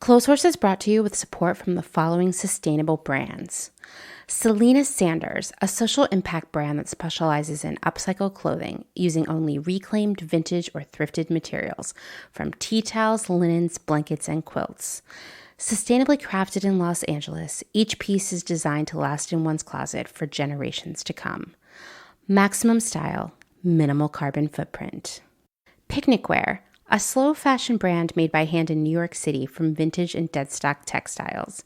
Clotheshorse is brought to you with support from the following sustainable brands. Selena Sanders, a social impact brand that specializes in upcycled clothing using only reclaimed, vintage, or thrifted materials from tea towels, linens, blankets, and quilts. Sustainably crafted in Los Angeles, each piece is designed to last in one's closet for generations to come. Maximum style, minimal carbon footprint. Picnicwear, a slow fashion brand made by hand in New York City from vintage and deadstock textiles.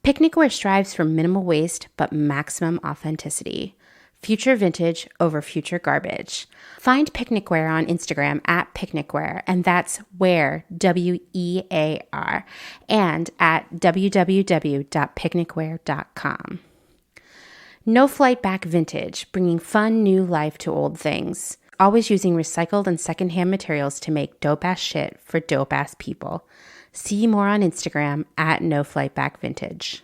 Picnicwear strives for minimal waste but maximum authenticity. Future vintage over future garbage. Find Picnicwear on Instagram at Picnicwear, and that's wear, W-E-A-R, and at www.picnicwear.com. No Flight Back Vintage, bringing fun new life to old things. Always using recycled and secondhand materials to make dope-ass shit for dope-ass people. See more on Instagram at No Flight Back Vintage.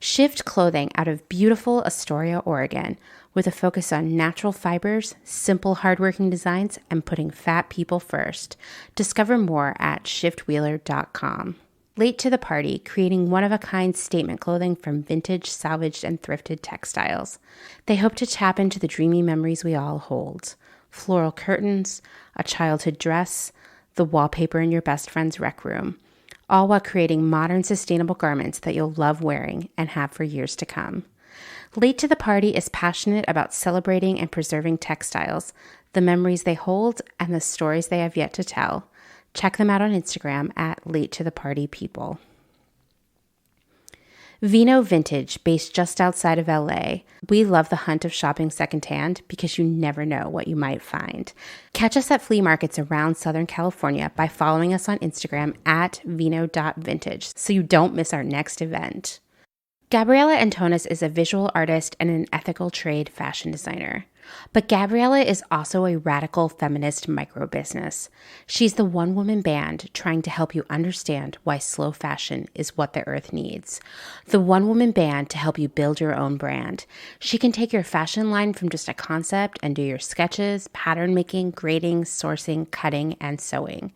Shift Clothing out of beautiful Astoria, Oregon, with a focus on natural fibers, simple hardworking designs, and putting fat people first. Discover more at shiftwheeler.com. Late to the Party, creating one-of-a-kind statement clothing from vintage, salvaged, and thrifted textiles. They hope to tap into the dreamy memories we all hold. Floral curtains, a childhood dress, the wallpaper in your best friend's rec room, all while creating modern, sustainable garments that you'll love wearing and have for years to come. Late to the Party is passionate about celebrating and preserving textiles, the memories they hold, and the stories they have yet to tell. Check them out on Instagram at Late to the Party People. Vino Vintage, based just outside of LA. We love the hunt of shopping secondhand because you never know what you might find. Catch us at flea markets around Southern California by following us on Instagram at vino.vintage so you don't miss our next event. Gabriella Antonis is a visual artist and an ethical trade fashion designer. But Gabriella is also a radical feminist micro-business. She's the one-woman band trying to help you understand why slow fashion is what the earth needs. The one-woman band to help you build your own brand. She can take your fashion line from just a concept and do your sketches, pattern making, grading, sourcing, cutting, and sewing.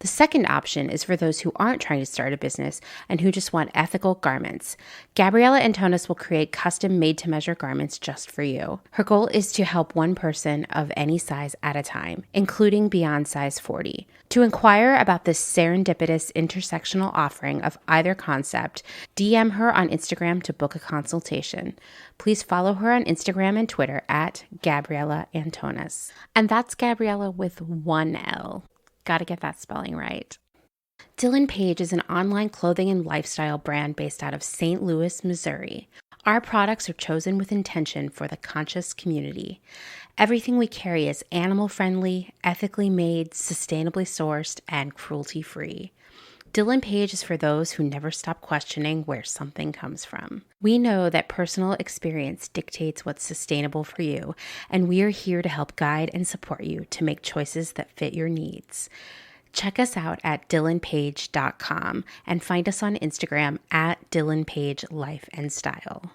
The second option is for those who aren't trying to start a business and who just want ethical garments. Gabriella Antonis will create custom made-to-measure garments just for you. Her goal is to help one person of any size at a time, including beyond size 40. To inquire about this serendipitous intersectional offering of either concept, DM her on Instagram to book a consultation. Please follow her on Instagram and Twitter at Gabriella Antonis. And that's Gabriella with one L. Gotta get that spelling right. Dylan Page is an online clothing and lifestyle brand based out of St. Louis, Missouri. Our products are chosen with intention for the conscious community. Everything we carry is animal-friendly, ethically made, sustainably sourced, and cruelty-free. Dylan Page is for those who never stop questioning where something comes from. We know that personal experience dictates what's sustainable for you, and we are here to help guide and support you to make choices that fit your needs. Check us out at dylanpage.com and find us on Instagram at dylanpagelife&style.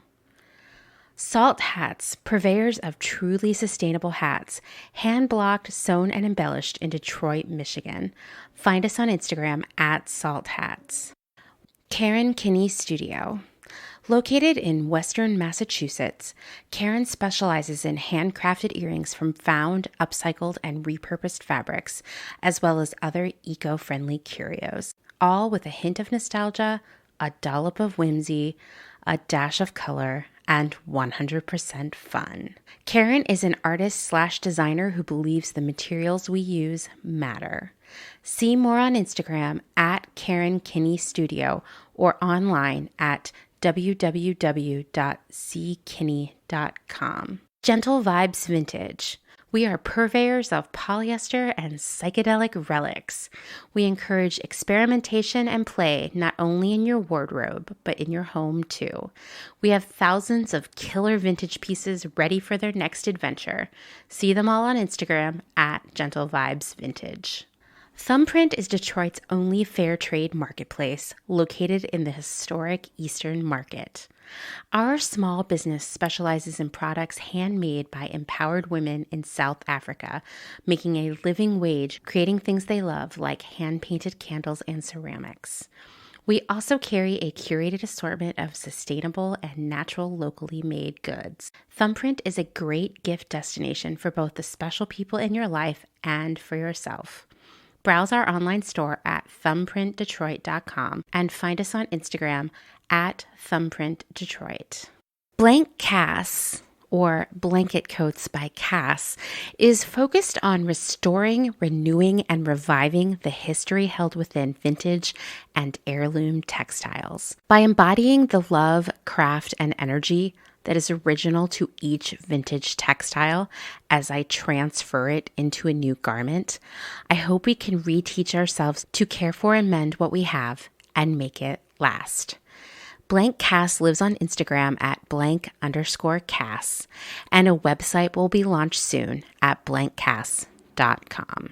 Salt Hats, purveyors of truly sustainable hats, hand-blocked, sewn, and embellished in Detroit, Michigan. Find us on Instagram at Salt Hats. Karen Kinney Studio. Located in Western Massachusetts, Karen specializes in handcrafted earrings from found, upcycled, and repurposed fabrics, as well as other eco-friendly curios, all with a hint of nostalgia, a dollop of whimsy, a dash of color, and 100% fun. Karen is an artist/designer who believes the materials we use matter. See more on Instagram at Karen Kinney Studio or online at www.ckinney.com. Gentle Vibes Vintage. We are purveyors of polyester and psychedelic relics. We encourage experimentation and play not only in your wardrobe, but in your home too. We have thousands of killer vintage pieces ready for their next adventure. See them all on Instagram at Gentle Vibes Vintage. Thumbprint is Detroit's only fair trade marketplace, located in the historic Eastern Market. Our small business specializes in products handmade by empowered women in South Africa, making a living wage, creating things they love like hand-painted candles and ceramics. We also carry a curated assortment of sustainable and natural locally made goods. Thumbprint is a great gift destination for both the special people in your life and for yourself. Browse our online store at thumbprintdetroit.com and find us on Instagram at thumbprintdetroit. Blank Cass, or Blanket Coats by Cass, is focused on restoring, renewing, and reviving the history held within vintage and heirloom textiles. By embodying the love, craft, and energy that is original to each vintage textile as I transfer it into a new garment, I hope we can reteach ourselves to care for and mend what we have and make it last. Blank Cass lives on Instagram at _Cass, and a website will be launched soon at blankcass.com.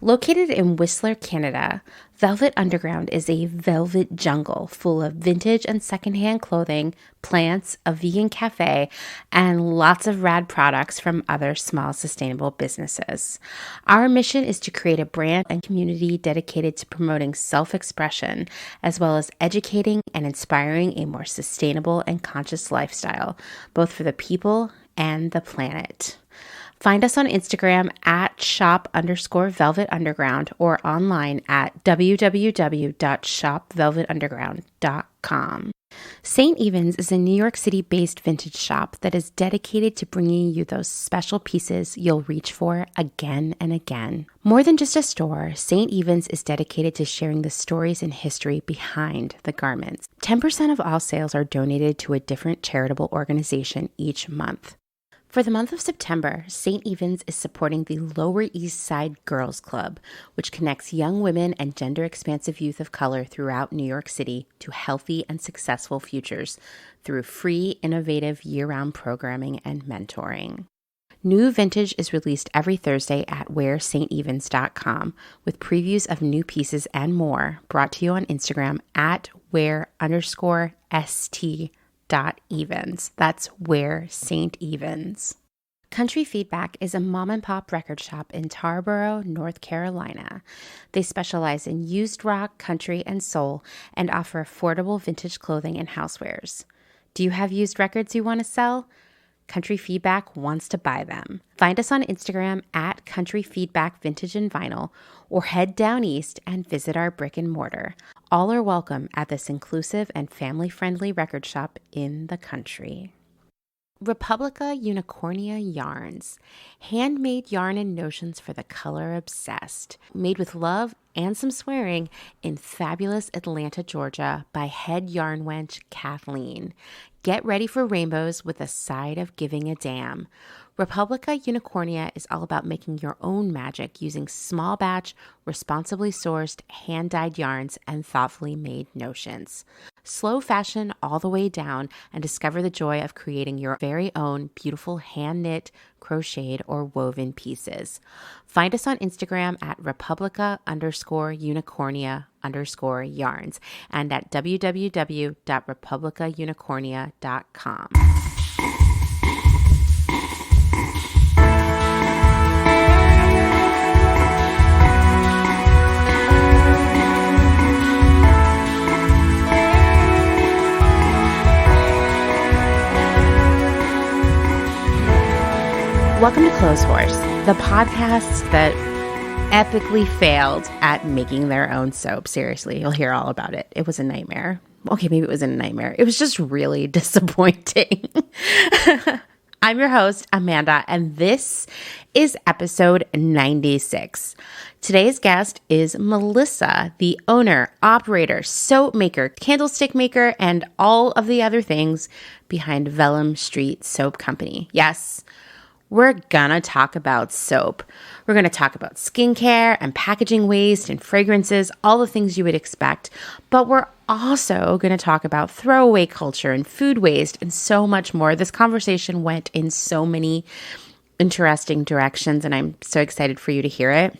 Located in Whistler, Canada, Velvet Underground is a velvet jungle full of vintage and secondhand clothing, plants, a vegan cafe, and lots of rad products from other small sustainable businesses. Our mission is to create a brand and community dedicated to promoting self-expression, as well as educating and inspiring a more sustainable and conscious lifestyle, both for the people and the planet. Find us on Instagram at shop_velvetunderground or online at www.shopvelvetunderground.com. St. Evens is a New York City-based vintage shop that is dedicated to bringing you those special pieces you'll reach for again and again. More than just a store, St. Evens is dedicated to sharing the stories and history behind the garments. 10% of all sales are donated to a different charitable organization each month. For the month of September, St. Evens is supporting the Lower East Side Girls Club, which connects young women and gender-expansive youth of color throughout New York City to healthy and successful futures through free, innovative, year-round programming and mentoring. New vintage is released every Thursday at wearstevens.com with previews of new pieces and more brought to you on Instagram at wear_st.evens. That's where St. Evens. Country Feedback is a mom and pop record shop in Tarboro, North Carolina. They specialize in used rock, country, and soul and offer affordable vintage clothing and housewares. Do you have used records you want to sell? Country Feedback wants to buy them. Find us on Instagram at Country Feedback Vintage and Vinyl, or head down east and visit our brick and mortar. All are welcome at this inclusive and family-friendly record shop in the country. Republica Unicornia Yarns. Handmade yarn and notions for the color obsessed. Made with love and some swearing in fabulous Atlanta, Georgia by head yarn wench Kathleen. Get ready for rainbows with a side of giving a damn. Republica Unicornia is all about making your own magic using small batch, responsibly sourced, hand-dyed yarns and thoughtfully made notions. Slow fashion all the way down and discover the joy of creating your very own beautiful hand-knit, crocheted, or woven pieces. Find us on Instagram at Republica_Unicornia_yarns and at www.republicaunicornia.com. Welcome to Clotheshorse, the podcast that epically failed at making their own soap. Seriously, you'll hear all about it. It was a nightmare. Okay, maybe it wasn't a nightmare. It was just really disappointing. I'm your host, Amanda, and this is episode 96. Today's guest is Melissa, the owner, operator, soap maker, candlestick maker, and all of the other things behind Vellum St Soap Company. Yes, we're gonna talk about soap. We're gonna talk about skincare and packaging waste and fragrances, all the things you would expect. But we're also gonna talk about throwaway culture and food waste and so much more. This conversation went in so many interesting directions, and I'm so excited for you to hear it.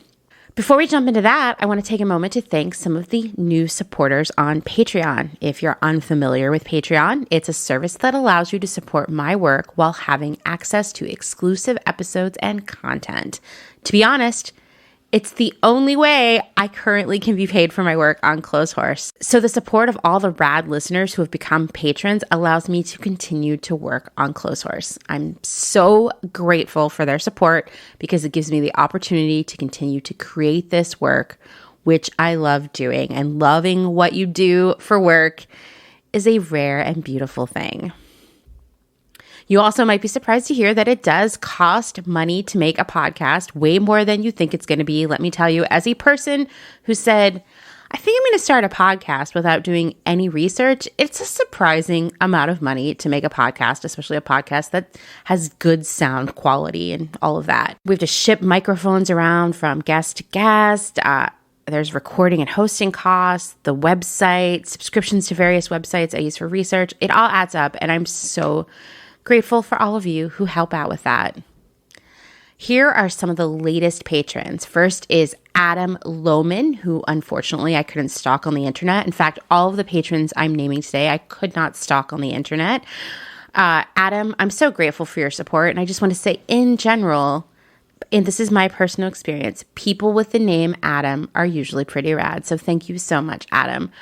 Before we jump into that, I want to take a moment to thank some of the new supporters on Patreon. If you're unfamiliar with Patreon, it's a service that allows you to support my work while having access to exclusive episodes and content. To be honest, it's the only way I currently can be paid for my work on Clotheshorse. So the support of all the rad listeners who have become patrons allows me to continue to work on Clotheshorse. I'm so grateful for their support because it gives me the opportunity to continue to create this work, which I love doing. And loving what you do for work is a rare and beautiful thing. You also might be surprised to hear that it does cost money to make a podcast, way more than you think it's going to be. Let me tell you, as a person who said, I think I'm going to start a podcast without doing any research, it's a surprising amount of money to make a podcast, especially a podcast that has good sound quality and all of that. We have to ship microphones around from guest to guest. There's recording and hosting costs, the website, subscriptions to various websites I use for research. It all adds up, and I'm so grateful for all of you who help out with that. Here are some of the latest patrons. First is Adam Lohman, who unfortunately I couldn't stalk on the internet. In fact, all of the patrons I'm naming today, I could not stalk on the internet. Adam, I'm so grateful for your support. And I just want to say in general, and this is my personal experience, people with the name Adam are usually pretty rad. So thank you so much, Adam.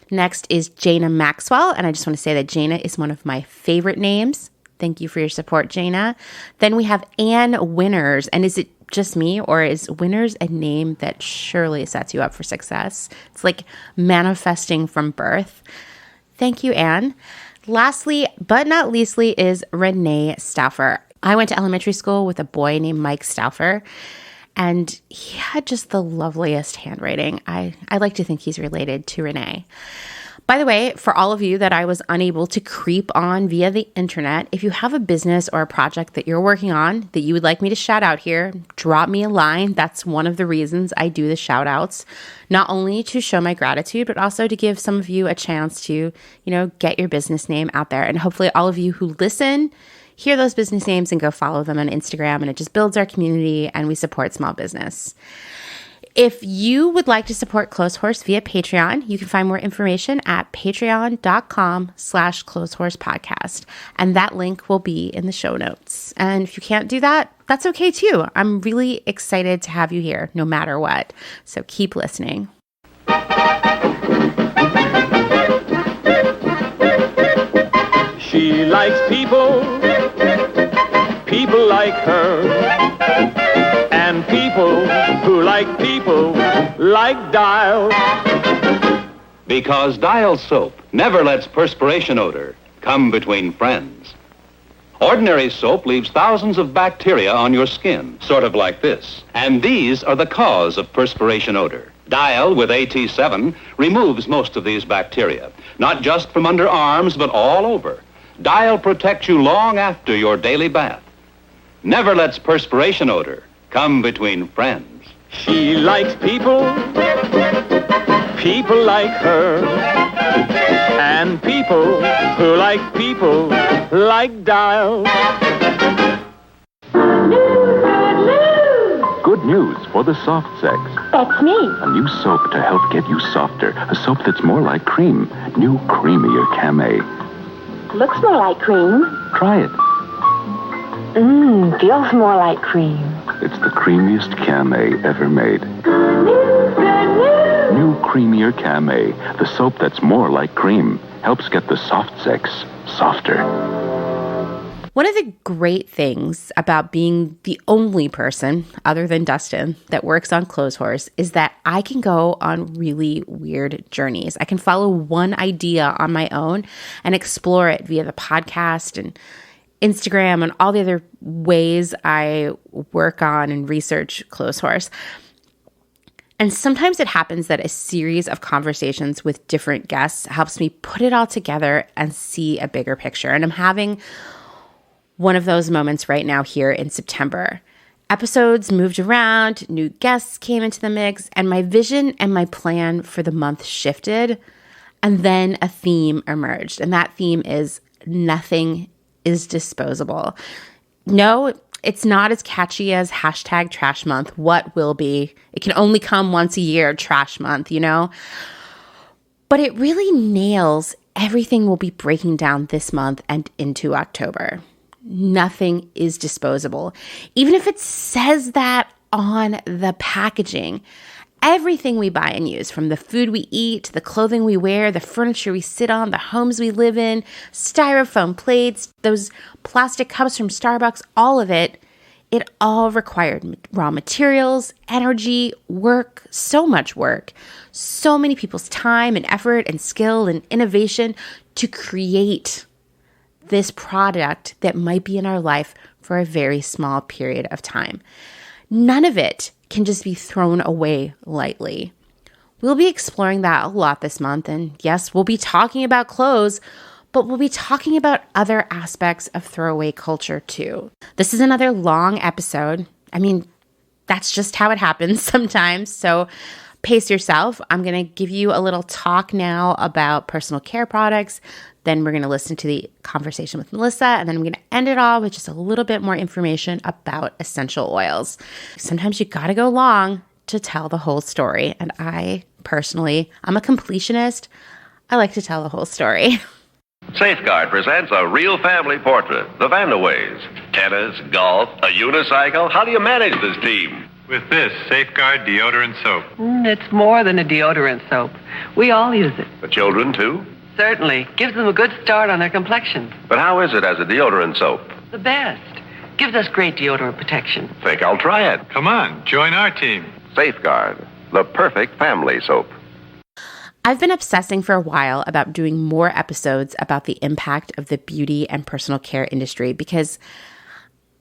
Next is Jayna Maxwell. And I just want to say that Jayna is one of my favorite names. Thank you for your support, Jayna. Then we have Ann Winners. And is it just me, or is Winners a name that surely sets you up for success? It's like manifesting from birth. Thank you, Ann. Lastly, but not leastly, is Renee Staffer. I went to elementary school with a boy named Mike Staffer, and he had just the loveliest handwriting. I like to think he's related to Renee. By the way, for all of you that I was unable to creep on via the internet, if you have a business or a project that you're working on that you would like me to shout out here, drop me a line. That's one of the reasons I do the shout outs, not only to show my gratitude, but also to give some of you a chance to, get your business name out there. And hopefully all of you who listen hear those business names and go follow them on Instagram, and it just builds our community and we support small business. If you would like to support Clotheshorse via Patreon, you can find more information at patreon.com/clothehorsepodcast. And that link will be in the show notes. And if you can't do that, that's okay too. I'm really excited to have you here no matter what. So keep listening. She likes people like her, and people who like people like Dial. Because Dial soap never lets perspiration odor come between friends. Ordinary soap leaves thousands of bacteria on your skin, sort of like this. And these are the cause of perspiration odor. Dial with AT7 removes most of these bacteria, not just from under arms, but all over. Dial protects you long after your daily bath. Never lets perspiration odor come between friends. She likes people like her, and people who like people like Dial. Good news for the soft sex. That's me. A new soap to help get you softer. A soap that's more like cream. New creamier Camay. Looks more like cream. Try it. Feels more like cream. It's the creamiest Camay ever made. New creamier Camay. The soap that's more like cream. Helps get the soft sex softer. One of the great things about being the only person, other than Dustin, that works on Clotheshorse is that I can go on really weird journeys. I can follow one idea on my own and explore it via the podcast and Instagram and all the other ways I work on and research Clotheshorse. And sometimes it happens that a series of conversations with different guests helps me put it all together and see a bigger picture. And I'm having one of those moments right now here in September. Episodes moved around, new guests came into the mix, and my vision and my plan for the month shifted. And then a theme emerged. And that theme is nothing is disposable. No, It's not as catchy as hashtag trash month. What will be? It can only come once a year, trash month, you know? But it really nails everything we'll be breaking down this month and into October. Nothing is disposable. Even if it says that on the packaging, everything we buy and use, from the food we eat, to the clothing we wear, the furniture we sit on, the homes we live in, styrofoam plates, those plastic cups from Starbucks, all of it, it all required raw materials, energy, work, so much work, so many people's time and effort and skill and innovation to create this product that might be in our life for a very small period of time. None of it can just be thrown away lightly. We'll be exploring that a lot this month, and yes, we'll be talking about clothes, but we'll be talking about other aspects of throwaway culture too. This is another long episode. I mean, that's just how it happens sometimes, so pace yourself. I'm going to give you a little talk now about personal care products. Then we're going to listen to the conversation with Melissa, and then I'm going to end it all with just a little bit more information about essential oils. Sometimes you got to go long to tell the whole story. And I personally, I'm a completionist. I like to tell the whole story. Safeguard presents a real family portrait, the Vanderways. Tennis, golf, a unicycle. How do you manage this team? With this Safeguard deodorant soap. It's more than a deodorant soap. We all use it. The children, too? Certainly. Gives them a good start on their complexion. But how is it as a deodorant soap? The best. Gives us great deodorant protection. Think I'll try it. Come on, join our team. Safeguard, the perfect family soap. I've been obsessing for a while about doing more episodes about the impact of the beauty and personal care industry because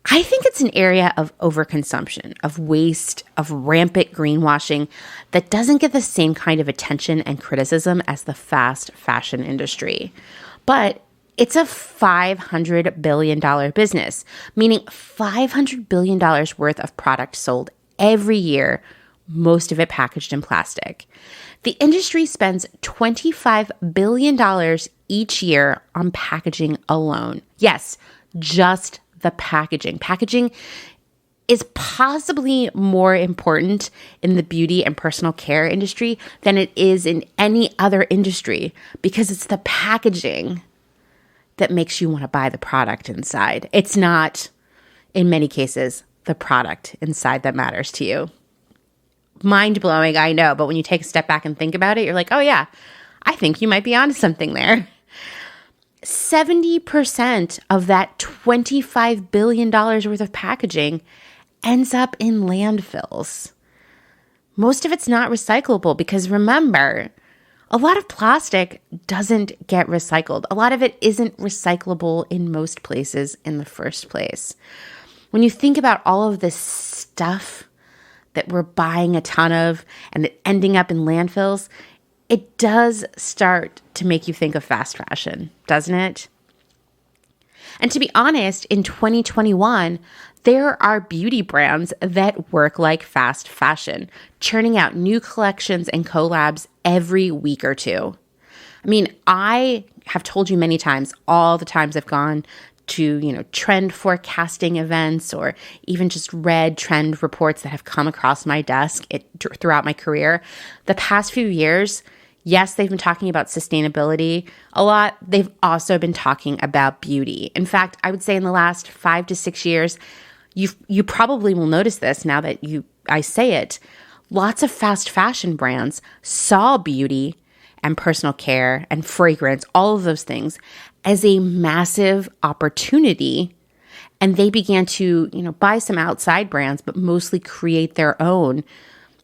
I think it's an area of overconsumption, of waste, of rampant greenwashing that doesn't get the same kind of attention and criticism as the fast fashion industry. But it's a $500 billion business, meaning $500 billion worth of product sold every year, most of it packaged in plastic. The industry spends $25 billion each year on packaging alone. Yes, just the packaging. Packaging is possibly more important in the beauty and personal care industry than it is in any other industry because it's the packaging that makes you want to buy the product inside. It's not, in many cases, the product inside that matters to you. Mind-blowing, I know, but when you take a step back and think about it, you're like, oh yeah, I think you might be onto something there. 70% of that $25 billion worth of packaging ends up in landfills. Most of it's not recyclable because remember, a lot of plastic doesn't get recycled. A lot of it isn't recyclable in most places in the first place. When you think about all of this stuff that we're buying a ton of and it ending up in landfills, it does start to make you think of fast fashion, doesn't it? And to be honest, in 2021, there are beauty brands that work like fast fashion, churning out new collections and collabs every week or two. I mean, I have told you many times, all the times I've gone to, trend forecasting events or even just read trend reports that have come across my desk throughout my career. The past few years, yes, they've been talking about sustainability a lot. They've also been talking about beauty. In fact, I would say in the last 5 to 6 years, you probably will notice this now that I say it. Lots of fast fashion brands saw beauty and personal care and fragrance, all of those things, as a massive opportunity. And they began to, buy some outside brands, but mostly create their own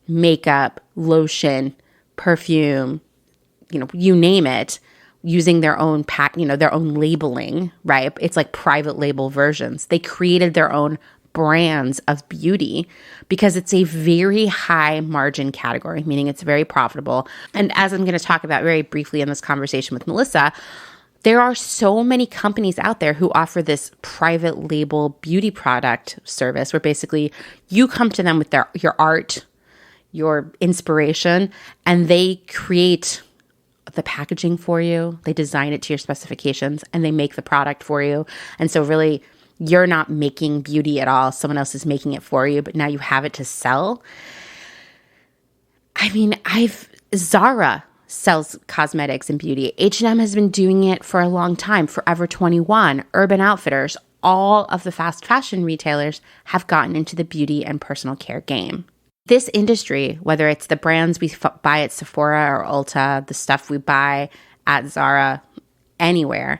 makeup, lotion, perfume, you name it, using their own their own labeling, right? It's like private label versions. They created their own brands of beauty because it's a very high margin category, meaning it's very profitable. And as I'm going to talk about very briefly in this conversation with Melissa, there are so many companies out there who offer this private label beauty product service where basically you come to them with your art, your inspiration, and they create the packaging for you. They design it to your specifications and they make the product for you. And so really you're not making beauty at all. Someone else is making it for you, but now you have it to sell. I mean, Zara sells cosmetics and beauty. H&M has been doing it for a long time. Forever 21, Urban Outfitters, all of the fast fashion retailers have gotten into the beauty and personal care game. This industry, whether it's the brands we buy at Sephora or Ulta, the stuff we buy at Zara, anywhere,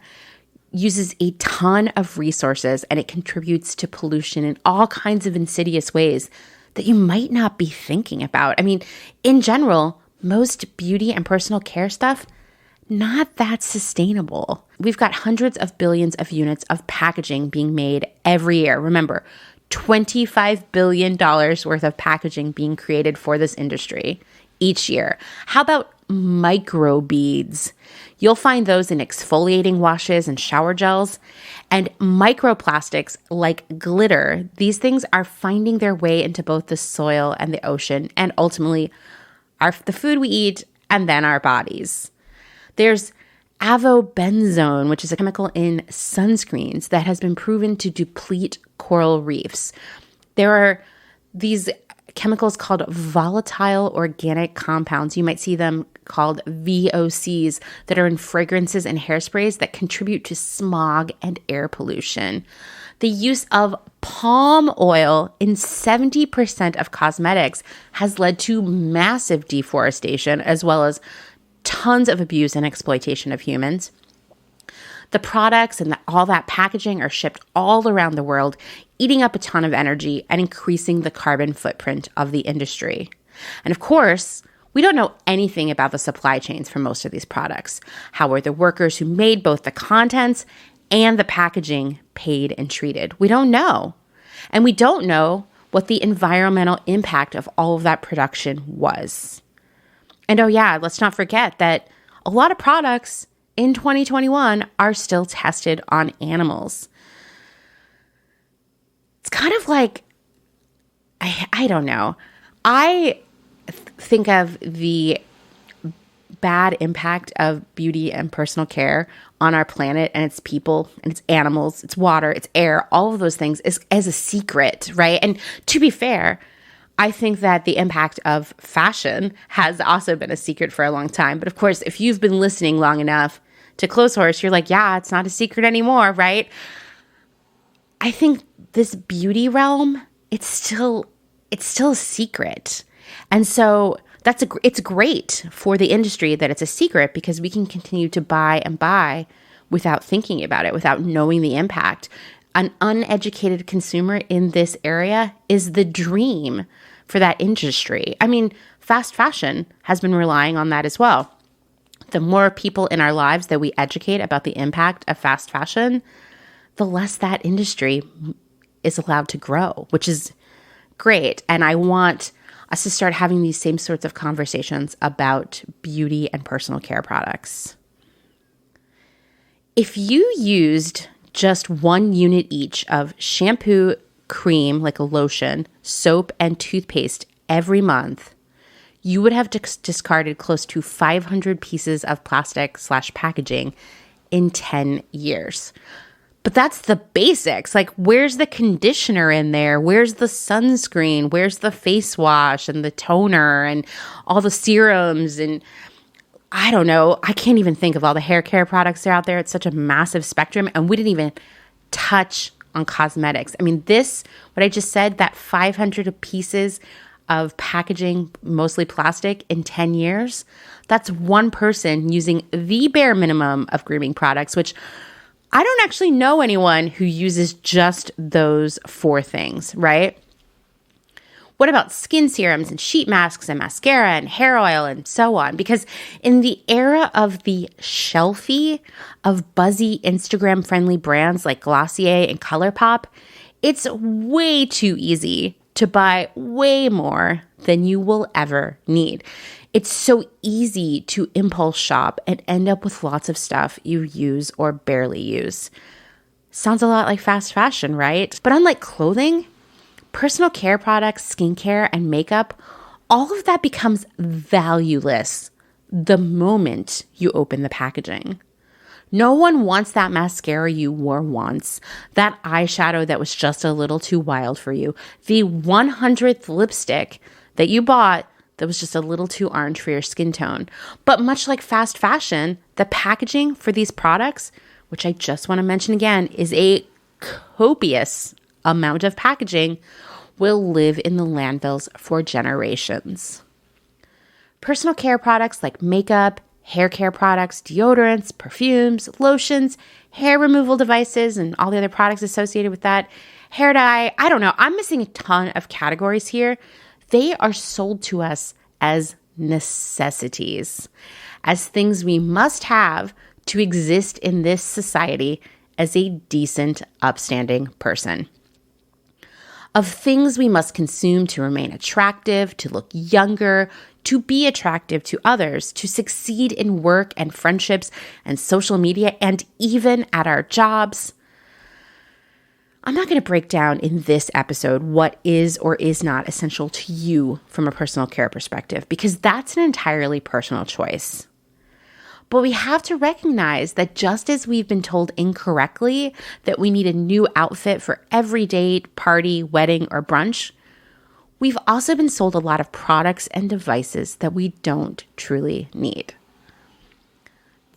uses a ton of resources, and it contributes to pollution in all kinds of insidious ways that you might not be thinking about. I mean, in general, most beauty and personal care stuff, not that sustainable. We've got hundreds of billions of units of packaging being made every year. Remember, $25 billion worth of packaging being created for this industry each year. How about microbeads? You'll find those in exfoliating washes and shower gels. And microplastics like glitter, these things are finding their way into both the soil and the ocean, and ultimately the food we eat and then our bodies. There's avobenzone, which is a chemical in sunscreens that has been proven to deplete coral reefs. There are these chemicals called volatile organic compounds. You might see them called VOCs that are in fragrances and hairsprays that contribute to smog and air pollution. The use of palm oil in 70% of cosmetics has led to massive deforestation, as well as tons of abuse and exploitation of humans. The products and all that packaging are shipped all around the world, eating up a ton of energy and increasing the carbon footprint of the industry. And of course, we don't know anything about the supply chains for most of these products. How were the workers who made both the contents and the packaging paid and treated? We don't know. And we don't know what the environmental impact of all of that production was. And oh yeah, let's not forget that a lot of products in 2021 are still tested on animals. It's kind of like, I don't know. I think of the bad impact of beauty and personal care on our planet and its people and its animals, its water, its air, all of those things as a secret, right? And to be fair, I think that the impact of fashion has also been a secret for a long time. But of course, if you've been listening long enough to Clotheshorse, you're like, yeah, it's not a secret anymore, right? I think this beauty realm, it's still a secret. And so it's great for the industry that it's a secret, because we can continue to buy and buy without thinking about it, without knowing the impact. An uneducated consumer in this area is the dream for that industry. I mean, fast fashion has been relying on that as well. The more people in our lives that we educate about the impact of fast fashion, the less that industry is allowed to grow, which is great. And I want us to start having these same sorts of conversations about beauty and personal care products. If you used just 1 unit each of shampoo, cream, like a lotion, soap, and toothpaste every month, you would have discarded close to 500 pieces of plastic/packaging in 10 years. But that's the basics. Like, where's the conditioner in there? Where's the sunscreen? Where's the face wash and the toner and all the serums? And I don't know. I can't even think of all the hair care products that are out there. It's such a massive spectrum. And we didn't even touch on cosmetics. I mean, what I just said, that 500 pieces of packaging, mostly plastic, in 10 years, that's one person using the bare minimum of grooming products, which I don't actually know anyone who uses just those 4 things, right? What about skin serums and sheet masks and mascara and hair oil and so on? Because in the era of the shelfie of buzzy Instagram-friendly brands like Glossier and ColourPop, it's way too easy to buy way more than you will ever need. It's so easy to impulse shop and end up with lots of stuff you use or barely use. Sounds a lot like fast fashion, right? But unlike clothing, personal care products, skincare, and makeup, all of that becomes valueless the moment you open the packaging. No one wants that mascara you wore once, that eyeshadow that was just a little too wild for you, the 100th lipstick that you bought that was just a little too orange for your skin tone. But much like fast fashion, the packaging for these products, which I just want to mention again, is a copious amount of packaging, will live in the landfills for generations. Personal care products like makeup, hair care products, deodorants, perfumes, lotions, hair removal devices, and all the other products associated with that, hair dye, I don't know, I'm missing a ton of categories here. They are sold to us as necessities, as things we must have to exist in this society as a decent, upstanding person. Of things we must consume to remain attractive, to look younger, to be attractive to others, to succeed in work and friendships and social media, and even at our jobs. I'm not going to break down in this episode what is or is not essential to you from a personal care perspective, because that's an entirely personal choice. But we have to recognize that just as we've been told incorrectly that we need a new outfit for every date, party, wedding, or brunch, we've also been sold a lot of products and devices that we don't truly need.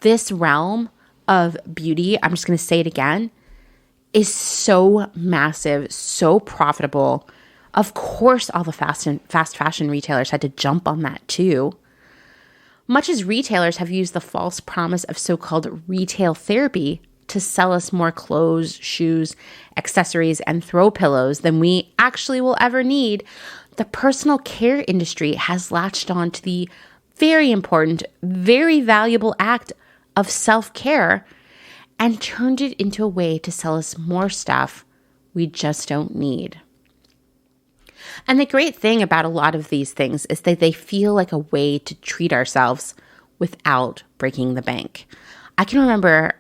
This realm of beauty, I'm just going to say it again, is so massive, so profitable. Of course, all the fast fashion retailers had to jump on that too. Much as retailers have used the false promise of so-called retail therapy to sell us more clothes, shoes, accessories, and throw pillows than we actually will ever need, the personal care industry has latched on to the very important, very valuable act of self-care and turned it into a way to sell us more stuff we just don't need. And the great thing about a lot of these things is that they feel like a way to treat ourselves without breaking the bank. I can remember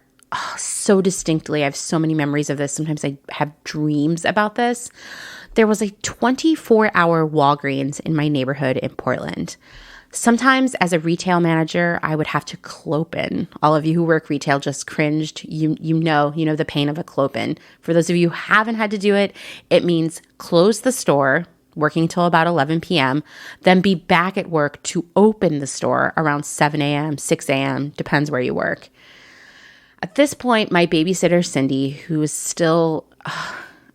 so distinctly, I have so many memories of this. Sometimes I have dreams about this. There was a 24-hour Walgreens in my neighborhood in Portland. Sometimes as a retail manager, I would have to clopen. All of you who work retail just cringed. You know the pain of a clopen. For those of you who haven't had to do it, it means close the store, working till about 11 p.m., then be back at work to open the store around 7 a.m., 6 a.m., depends where you work. At this point, my babysitter, Cindy, who is still...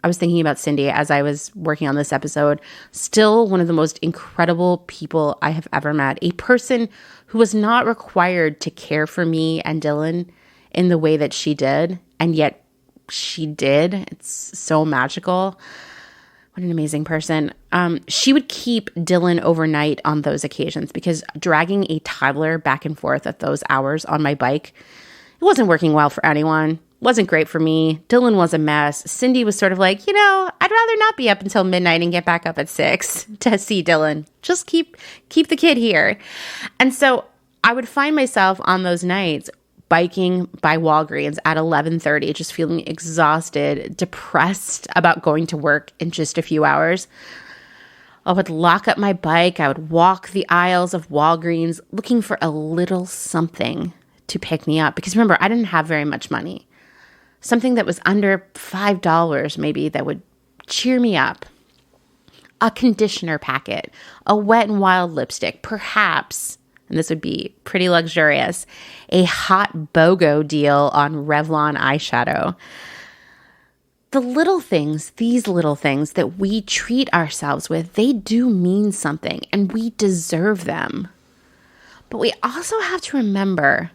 I was thinking about Cindy as I was working on this episode. Still one of the most incredible people I have ever met. A person who was not required to care for me and Dylan in the way that she did. And yet she did. It's so magical. What an amazing person. She would keep Dylan overnight on those occasions because dragging a toddler back and forth at those hours on my bike, it wasn't working well for anyone. Wasn't great for me. Dylan was a mess. Cindy was sort of like, I'd rather not be up until midnight and get back up at 6 to see Dylan. Just keep the kid here. And so I would find myself on those nights biking by Walgreens at 11:30, just feeling exhausted, depressed about going to work in just a few hours. I would lock up my bike. I would walk the aisles of Walgreens looking for a little something to pick me up. Because remember, I didn't have very much money. Something that was under $5 maybe that would cheer me up. A conditioner packet, a Wet n Wild lipstick, perhaps, and this would be pretty luxurious, a hot BOGO deal on Revlon eyeshadow. The little things, these little things that we treat ourselves with, they do mean something and we deserve them. But we also have to remember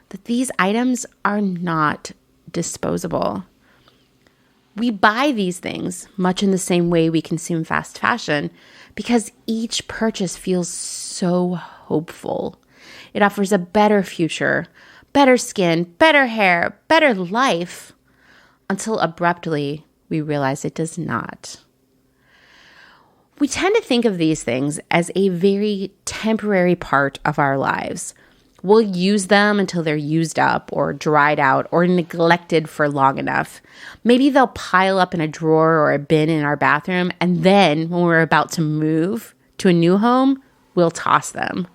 that these items are not disposable. We buy these things much in the same way we consume fast fashion because each purchase feels so hopeful. It offers a better future, better skin, better hair, better life, until abruptly we realize it does not. We tend to think of these things as a very temporary part of our lives. We'll use them until they're used up or dried out or neglected for long enough. Maybe they'll pile up in a drawer or a bin in our bathroom, and then when we're about to move to a new home, we'll toss them.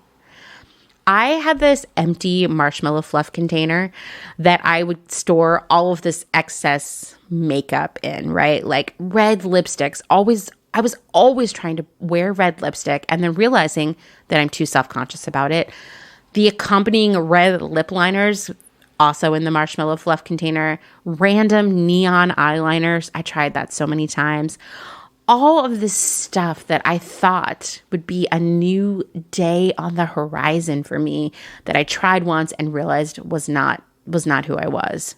I had this empty marshmallow fluff container that I would store all of this excess makeup in, right? Like red lipsticks. I was always trying to wear red lipstick and then realizing that I'm too self-conscious about it. The accompanying red lip liners, also in the marshmallow fluff container. Random neon eyeliners. I tried that so many times. All of this stuff that I thought would be a new day on the horizon for me that I tried once and realized was not who I was.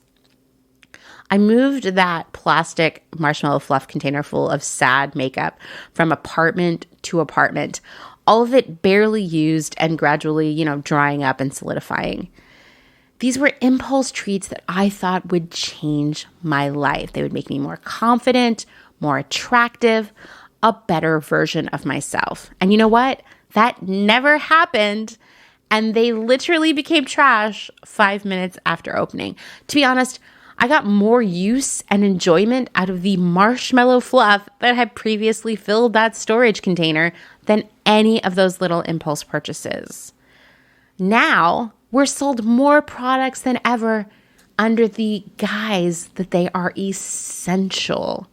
I moved that plastic marshmallow fluff container full of sad makeup from apartment to apartment, all of it barely used and gradually, drying up and solidifying. These were impulse treats that I thought would change my life. They would make me more confident, more attractive, a better version of myself. And you know what? That never happened. And they literally became trash 5 minutes after opening. To be honest, I got more use and enjoyment out of the marshmallow fluff that had previously filled that storage container than any of those little impulse purchases. Now, we're sold more products than ever under the guise that they are essential.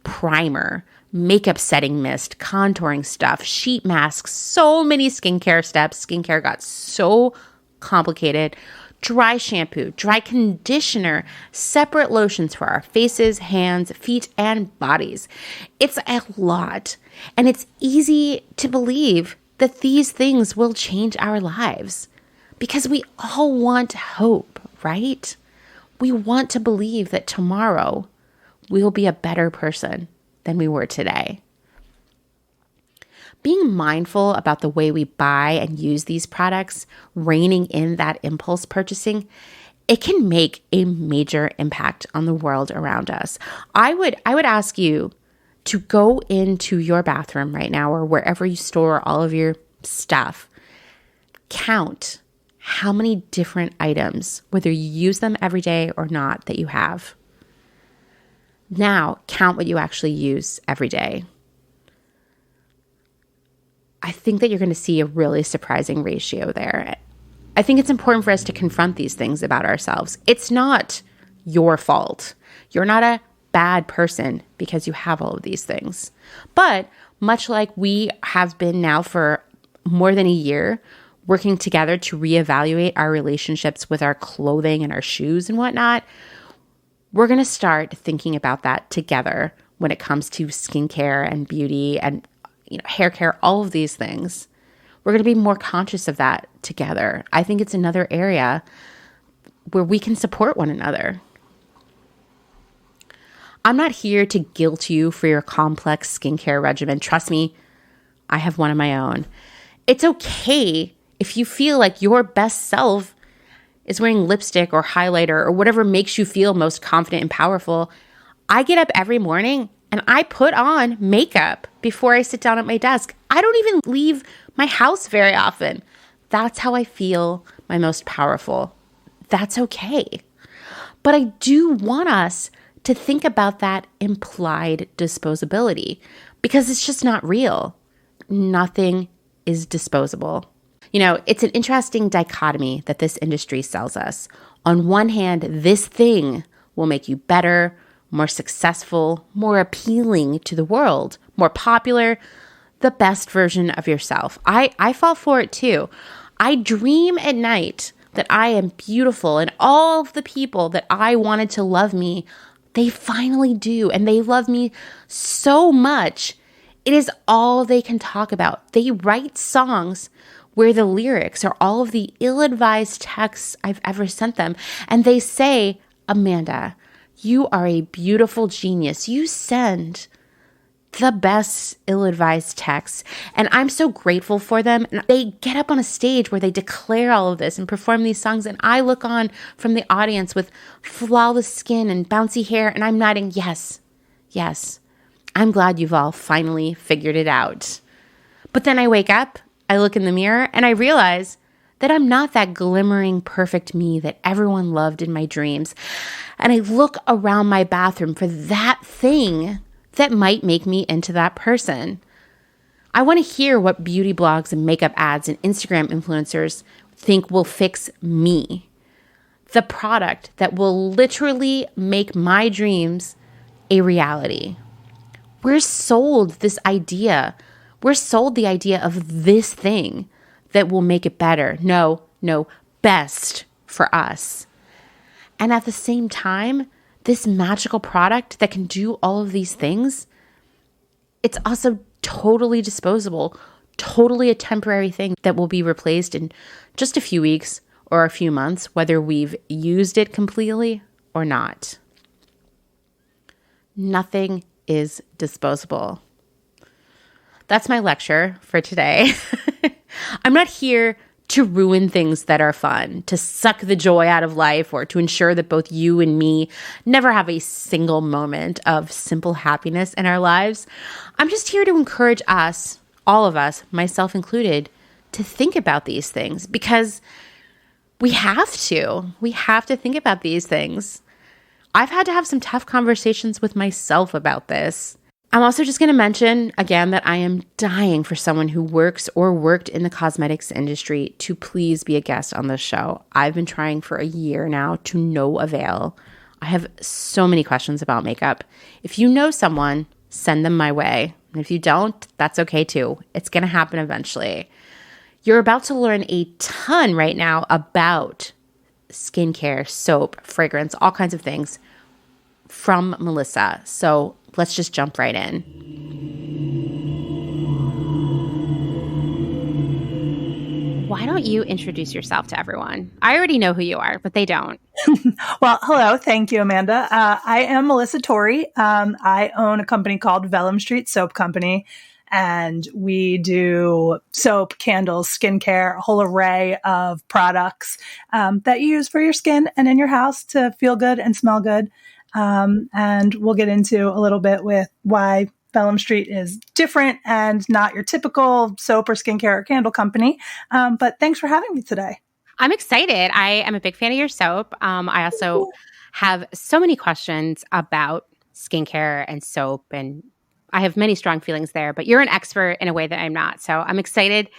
Primer, makeup setting mist, contouring stuff, sheet masks, so many skincare steps. Skincare got so complicated. Dry shampoo, dry conditioner, separate lotions for our faces, hands, feet, and bodies. It's a lot. And it's easy to believe that these things will change our lives because we all want hope, right? We want to believe that tomorrow we will be a better person than we were today. Being mindful about the way we buy and use these products, reining in that impulse purchasing, it can make a major impact on the world around us. I would ask you to go into your bathroom right now or wherever you store all of your stuff. Count how many different items, whether you use them every day or not, that you have. Now, count what you actually use every day. I think that you're going to see a really surprising ratio there. I think it's important for us to confront these things about ourselves. It's not your fault. You're not a bad person because you have all of these things. But much like we have been now for more than a year, working together to reevaluate our relationships with our clothing and our shoes and whatnot, we're going to start thinking about that together when it comes to skincare and beauty and hair care, all of these things. We're going to be more conscious of that together. I think it's another area where we can support one another. I'm not here to guilt you for your complex skincare regimen. Trust me, I have one of my own. It's okay if you feel like your best self is wearing lipstick or highlighter or whatever makes you feel most confident and powerful. I get up every morning and I put on makeup before I sit down at my desk. I don't even leave my house very often. That's how I feel my most powerful. That's okay. But I do want us to think about that implied disposability because it's just not real. Nothing is disposable. It's an interesting dichotomy that this industry sells us. On one hand, this thing will make you better, more successful, more appealing to the world, more popular, the best version of yourself. I fall for it too. I dream at night that I am beautiful and all of the people that I wanted to love me, they finally do. And they love me so much. It is all they can talk about. They write songs where the lyrics are all of the ill-advised texts I've ever sent them. And they say, Amanda, you are a beautiful genius. You send the best ill-advised texts. And I'm so grateful for them. And they get up on a stage where they declare all of this and perform these songs. And I look on from the audience with flawless skin and bouncy hair. And I'm nodding, yes, I'm glad you've all finally figured it out. But then I wake up, I look in the mirror, and I realize that I'm not that glimmering perfect me that everyone loved in my dreams. And I look around my bathroom for that thing that might make me into that person. I want to hear what beauty blogs and makeup ads and Instagram influencers, think will fix me. The product that will literally make my dreams a reality. We're sold this idea. We're sold the idea of this thing that will make it better. No, best for us. And at the same time, this magical product that can do all of these things, it's also totally disposable, totally a temporary thing that will be replaced in just a few weeks or a few months, whether we've used it completely or not. Nothing is disposable. That's my lecture for today. I'm not here to ruin things that are fun, to suck the joy out of life, or to ensure that both you and me never have a single moment of simple happiness in our lives. I'm just here to encourage us, all of us, myself included, to think about these things, because we have to. We have to think about these things. I've had to have some tough conversations with myself about this. I'm also just going to mention again that I am dying for someone who works or worked in the cosmetics industry to please be a guest on this show. I've been trying for a year now to no avail. I have so many questions about makeup. If you know someone, send them my way. And if you don't, that's okay too. It's going to happen eventually. You're about to learn a ton right now about skincare, soap, fragrance, all kinds of things from Melissa. So let's just jump right in. Why don't you introduce yourself to everyone? I already know who you are, but they don't. Well, hello. Thank you, Amanda. I am Melissa Torrey. I own a company called Vellum St Soap Company, and we do soap, candles, skincare, a whole array of products that you use for your skin and in your house to feel good and smell good. And we'll get into a little bit with why Vellum St is different and not your typical soap or skincare or candle company. But thanks for having me today. I'm excited. I am a big fan of your soap. I also have so many questions about skincare and soap, and I have many strong feelings there, but you're an expert in a way that I'm not. So I'm excited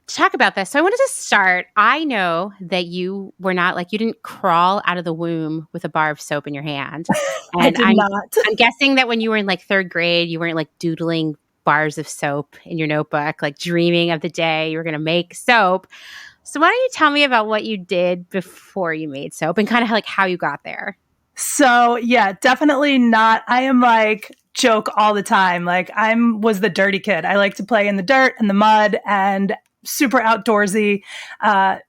to talk about this. So I wanted to start. I know that you were not you didn't crawl out of the womb with a bar of soap in your hand. And I did not. I'm guessing that when you were in third grade, you weren't doodling bars of soap in your notebook, dreaming of the day you were going to make soap. So why don't you tell me about what you did before you made soap and kind of how you got there? So yeah, definitely not. I am joke all the time. Was the dirty kid. I like to play in the dirt and the mud and super outdoorsy.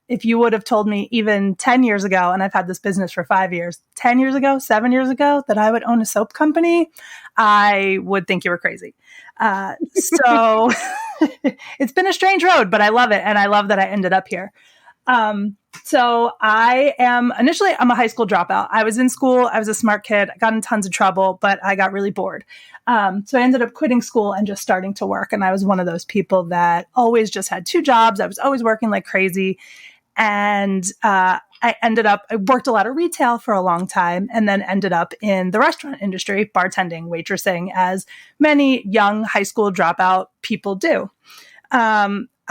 If you would have told me even 10 years ago, and I've had this business for 5 years, 10 years ago, 7 years ago, that I would own a soap company, I would think you were crazy. So it's been a strange road, but I love it. And I love that I ended up here. So I'm a high school dropout. I was in school. I was a smart kid. I got in tons of trouble, but I got really bored. So I ended up quitting school and just starting to work. And I was one of those people that always just had 2 jobs. I was always working like crazy. And, I worked a lot of retail for a long time and then ended up in the restaurant industry, bartending, waitressing, as many young high school dropout people do.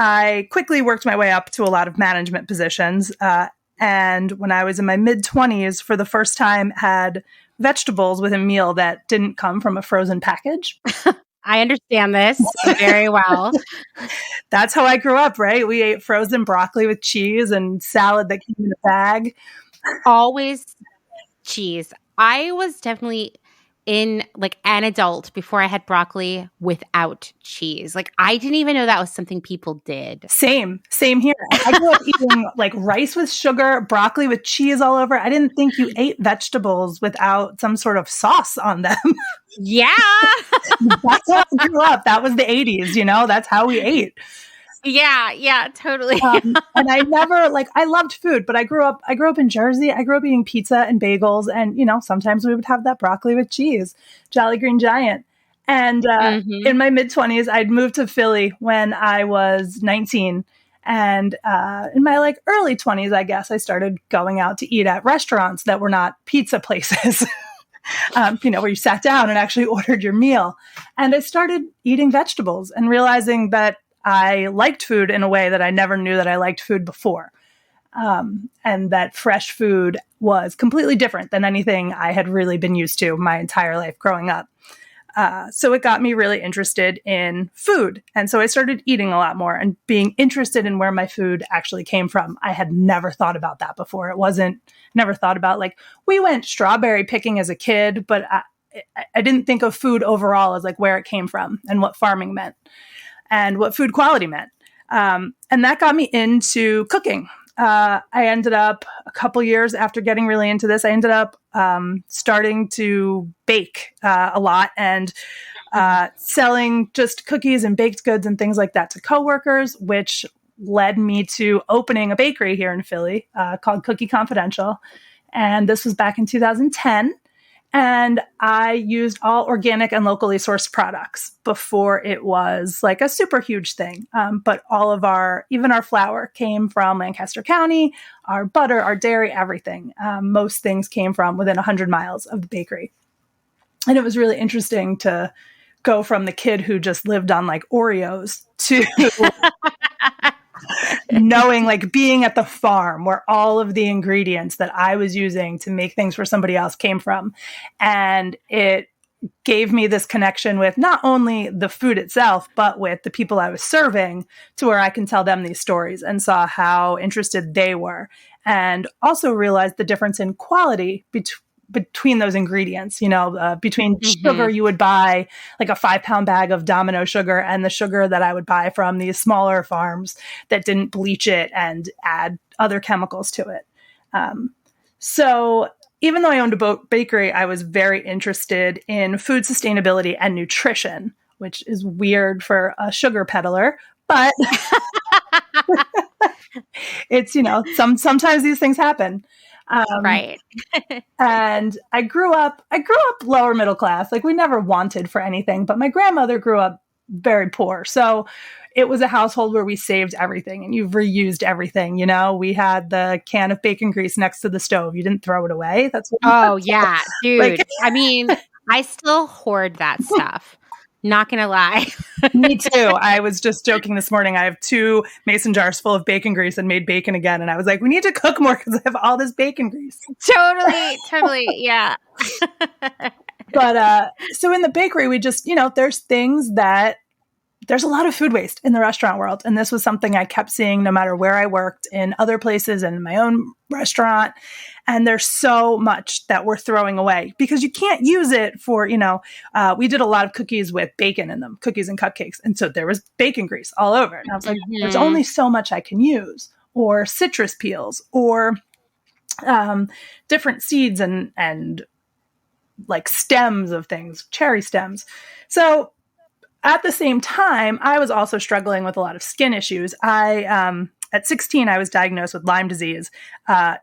I quickly worked my way up to a lot of management positions. And when I was in my mid-20s, for the first time, had vegetables with a meal that didn't come from a frozen package. I understand this very well. That's how I grew up, right? We ate frozen broccoli with cheese and salad that came in a bag. Always cheese. I was definitely in an adult before I had broccoli without cheese. I didn't even know that was something people did. Same here. I grew up eating rice with sugar, broccoli with cheese all over. I didn't think you ate vegetables without some sort of sauce on them. Yeah. That's how I grew up. That was the 80s, that's how we ate. Yeah, totally. And I never I loved food, but I grew up in Jersey. I grew up eating pizza and bagels, and sometimes we would have that broccoli with cheese, Jolly Green Giant. And in my mid-20s, I'd moved to Philly when I was 19, and in my early 20s, I guess I started going out to eat at restaurants that were not pizza places. Where you sat down and actually ordered your meal. And I started eating vegetables and realizing that I liked food in a way that I never knew that I liked food before. and that fresh food was completely different than anything I had really been used to my entire life growing up. So it got me really interested in food. And so I started eating a lot more and being interested in where my food actually came from. I had never thought about that before. Never thought about, like, we went strawberry picking as a kid, but I didn't think of food overall as like where it came from and what farming meant and what food quality meant. And that got me into cooking. I ended up, a couple years after getting really into this, I ended up starting to bake a lot and selling just cookies and baked goods and things like that to coworkers, which led me to opening a bakery here in Philly called Cookie Confidential. And this was back in 2010. And I used all organic and locally sourced products before it was like a super huge thing. But even our flour came from Lancaster County, our butter, our dairy, everything. Most things came from within 100 miles of the bakery. And it was really interesting to go from the kid who just lived on like Oreos to knowing, like, being at the farm where all of the ingredients that I was using to make things for somebody else came from. And it gave me this connection with not only the food itself, but with the people I was serving, to where I can tell them these stories and saw how interested they were. And also realized the difference in quality between those ingredients, between sugar you would buy, like a 5-pound bag of Domino sugar, and the sugar that I would buy from these smaller farms that didn't bleach it and add other chemicals to it. So even though I owned a bakery, I was very interested in food sustainability and nutrition, which is weird for a sugar peddler, but it's, sometimes these things happen. Right. And I grew up lower middle class. Like, we never wanted for anything, but my grandmother grew up very poor. So it was a household where we saved everything and you've reused everything. We had the can of bacon grease next to the stove. You didn't throw it away. That's what yeah, dude. I mean, I still hoard that stuff. Not gonna lie. Me too. I was just joking this morning. I have 2 mason jars full of bacon grease and made bacon again. And I was like, we need to cook more because I have all this bacon grease. Totally. Yeah. But so in the bakery, we just, there's a lot of food waste in the restaurant world. And this was something I kept seeing no matter where I worked, in other places and in my own restaurant. And there's so much that we're throwing away because you can't use it for, we did a lot of cookies with bacon in them, cookies and cupcakes. And so there was bacon grease all over. And I was like, there's only so much I can use, or citrus peels, or different seeds and like stems of things, cherry stems. So at the same time, I was also struggling with a lot of skin issues. At 16, I was diagnosed with Lyme disease.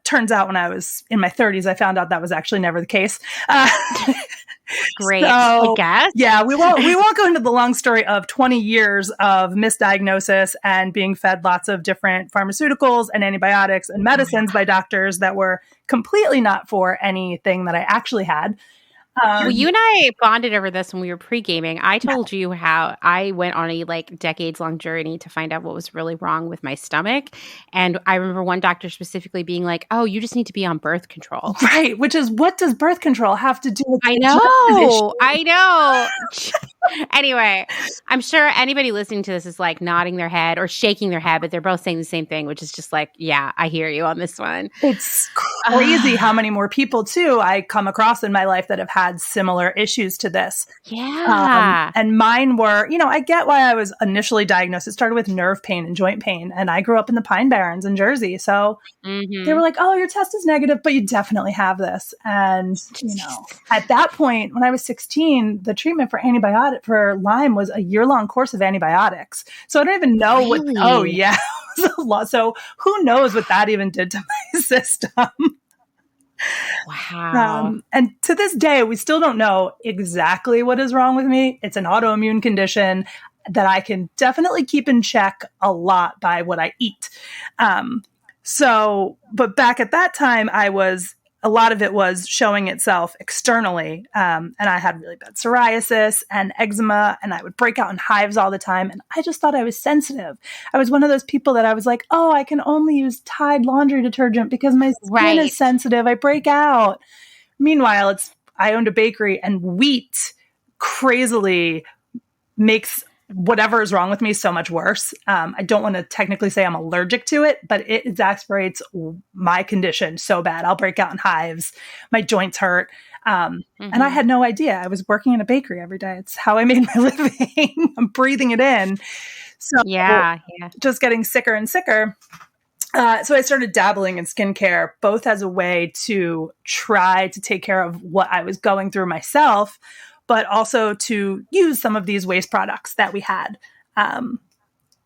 Turns out when I was in my 30s, I found out that was actually never the case. Great, I guess. Yeah, we won't go into the long story of 20 years of misdiagnosis and being fed lots of different pharmaceuticals and antibiotics and medicines by doctors that were completely not for anything that I actually had. Well, you and I bonded over this when we were pre-gaming. I told you how I went on a decades-long journey to find out what was really wrong with my stomach. And I remember one doctor specifically being like, oh, you just need to be on birth control. Right, which is, what does birth control have to do with I know. Anyway, I'm sure anybody listening to this is like nodding their head or shaking their head, but they're both saying the same thing, which is just like, yeah, I hear you on this one. It's crazy how many more people, too, I come across in my life that have had similar issues to this. Yeah. And mine were, I get why I was initially diagnosed. It started with nerve pain and joint pain. And I grew up in the Pine Barrens in Jersey. So they were like, oh, your test is negative, but you definitely have this. And, at that point, when I was 16, the treatment for Lyme was a year-long course of antibiotics. So I don't even know really? Oh, yeah. It was a lot. So who knows what that even did to my system. Wow. And to this day, we still don't know exactly what is wrong with me. It's an autoimmune condition that I can definitely keep in check a lot by what I eat. But back at that time, I was a lot of it was showing itself externally. And I had really bad psoriasis and eczema, and I would break out in hives all the time. And I just thought I was sensitive. I was one of those people that I was like, oh, I can only use Tide laundry detergent because my skin is sensitive. I break out. Meanwhile, I owned a bakery, and wheat crazily makes whatever is wrong with me so much worse. I don't want to technically say I'm allergic to it, but it exasperates my condition so bad. I'll break out in hives. My joints hurt. And I had no idea. I was working in a bakery every day. It's how I made my living. I'm breathing it in. So just getting sicker and sicker. So I started dabbling in skincare, both as a way to try to take care of what I was going through myself, but also to use some of these waste products that we had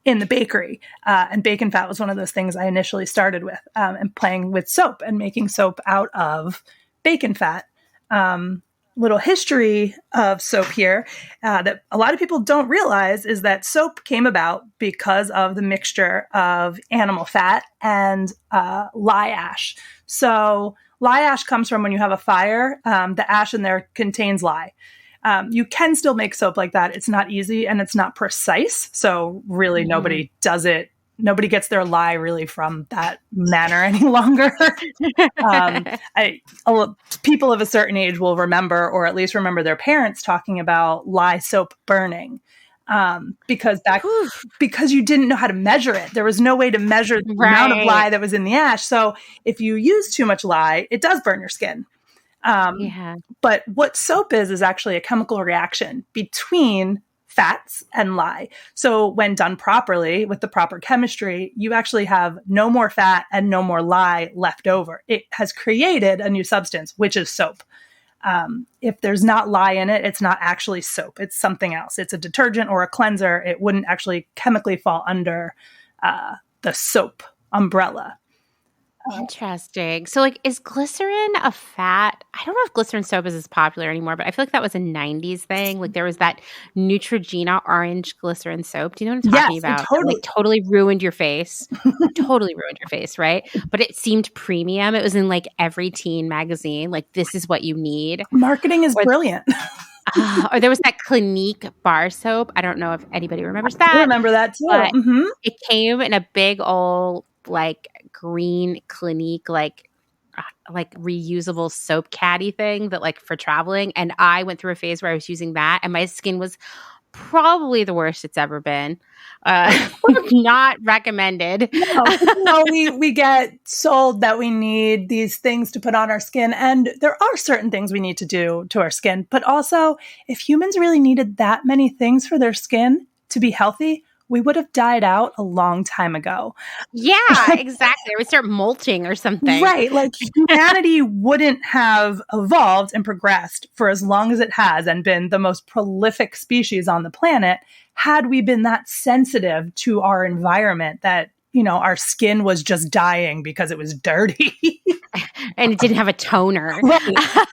in the bakery. And bacon fat was one of those things I initially started with, and playing with soap and making soap out of bacon fat. Little history of soap here that a lot of people don't realize is that soap came about because of the mixture of animal fat and lye ash. So lye ash comes from when you have a fire. The ash in there contains lye. You can still make soap like that. It's not easy and it's not precise. So really nobody does it. Nobody gets their lye really from that manner any longer. People of a certain age will remember, or at least remember their parents talking about lye soap burning. Because you didn't know how to measure it. There was no way to measure the amount of lye that was in the ash. So if you use too much lye, it does burn your skin. But what soap is actually a chemical reaction between fats and lye. So when done properly with the proper chemistry, you actually have no more fat and no more lye left over. It has created a new substance, which is soap. If there's not lye in it, it's not actually soap. It's something else. It's a detergent or a cleanser. It wouldn't actually chemically fall under the soap umbrella. Interesting. So like, is glycerin a fat? I don't know if glycerin soap is as popular anymore, but I feel like that was a 90s thing. Like there was that Neutrogena orange glycerin soap. Do you know what I'm talking about? Totally. Like totally ruined your face. Totally ruined your face, right? But it seemed premium. It was in like every teen magazine. Like this is what you need. Marketing is brilliant. Or there was that Clinique bar soap. I don't know if anybody remembers that. I remember that too. But it came in a big old like green Clinique like reusable soap caddy thing that like for traveling, and I went through a phase where I was using that and my skin was probably the worst it's ever been. Not recommended. No, we get sold that we need these things to put on our skin, and there are certain things we need to do to our skin, but also if humans really needed that many things for their skin to be healthy, we would have died out a long time ago. Yeah, exactly. Or we start molting or something. Right. Like humanity wouldn't have evolved and progressed for as long as it has and been the most prolific species on the planet had we been that sensitive to our environment that, you know, our skin was just dying because it was dirty. And it didn't have a toner. Right.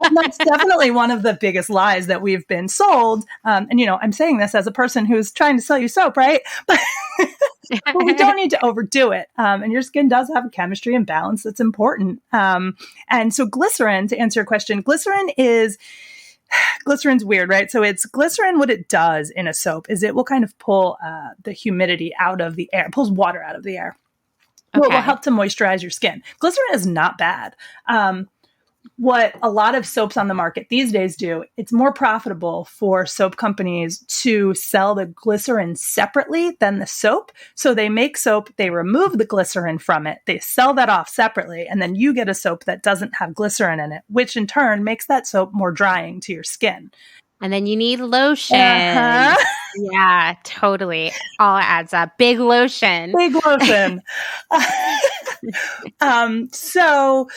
And that's definitely one of the biggest lies that we've been sold. And, you know, I'm saying this as a person who's trying to sell you soap, right? But we don't need to overdo it. And your skin does have a chemistry and balance that's important. And so glycerin, to answer your question, glycerin's weird, right? So it's glycerin. What it does in a soap is it will kind of pull the humidity out of the air, it pulls water out of the air. Okay. It will help to moisturize your skin. Glycerin is not bad. What a lot of soaps on the market these days do, it's more profitable for soap companies to sell the glycerin separately than the soap. So they make soap, they remove the glycerin from it, they sell that off separately, and then you get a soap that doesn't have glycerin in it, which in turn makes that soap more drying to your skin. And then you need lotion. Yeah, totally. All adds up. Big lotion. Big lotion. So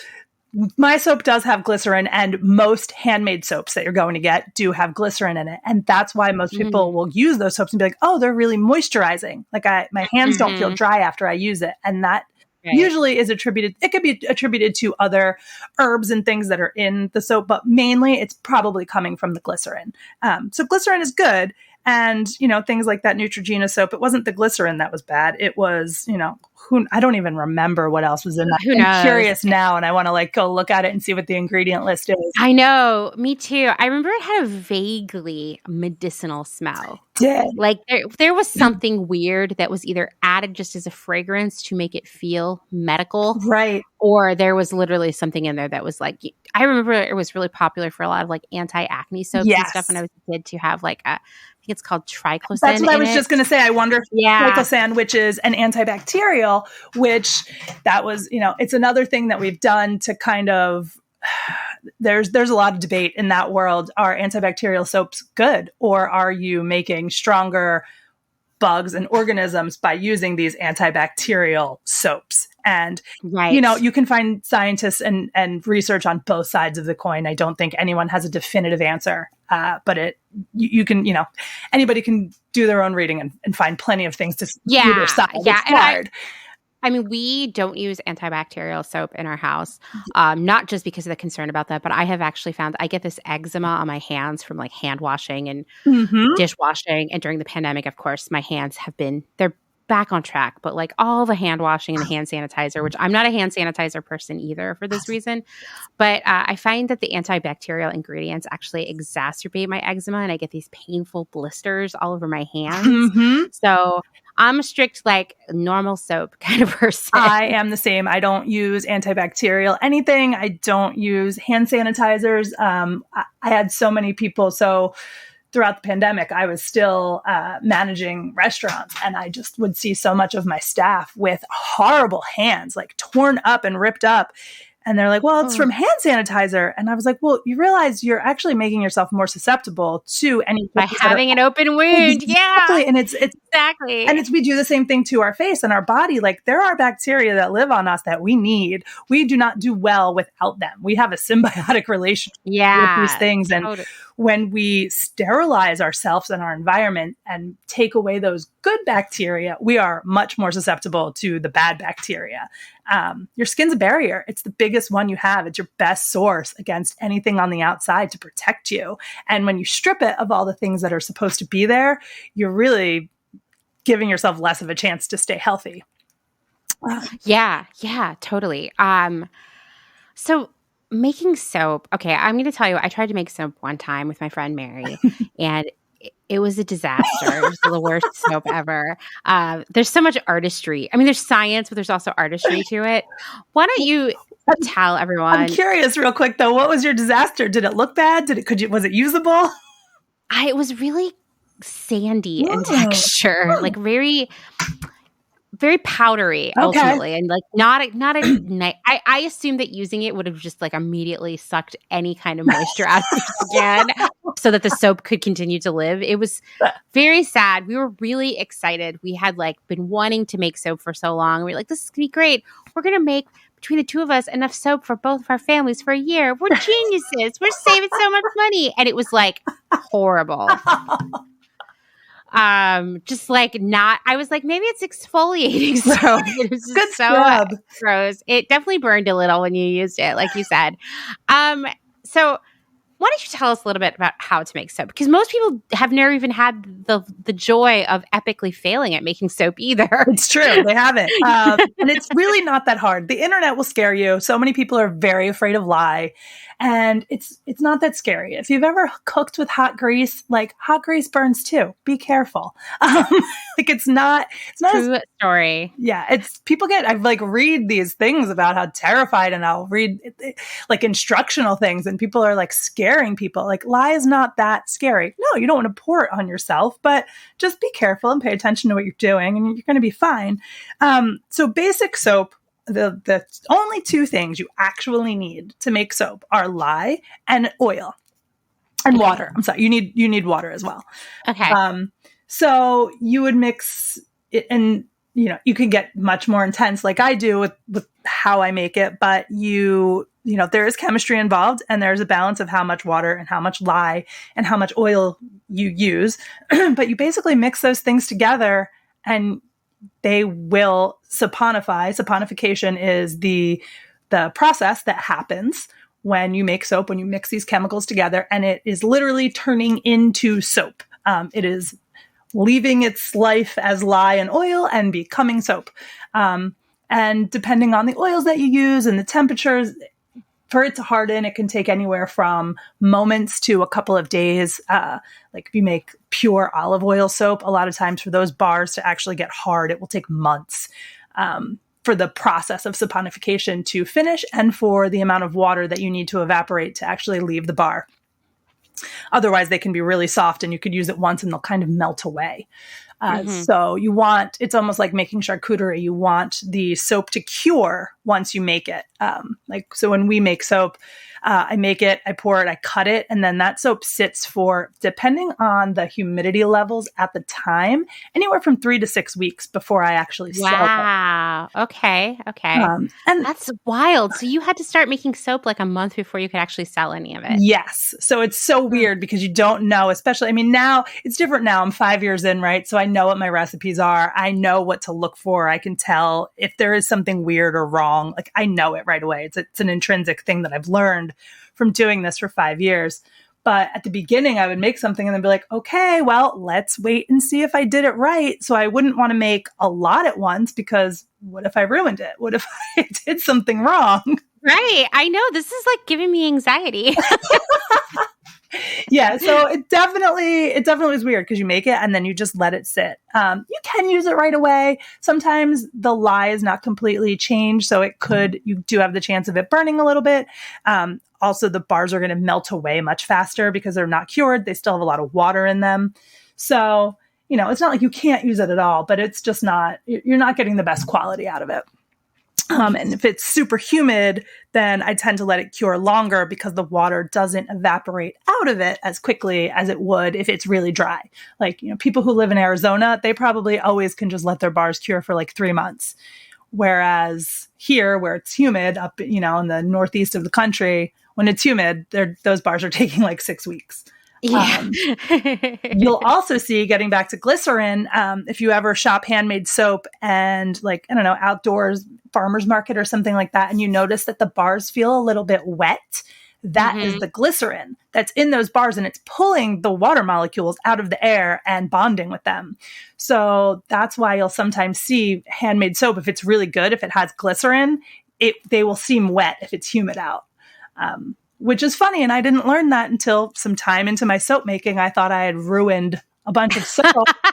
my soap does have glycerin, and most handmade soaps that you're going to get do have glycerin in it. And that's why most people will use those soaps and be like, oh, they're really moisturizing. Like my hands don't feel dry after I use it. And that usually is attributed, it could be attributed to other herbs and things that are in the soap, but mainly it's probably coming from the glycerin. So glycerin is good. And, things like that Neutrogena soap, it wasn't the glycerin that was bad. It was, I don't even remember what else was in that. Who knows? I'm curious now, and I want to go look at it and see what the ingredient list is. I know, me too. I remember it had a vaguely medicinal smell. Like there was something weird that was either added just as a fragrance to make it feel medical. Right. Or there was literally something in there that was like, I remember it was really popular for a lot of like anti-acne soaps and stuff when I was a kid to have like I think it's called triclosan. That's what I was just going to say. I wonder if triclosan, which is an antibacterial, which that was, it's another thing that we've done to kind of, there's a lot of debate in that world. Are antibacterial soaps good, or are you making stronger bugs and organisms by using these antibacterial soaps? And, you can find scientists and research on both sides of the coin. I don't think anyone has a definitive answer, but you can, anybody can do their own reading and find plenty of things to either side. It's hard. I mean, we don't use antibacterial soap in our house, not just because of the concern about that, but I have actually found I get this eczema on my hands from like hand washing and dishwashing. And during the pandemic, of course, my hands they're back on track, but like all the hand washing and the hand sanitizer, which I'm not a hand sanitizer person either for this reason, but I find that the antibacterial ingredients actually exacerbate my eczema and I get these painful blisters all over my hands. So I'm a strict, like normal soap kind of person. I am the same. I don't use antibacterial anything. I don't use hand sanitizers. I had so many people. So throughout the pandemic, I was still managing restaurants, and I just would see so much of my staff with horrible hands, like torn up and ripped up. And they're like, well, it's from hand sanitizer. And I was like, well, you realize you're actually making yourself more susceptible to any by having an open wound. Exactly. Yeah. And it's exactly. And we do the same thing to our face and our body. Like there are bacteria that live on us that we need. We do not do well without them. We have a symbiotic relationship with these things. And when we sterilize ourselves and our environment and take away those good bacteria, we are much more susceptible to the bad bacteria. Your skin's a barrier. It's the biggest one you have. It's your best source against anything on the outside to protect you. And when you strip it of all the things that are supposed to be there, you're really giving yourself less of a chance to stay healthy. Yeah, totally. So making soap. Okay, I'm going to tell you, I tried to make soap one time with my friend Mary, and it was a disaster. It was the worst soap ever. There's so much artistry. I mean, there's science, but there's also artistry to it. Why don't you tell everyone? I'm curious real quick, though. What was your disaster? Did it look bad? Was it usable? It was really sandy in texture, like very, very powdery ultimately. And like not a nice, I assumed that using it would have just like immediately sucked any kind of moisture out of the skin so that the soap could continue to live. It was very sad. We were really excited. We had like been wanting to make soap for so long. We were like, this is gonna be great. We're gonna make between the two of us enough soap for both of our families for a year. We're geniuses. We're saving so much money. And it was like horrible. Just like I was like, maybe it's exfoliating soap. It was just so gross. It definitely burned a little when you used it, like you said. So why don't you tell us a little bit about how to make soap? Because most people have never even had the joy of epically failing at making soap either. It's true. They haven't. And it's really not that hard. The internet will scare you. So many people are very afraid of lye. And it's not that scary. If you've ever cooked with hot grease, like hot grease burns too. Be careful. It's not true story. Yeah. I've like read these things about how terrified, and I'll read like instructional things, and people are like scaring people. Like lye is not that scary. No, you don't want to pour it on yourself, but just be careful and pay attention to what you're doing, and you're going to be fine. So basic soap. The only two things you actually need to make soap are lye and oil and water. I'm sorry, you need water as well. Okay. So you would mix it, and you can get much more intense like I do with how I make it, but there is chemistry involved, and there's a balance of how much water and how much lye and how much oil you use. But you basically mix those things together and they will saponify. Saponification is the process that happens when you make soap, when you mix these chemicals together, and it is literally turning into soap. It is leaving its life as lye and oil and becoming soap. And depending on the oils that you use and the temperatures, for it to harden, it can take anywhere from moments to a couple of days. Like if you make pure olive oil soap, a lot of times for those bars to actually get hard, it will take months for the process of saponification to finish and for the amount of water that you need to evaporate to actually leave the bar. Otherwise, they can be really soft and you could use it once and they'll kind of melt away. So it's almost like making charcuterie. You want the soap to cure once you make it. So when we make soap, I make it, I pour it, I cut it, and then that soap sits for, depending on the humidity levels at the time, anywhere from 3 to 6 weeks before I actually sell it. Wow. Okay. And that's wild. So you had to start making soap like a month before you could actually sell any of it. Yes. So it's so weird because you don't know, especially, now it's different now. I'm 5 years in, right? So I know what my recipes are. I know what to look for. I can tell if there is something weird or wrong. Like I know it right away. It's an intrinsic thing that I've learned from doing this for 5 years. But at the beginning, I would make something and then be like, okay, well, let's wait and see if I did it right. So I wouldn't want to make a lot at once because what if I ruined it? What if I did something wrong? Right. I know. This is like giving me anxiety. Yeah. So it definitely is weird because you make it and then you just let it sit. You can use it right away. Sometimes the lye is not completely changed. So you do have the chance of it burning a little bit. Also, the bars are going to melt away much faster because they're not cured. They still have a lot of water in them. So, it's not like you can't use it at all, but it's just you're not getting the best quality out of it. And if it's super humid, then I tend to let it cure longer because the water doesn't evaporate out of it as quickly as it would if it's really dry. Like, people who live in Arizona, they probably always can just let their bars cure for like 3 months. Whereas here, where it's humid up, in the northeast of the country, when it's humid, those bars are taking like 6 weeks. Yeah. You'll also see, getting back to glycerin, if you ever shop handmade soap and outdoors, farmer's market or something like that, and you notice that the bars feel a little bit wet, that is the glycerin that's in those bars, and it's pulling the water molecules out of the air and bonding with them. So that's why you'll sometimes see handmade soap, if it's really good, if it has glycerin, they will seem wet if it's humid out. Which is funny. And I didn't learn that until some time into my soap making. I thought I had ruined a bunch of soap.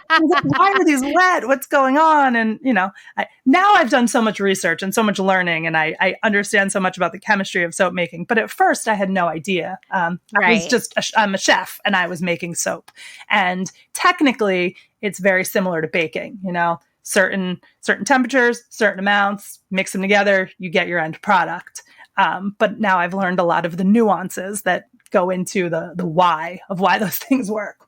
I was like, why are these wet? What's going on? And, now I've done so much research and so much learning, and I understand so much about the chemistry of soap making. But at first I had no idea. I'm a chef and I was making soap. And technically it's very similar to baking, certain temperatures, certain amounts, mix them together, you get your end product. But now I've learned a lot of the nuances that go into the why of why those things work.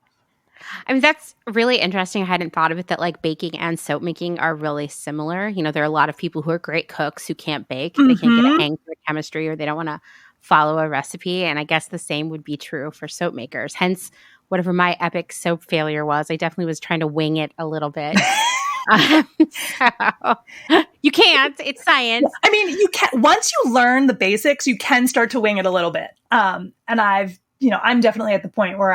That's really interesting. I hadn't thought of it that like baking and soap making are really similar. There are a lot of people who are great cooks who can't bake. They can't get a hang for chemistry, or they don't want to follow a recipe. And I guess the same would be true for soap makers. Hence, whatever my epic soap failure was, I definitely was trying to wing it a little bit. So, you can't. It's science. You can. Once you learn the basics, you can start to wing it a little bit. And I'm definitely at the point where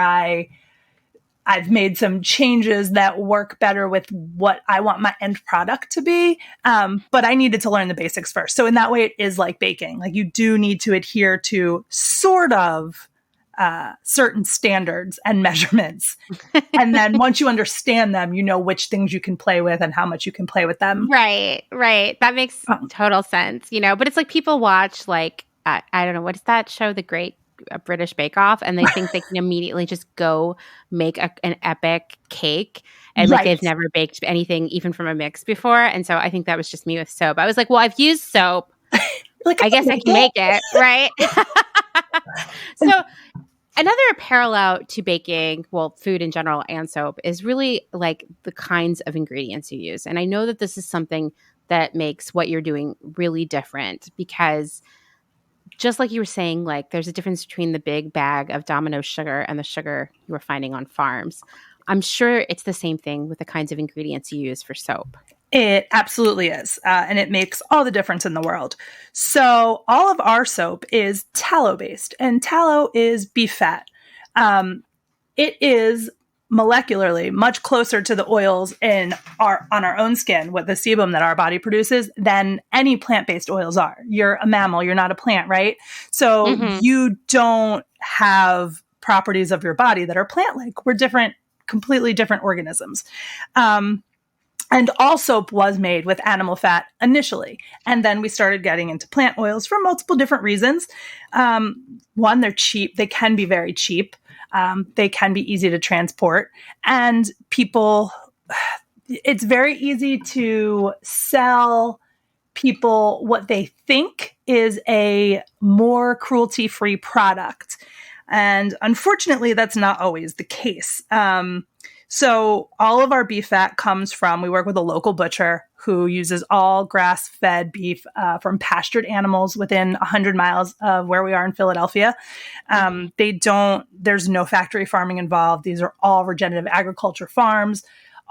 I've made some changes that work better with what I want my end product to be. But I needed to learn the basics first. So in that way, it is like baking. Like you do need to adhere to sort of certain standards and measurements. And then once you understand them, you know which things you can play with and how much you can play with them. Right. That makes total sense, but it's like people watch like, I don't know, what is that show? The Great British Bake Off, and they think they can immediately just go make an epic cake. And like they've never baked anything even from a mix before. And so I think that was just me with soap. I was like, well, I've used soap. I guess I can make it. Right. So another parallel to baking, well, food in general and soap, is really like the kinds of ingredients you use. And I know that this is something that makes what you're doing really different, because just like you were saying, like there's a difference between the big bag of Domino sugar and the sugar you were finding on farms. I'm sure it's the same thing with the kinds of ingredients you use for soap. It absolutely is. And it makes all the difference in the world. So all of our soap is tallow based, and tallow is beef fat. It is molecularly much closer to the oils on our own skin, with the sebum that our body produces, than any plant-based oils are. You're a mammal, you're not a plant, right? So you don't have properties of your body that are plant-like. We're different, completely different organisms. And all soap was made with animal fat initially. And then we started getting into plant oils for multiple different reasons. One, they're cheap. They can be very cheap. They can be easy to transport. And it's very easy to sell people what they think is a more cruelty-free product. And unfortunately, that's not always the case. So all of our beef fat comes from, we work with a local butcher who uses all grass-fed beef from pastured animals within 100 miles of where we are in Philadelphia. There's no factory farming involved. These are all regenerative agriculture farms.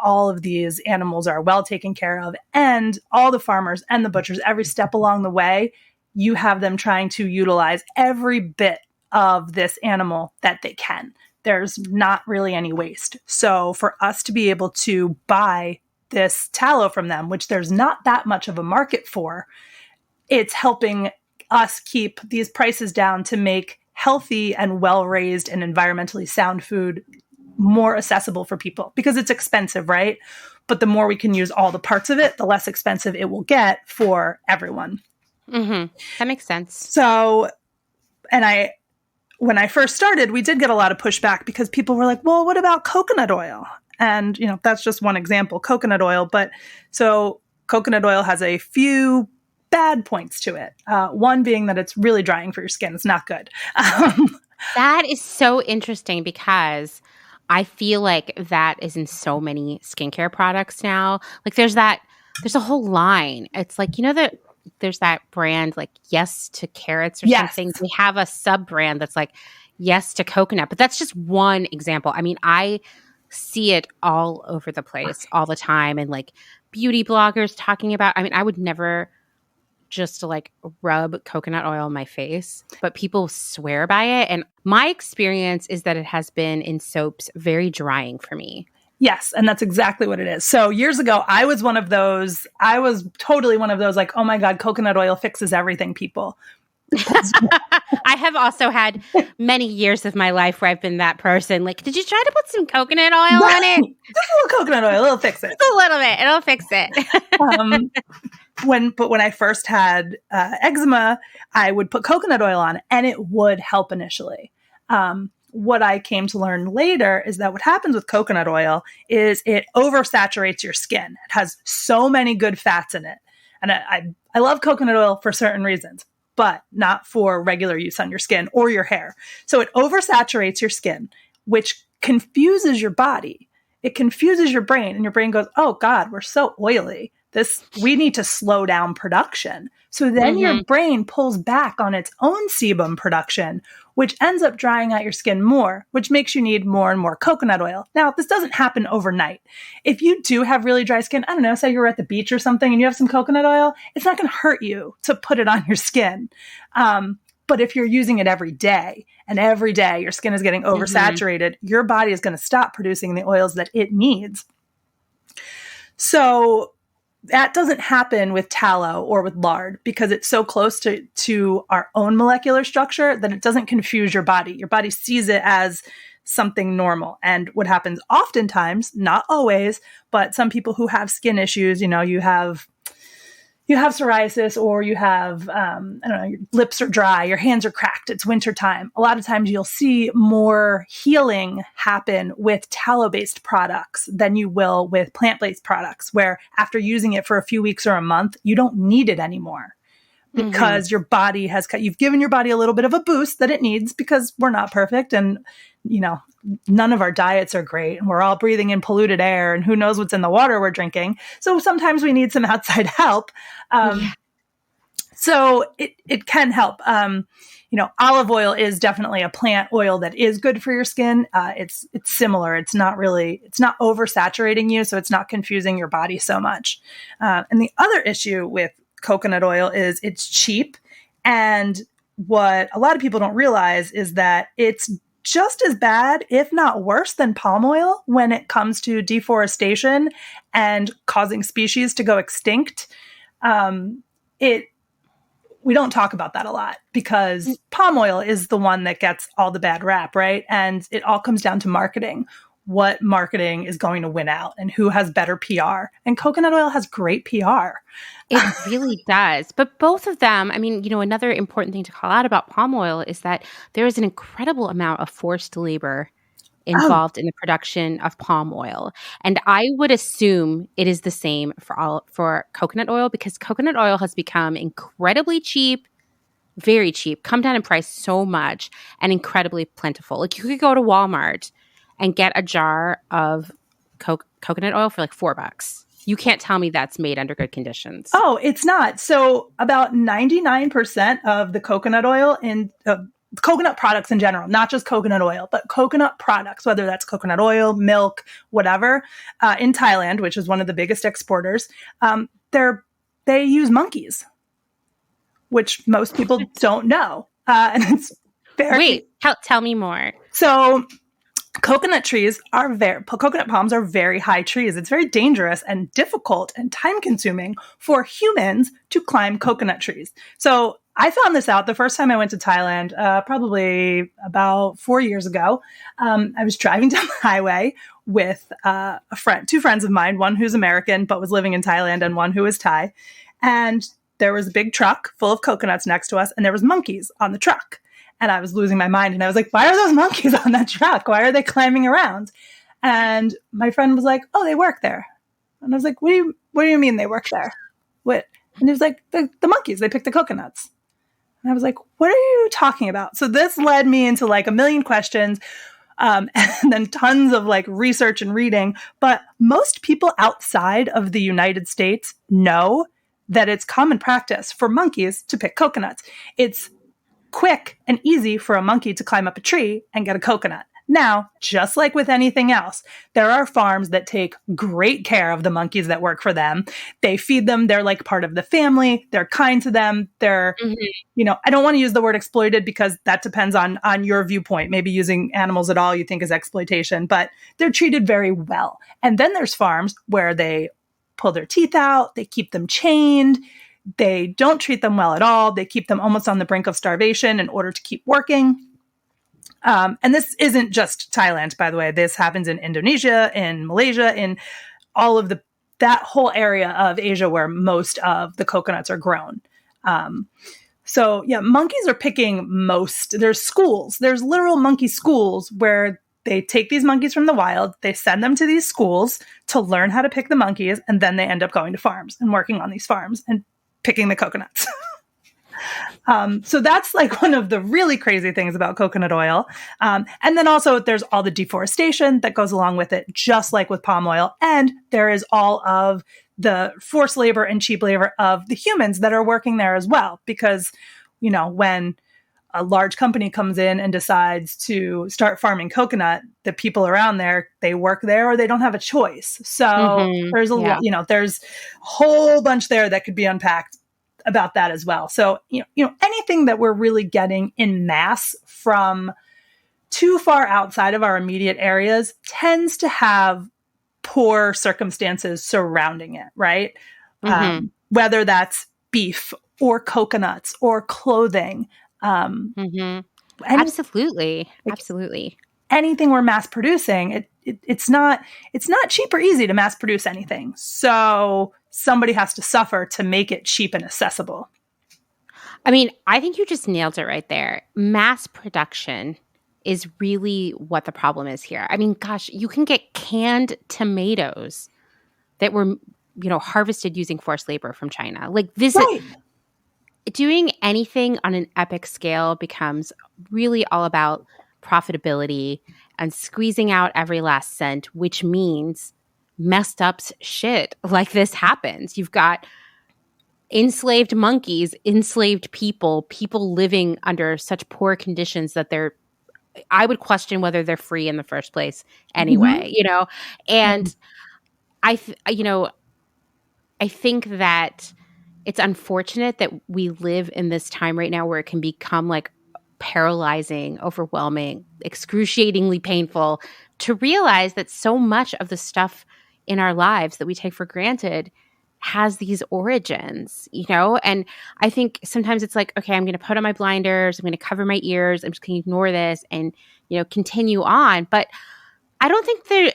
All of these animals are well taken care of. And all the farmers and the butchers, every step along the way, you have them trying to utilize every bit of this animal that they can. There's not really any waste. So for us to be able to buy this tallow from them, which there's not that much of a market for, it's helping us keep these prices down to make healthy and well-raised and environmentally sound food more accessible for people, because it's expensive, right? But the more we can use all the parts of it, the less expensive it will get for everyone. Mm-hmm. That makes sense. So, when I first started, we did get a lot of pushback because people were like, well, what about coconut oil? And, that's just one example, coconut oil. But so coconut oil has a few bad points to it. One being that it's really drying for your skin. It's not good. That is so interesting because I feel like that is in so many skincare products now. Like there's a whole line. It's like, that there's that brand like Yes to Carrots or something. We have a sub brand that's like Yes to Coconut, but that's just one example. I mean, I see it all over the place all the time, and like beauty bloggers talking about, I mean, I would never just like rub coconut oil on my face, but people swear by it. And my experience is that it has been in soaps very drying for me. Yes, and that's exactly what it is. So years ago, I was totally one of those like, oh my God, coconut oil fixes everything people. I have also had many years of my life where I've been that person. Like, did you try to put some coconut oil on it? Just a little coconut oil, it'll fix it. Just a little bit, it'll fix it. When I first had eczema, I would put coconut oil on it, and it would help initially. What I came to learn later is that what happens with coconut oil is it oversaturates your skin. It has so many good fats in it. And I love coconut oil for certain reasons, but not for regular use on your skin or your hair. So it oversaturates your skin, which confuses your body. It confuses your brain, and your brain goes, oh God, we're so oily. We need to slow down production. So then your brain pulls back on its own sebum production, which ends up drying out your skin more, which makes you need more and more coconut oil. Now, this doesn't happen overnight. If you do have really dry skin, I don't know, say you're at the beach or something and you have some coconut oil, it's not going to hurt you to put it on your skin. But if you're using it every day, and every day your skin is getting oversaturated, your body is going to stop producing the oils that it needs. So that doesn't happen with tallow or with lard because it's so close to our own molecular structure that it doesn't confuse your body. Your body sees it as something normal. And what happens oftentimes, not always, but some people who have skin issues, you have psoriasis, or you have, your lips are dry, your hands are cracked, it's wintertime. A lot of times you'll see more healing happen with tallow-based products than you will with plant-based products, where after using it for a few weeks or a month, you don't need it anymore because your body you've given your body a little bit of a boost that it needs, because we're not perfect, and, none of our diets are great, and we're all breathing in polluted air, and who knows what's in the water we're drinking. So sometimes we need some outside help. So it can help. Olive oil is definitely a plant oil that is good for your skin. It's similar. It's not oversaturating you, so it's not confusing your body so much. And the other issue with coconut oil is it's cheap. And what a lot of people don't realize is that it's just as bad, if not worse, than palm oil when it comes to deforestation and causing species to go extinct. We don't talk about that a lot because palm oil is the one that gets all the bad rap, right? And it all comes down to marketing. What marketing is going to win out and who has better PR. And coconut oil has great PR. It really does. But both of them, I mean, another important thing to call out about palm oil is that there is an incredible amount of forced labor involved in the production of palm oil. And I would assume it is the same for coconut oil, because coconut oil has become incredibly cheap, very cheap, come down in price so much, and incredibly plentiful. Like, you could go to Walmart and get a jar of coconut oil for like $4. You can't tell me that's made under good conditions. Oh, it's not. So about 99% of the coconut oil in coconut products in general, not just coconut oil, but coconut products, whether that's coconut oil, milk, whatever, in Thailand, which is one of the biggest exporters, they use monkeys, which most people don't know. And it's very... Wait, tell me more. So... Coconut palms are very high trees. It's very dangerous and difficult and time consuming for humans to climb coconut trees. So I found this out the first time I went to Thailand, probably about 4 years ago. I was driving down the highway with two friends of mine, one who's American but was living in Thailand and one who is Thai. And there was a big truck full of coconuts next to us, and there was monkeys on the truck. And I was losing my mind. And I was like, why are those monkeys on that truck? Why are they climbing around? And my friend was like, oh, they work there. And I was like, what do you mean they work there? What? And he was like, the monkeys, they pick the coconuts. And I was like, what are you talking about? So this led me into like a million questions, and then tons of like research and reading. But most people outside of the United States know that it's common practice for monkeys to pick coconuts. It's quick and easy for a monkey to climb up a tree and get a coconut. Now, just like with anything else, there are farms that take great care of the monkeys that work for them. They feed them. They're like part of the family. They're kind to them. They're, I don't want to use the word exploited because that depends on your viewpoint. Maybe using animals at all you think is exploitation, but they're treated very well. And then there's farms where they pull their teeth out. They keep them chained. They don't treat them well at all. They keep them almost on the brink of starvation in order to keep working. And this isn't just Thailand, by the way. This happens in Indonesia, in Malaysia, in all of that whole area of Asia where most of the coconuts are grown. So yeah, monkeys are picking most. There's schools. There's literal monkey schools where they take these monkeys from the wild, they send them to these schools to learn how to pick the monkeys, and then they end up going to farms and working on these farms and picking the coconuts. So that's like one of the really crazy things about coconut oil. And then also there's all the deforestation that goes along with it, just like with palm oil. And there is all of the forced labor and cheap labor of the humans that are working there as well. Because, when a large company comes in and decides to start farming coconut, the people around there, they work there or they don't have a choice. So there's there's a whole bunch there that could be unpacked about that as well. So, anything that we're really getting in mass from too far outside of our immediate areas tends to have poor circumstances surrounding it, right? Whether that's beef or coconuts or clothing. Absolutely. Anything we're mass producing, it's not cheap or easy to mass produce anything. So somebody has to suffer to make it cheap and accessible. I mean, I think you just nailed it right there. Mass production is really what the problem is here. I mean, gosh, you can get canned tomatoes that were, harvested using forced labor from China. Like this, doing anything on an epic scale becomes really all about profitability and squeezing out every last cent, which means messed up shit like this happens. You've got enslaved monkeys, enslaved people living under such poor conditions that I would question whether they're free in the first place anyway, And I think that it's unfortunate that we live in this time right now where it can become like paralyzing, overwhelming, excruciatingly painful to realize that so much of the stuff in our lives that we take for granted has these origins, And I think sometimes it's like, okay, I'm going to put on my blinders, I'm going to cover my ears, I'm just going to ignore this and, continue on. But I don't think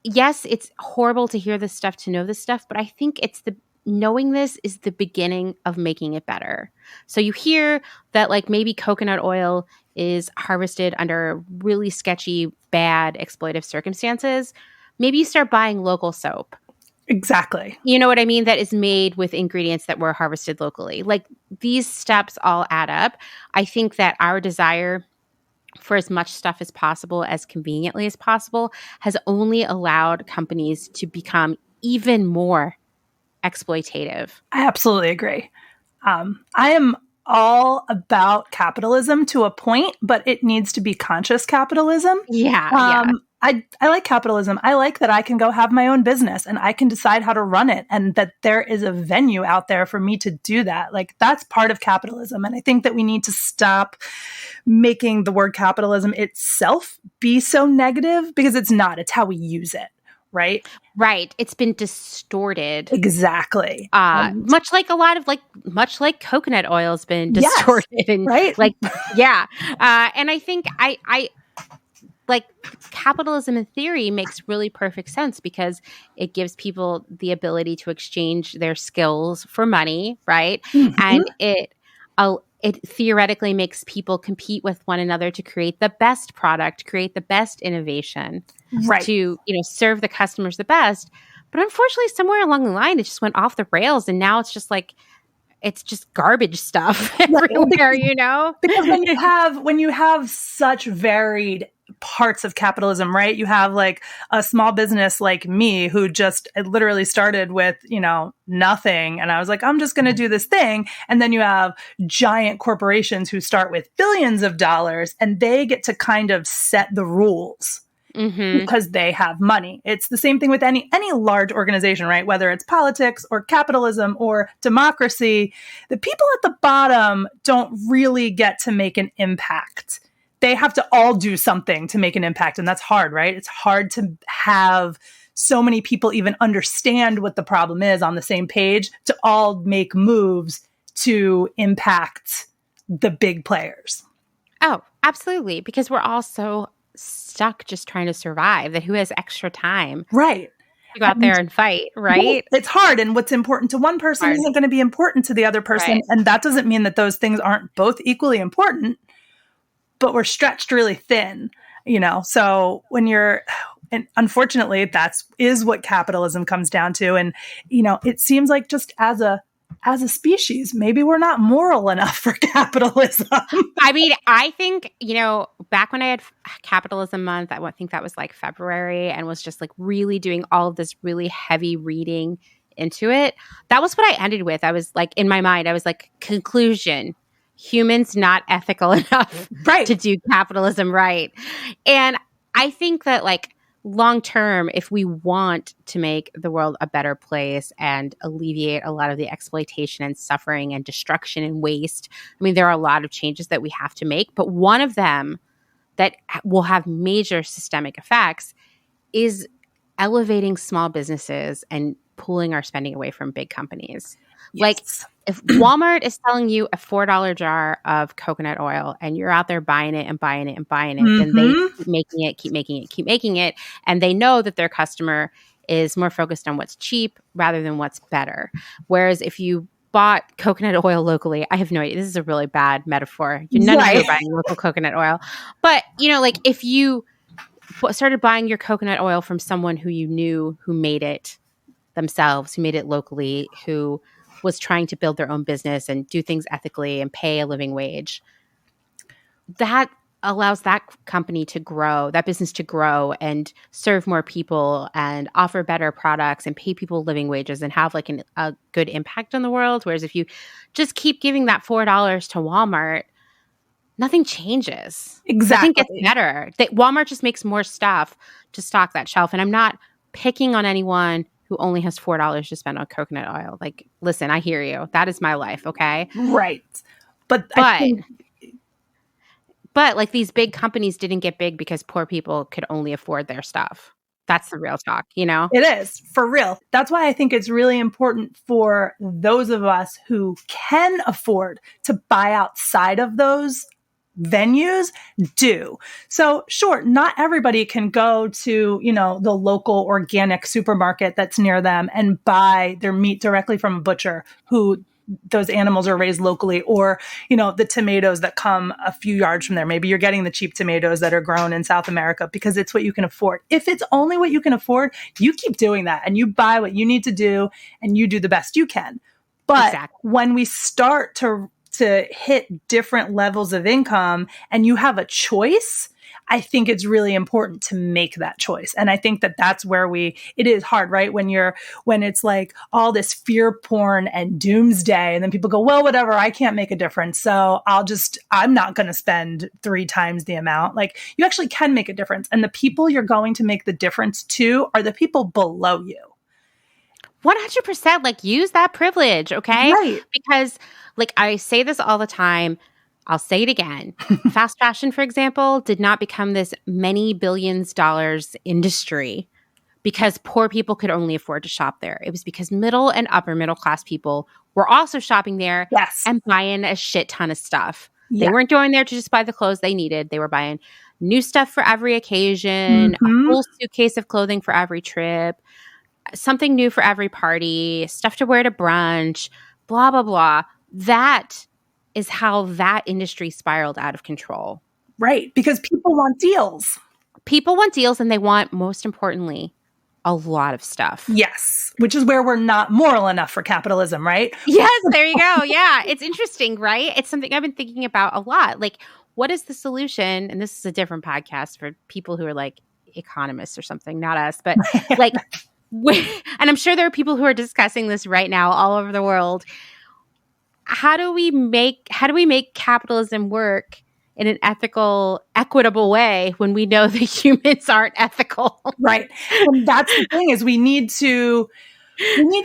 yes, it's horrible to hear this stuff, to know this stuff, but I think knowing this is the beginning of making it better. So you hear that like maybe coconut oil is harvested under really sketchy, bad, exploitive circumstances. Maybe you start buying local soap. Exactly. You know what I mean? That is made with ingredients that were harvested locally. Like these steps all add up. I think that our desire for as much stuff as possible, as conveniently as possible, has only allowed companies to become even more exploitative. I absolutely agree. I am all about capitalism to a point, but it needs to be conscious capitalism. Yeah. I like capitalism. I like that I can go have my own business and I can decide how to run it, and that there is a venue out there for me to do that. Like that's part of capitalism. And I think that we need to stop making the word capitalism itself be so negative, because it's not. It's how we use it. Right. It's been distorted. Exactly. Much like much like coconut oil has been distorted. Yes, and right. And I think I like capitalism in theory makes really perfect sense because it gives people the ability to exchange their skills for money. Right. Mm-hmm. And it theoretically makes people compete with one another to create the best product, create the best innovation, right, to serve the customers the best. But unfortunately, somewhere along the line, it just went off the rails, and now it's just like it's just garbage stuff everywhere. Because when you have such varied parts of capitalism, right? You have like a small business like me who just literally started with, nothing. And I was like, I'm just going to do this thing. And then you have giant corporations who start with billions of dollars and they get to kind of set the rules. Mm-hmm. Because they have money. It's the same thing with any large organization, right? Whether it's politics or capitalism or democracy, the people at the bottom don't really get to make an impact. They have to all do something to make an impact. And that's hard, right? It's hard to have so many people even understand what the problem is on the same page to all make moves to impact the big players. Oh, absolutely. Because we're all so stuck just trying to survive, that who has extra time, right, to go out there and fight, right? Well, it's hard, and what's important to one person isn't going to be important to the other person, right. And that doesn't mean that those things aren't both equally important, but we're stretched really thin, so when and unfortunately that is what capitalism comes down to. And it seems like just as a species, maybe we're not moral enough for capitalism. I mean, I think, back when I had Capitalism Month, I think that was like February, and was just like really doing all of this really heavy reading into it. That was what I ended with. I was like, in my mind, I was like, conclusion, humans not ethical enough right. to do capitalism right. And I think that like, long term, if we want to make the world a better place and alleviate a lot of the exploitation and suffering and destruction and waste, I mean, there are a lot of changes that we have to make. But one of them that will have major systemic effects is elevating small businesses and pulling our spending away from big companies. Yes. Like if Walmart is selling you a $4 jar of coconut oil and you're out there buying it and buying it and buying it, mm-hmm. then they keep making it. And they know that their customer is more focused on what's cheap rather than what's better. Whereas if you bought coconut oil locally, I have no idea. This is a really bad metaphor. None of you are buying local coconut oil. But, like if you started buying your coconut oil from someone who you knew who made it themselves, who made it locally, who was trying to build their own business and do things ethically and pay a living wage, that allows that company to grow, that business to grow and serve more people and offer better products and pay people living wages and have like a good impact on the world. Whereas if you just keep giving that $4 to Walmart, nothing changes. Exactly. Nothing gets better. Walmart just makes more stuff to stock that shelf. And I'm not picking on anyone who only has $4 to spend on coconut oil. Like, listen, I hear you. That is my life, okay? Right. But I think But like these big companies didn't get big because poor people could only afford their stuff. That's the real talk, you know? It is, for real. That's why I think it's really important for those of us who can afford to buy outside of those venues do. So sure, not everybody can go to, the local organic supermarket that's near them and buy their meat directly from a butcher who those animals are raised locally, or, the tomatoes that come a few yards from there. Maybe you're getting the cheap tomatoes that are grown in South America because it's what you can afford. If it's only what you can afford, you keep doing that and you buy what you need to do and you do the best you can. But when we start to hit different levels of income and you have a choice, I think it's really important to make that choice. And I think that that's where it is hard, right? When it's like all this fear porn and doomsday, and then people go, well, whatever, I can't make a difference. So I'm not going to spend 3 times the amount. Like, you actually can make a difference. And the people you're going to make the difference to are the people below you. 100%. Like, use that privilege. Okay. Right. Because like I say this all the time, I'll say it again. Fast fashion, for example, did not become this many billions dollars industry because poor people could only afford to shop there. It was because middle and upper middle class people were also shopping there and buying a shit ton of stuff. Yeah. They weren't going there to just buy the clothes they needed. They were buying new stuff for every occasion, a whole suitcase of clothing for every trip, something new for every party, stuff to wear to brunch, blah, blah, blah. That is how that industry spiraled out of control. Right. Because people want deals. People want deals, and they want, most importantly, a lot of stuff. Yes. Which is where we're not moral enough for capitalism, right? Yes. There you go. Yeah. It's interesting, right? It's something I've been thinking about a lot. Like, what is the solution? And this is a different podcast for people who are like economists or something, not us, but like, and I'm sure there are people who are discussing this right now all over the world. How do we make capitalism work in an ethical, equitable way when we know the humans aren't ethical? Right. And that's the thing, is we need to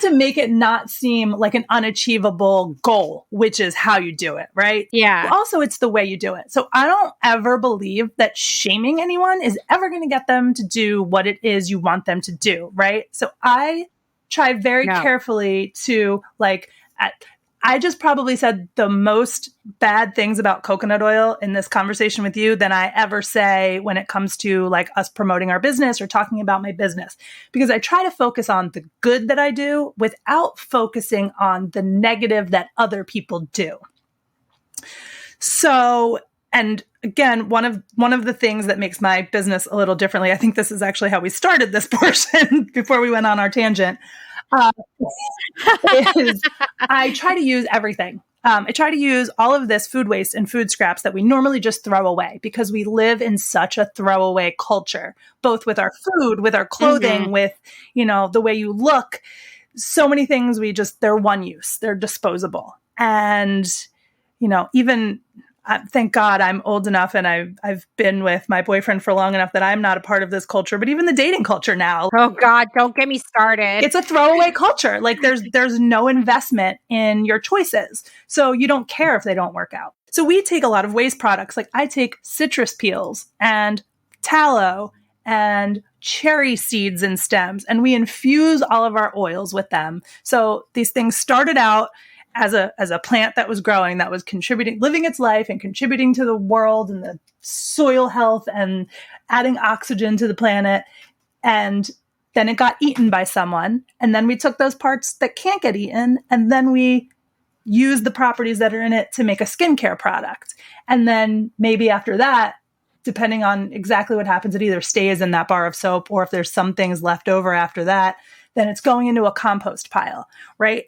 make it not seem like an unachievable goal, which is how you do it, right? Yeah. But also, it's the way you do it. So I don't ever believe that shaming anyone is ever going to get them to do what it is you want them to do, right? So I try very carefully to I just probably said the most bad things about coconut oil in this conversation with you than I ever say when it comes to like us promoting our business or talking about my business, because I try to focus on the good that I do without focusing on the negative that other people do. So, and again, one of the things that makes my business a little differently, I think this is actually how we started this portion before we went on our tangent, is I try to use everything. I try to use all of this food waste and food scraps that we normally just throw away, because we live in such a throwaway culture, both with our food, with our clothing, with, the way you look. So many things they're one use, they're disposable. And, even thank God I'm old enough and I've been with my boyfriend for long enough that I'm not a part of this culture, but even the dating culture now. Oh God, don't get me started. It's a throwaway culture. Like there's no investment in your choices. So you don't care if they don't work out. So we take a lot of waste products. Like I take citrus peels and tallow and cherry seeds and stems, and we infuse all of our oils with them. So these things started out as a plant that was growing, that was contributing, living its life and contributing to the world and the soil health and adding oxygen to the planet. And then it got eaten by someone. And then we took those parts that can't get eaten, and then we use the properties that are in it to make a skincare product. And then maybe after that, depending on exactly what happens, it either stays in that bar of soap, or if there's some things left over after that, then it's going into a compost pile, right?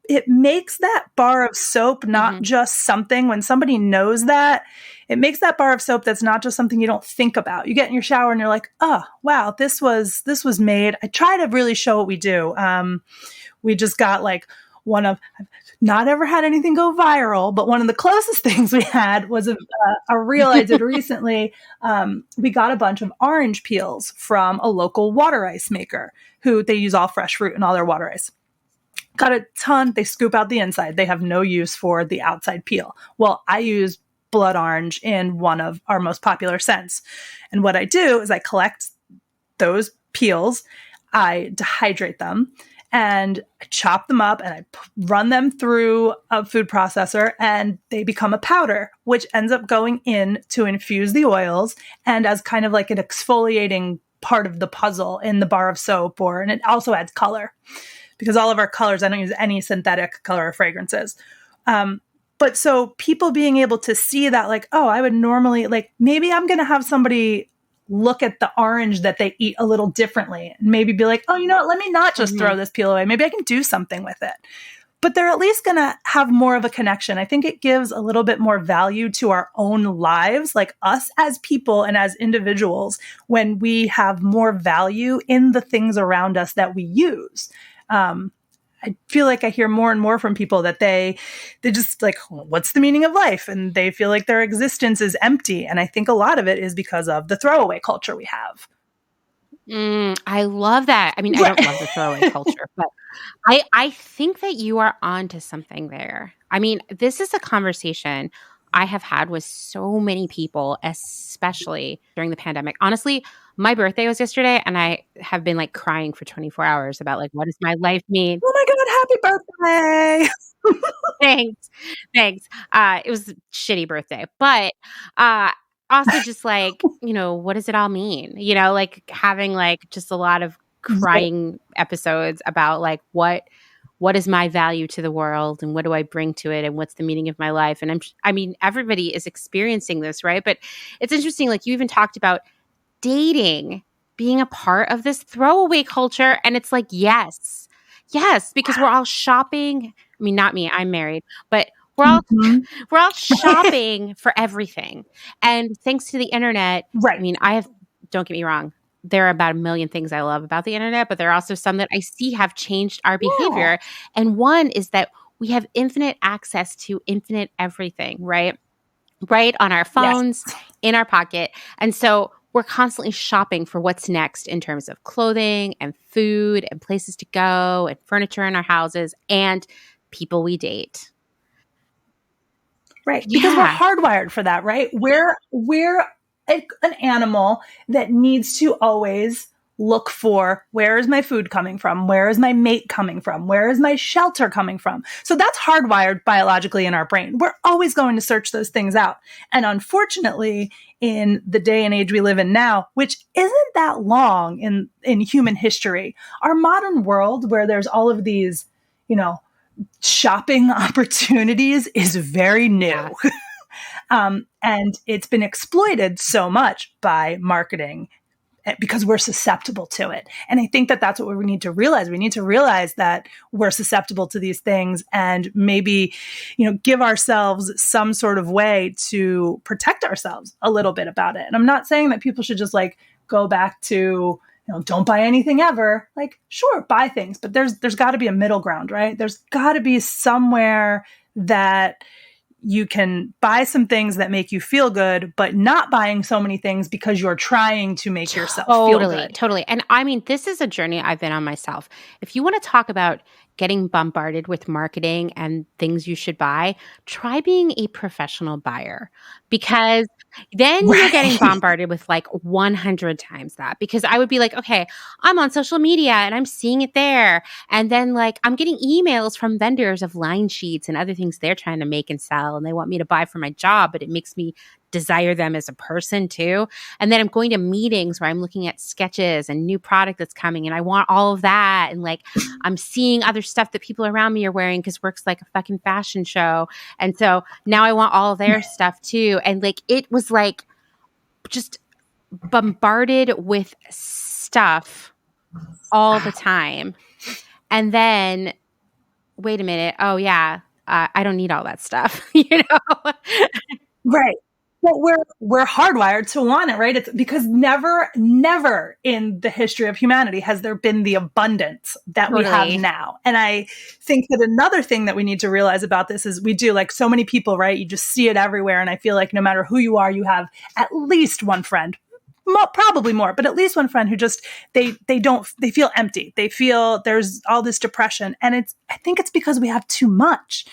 It makes that bar of soap not just something, when somebody knows that, it makes that bar of soap that's not just something you don't think about. You get in your shower and you're like, oh, wow, this was made. I try to really show what we do. We just got like I've not ever had anything go viral, but one of the closest things we had was a reel I did recently. We got a bunch of orange peels from a local water ice maker who they use all fresh fruit in all their water ice. Got a ton. They scoop out the inside. They have no use for the outside peel. Well, I use blood orange in one of our most popular scents. And what I do is I collect those peels, I dehydrate them, and I chop them up and I run them through a food processor, and they become a powder, which ends up going in to infuse the oils and as kind of like an exfoliating part of the puzzle in the bar of soap, and it also adds color, because all of our colors, I don't use any synthetic color or fragrances. But so people being able to see that, like, oh, I would normally, like, maybe I'm going to have somebody look at the orange that they eat a little differently and maybe be like, oh, you know what, let me not just throw this peel away. Maybe I can do something with it. But they're at least going to have more of a connection. I think it gives a little bit more value to our own lives, like us as people and as individuals, when we have more value in the things around us that we use. I feel like I hear more and more from people that they just like, what's the meaning of life? And they feel like their existence is empty. And I think a lot of it is because of the throwaway culture we have. I love that. I mean, I don't love the throwaway culture, but I think that you are onto something there. I mean, this is a conversation I have had with so many people, especially during the pandemic. Honestly, my birthday was yesterday, and I have been like crying for 24 hours about like, what does my life mean? Oh my God, happy birthday. Thanks. It was a shitty birthday, but also just like, you know, what does it all mean? You know, like having like just a lot of crying episodes about like what is my value to the world and what do I bring to it and what's the meaning of my life? And I mean, everybody is experiencing this, right? But it's interesting, like you even talked about dating being a part of this throwaway culture. And it's like, yes, because we're all shopping. I mean, not me, I'm married, but we're all shopping for everything. And thanks to the internet, right. I mean, don't get me wrong, there are about a million things I love about the internet, but there are also some that I see have changed our behavior. And one is that we have infinite access to infinite everything, right? Right on our phones, in our pocket. And so we're constantly shopping for what's next in terms of clothing and food and places to go and furniture in our houses and people we date. Right. Because we're hardwired for that, right? We're an animal that needs to always look for, where is my food coming from? Where is my mate coming from? Where is my shelter coming from? So that's hardwired biologically in our brain. We're always going to search those things out. And unfortunately, in the day and age we live in now, which isn't that long in human history, our modern world where there's all of these, you know, shopping opportunities is very new. And it's been exploited so much by marketing because we're susceptible to it. And I think that that's what we need to realize. We need to realize that we're susceptible to these things and maybe, you know, give ourselves some sort of way to protect ourselves a little bit about it. And I'm not saying that people should just like go back to, you know, don't buy anything ever. Like, sure, buy things, but there's got to be a middle ground, right? There's got to be somewhere that you can buy some things that make you feel good, but not buying so many things because you're trying to make yourself feel good. Totally. And I mean, this is a journey I've been on myself. If you want to talk about getting bombarded with marketing and things you should buy, try being a professional buyer, because then you're getting bombarded with like 100 times that. Because I would be like, okay, I'm on social media and I'm seeing it there. And then like I'm getting emails from vendors of line sheets and other things they're trying to make and sell. And they want me to buy for my job, but it makes me desire them as a person too. And then I'm going to meetings where I'm looking at sketches and new product that's coming and I want all of that. And like I'm seeing other stuff that people around me are wearing because work's like a fucking fashion show. And so now I want all of their stuff too. And like it was like just bombarded with stuff all the time. And then wait a minute. Oh yeah. I don't need all that stuff, you know? Right. But we're hardwired to want it, right? It's because never in the history of humanity has there been the abundance that we have now. And I think that another thing that we need to realize about this is we do, like so many people, right? You just see it everywhere. And I feel like no matter who you are, you have at least one friend, probably more, but at least one friend who just, they feel empty. They feel there's all this depression. And I think it's because we have too much.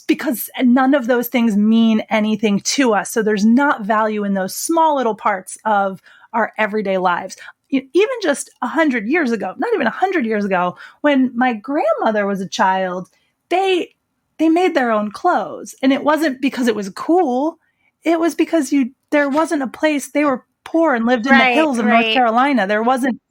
because none of those things mean anything to us. So there's not value in those small little parts of our everyday lives. Even just 100 years ago, not even 100 years ago, when my grandmother was a child, they made their own clothes. And it wasn't because it was cool. It was because there wasn't a place. They were poor and lived in the hills of North Carolina. There wasn't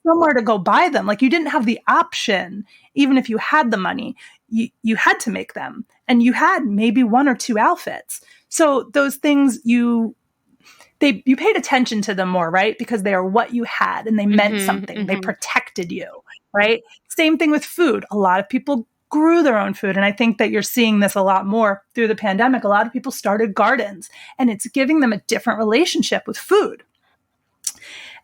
somewhere to go buy them. Like, you didn't have the option. Even if you had the money, you had to make them. And you had maybe one or two outfits. So those things you paid attention to them more, right? Because they are what you had and they meant something. They protected you, right? Same thing with food. A lot of people grew their own food. And I think that you're seeing this a lot more through the pandemic. A lot of people started gardens, and it's giving them a different relationship with food.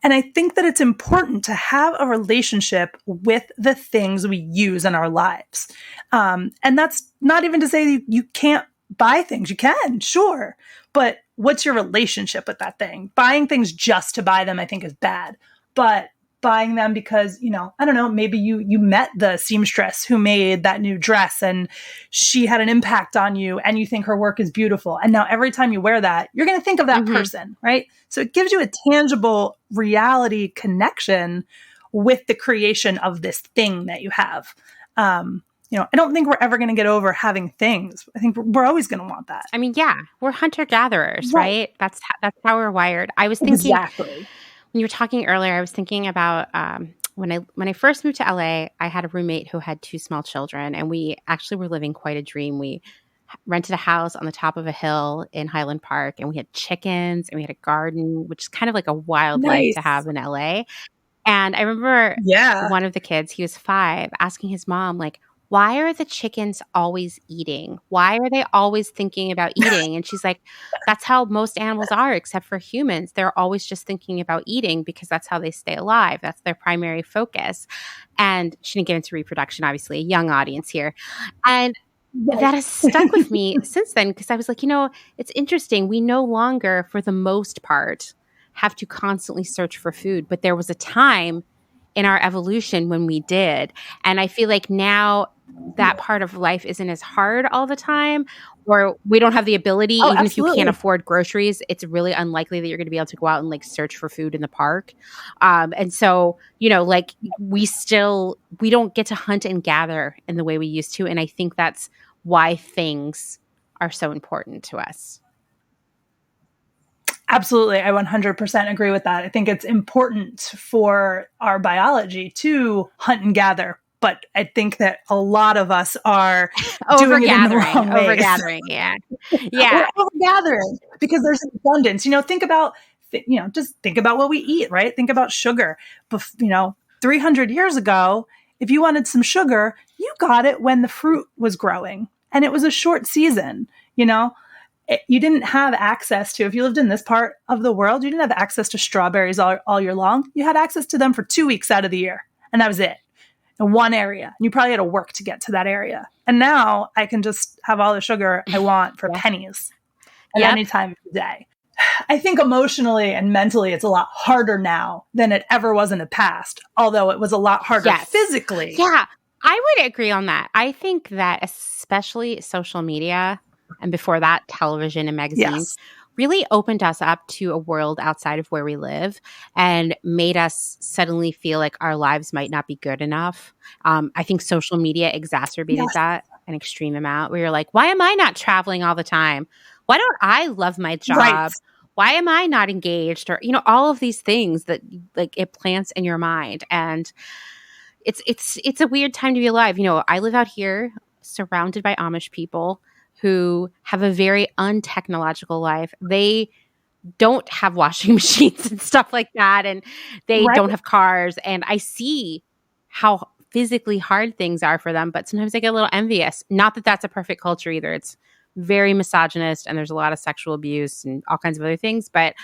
And I think that it's important to have a relationship with the things we use in our lives. And that's not even to say you can't buy things. You can, sure. But what's your relationship with that thing? Buying things just to buy them, I think, is bad. But buying them because, I don't know, maybe you met the seamstress who made that new dress and she had an impact on you and you think her work is beautiful. And now every time you wear that, you're going to think of that person, right? So it gives you a tangible reality connection with the creation of this thing that you have. I don't think we're ever going to get over having things. I think we're always going to want that. I mean, yeah, we're hunter-gatherers, right? That's how we're wired. I was thinking, exactly. When you were talking earlier, I was thinking about when I first moved to LA, I had a roommate who had 2 small children, and we actually were living quite a dream. We rented a house on the top of a hill in Highland Park, and we had chickens and we had a garden, which is kind of like a wild life to have in LA. And I remember one of the kids, he was 5, asking his mom, like, why are the chickens always eating? Why are they always thinking about eating? And she's like, that's how most animals are, except for humans. They're always just thinking about eating because that's how they stay alive. That's their primary focus. And she didn't get into reproduction, obviously, a young audience here. And that has stuck with me since then, because I was like, it's interesting. We no longer, for the most part, have to constantly search for food. But there was a time in our evolution when we did. And I feel like now that part of life isn't as hard all the time, or we don't have the ability, even absolutely. if you can't afford groceries, it's really unlikely that you're going to be able to go out and search for food in the park. And so, we don't get to hunt and gather in the way we used to. And I think that's why things are so important to us. Absolutely. I 100% agree with that. I think it's important for our biology to hunt and gather. But I think that a lot of us are doing it in the wrong ways. Overgathering, yeah. Yeah. We're overgathering because there's abundance. Think about what we eat, right? Think about sugar. 300 years ago, if you wanted some sugar, you got it when the fruit was growing. And it was a short season, You didn't have access to, if you lived in this part of the world, you didn't have access to strawberries all year long. You had access to them for 2 weeks out of the year. And that was it. In one area. And you probably had to work to get to that area. And now I can just have all the sugar I want for pennies at any time of the day. I think emotionally and mentally, it's a lot harder now than it ever was in the past. Although it was a lot harder physically. Yeah, I would agree on that. I think that especially social media, and before that, television and magazines, really opened us up to a world outside of where we live and made us suddenly feel like our lives might not be good enough. I think social media exacerbated that an extreme amount, where you're like, why am I not traveling all the time? Why don't I love my job? Right. Why am I not engaged? Or, all of these things that it plants in your mind. And it's a weird time to be alive. I live out here surrounded by Amish people who have a very untechnological life. They don't have washing machines and stuff like that, and they don't have cars. And I see how physically hard things are for them, but sometimes I get a little envious. Not that that's a perfect culture either. It's very misogynist, and there's a lot of sexual abuse and all kinds of other things. But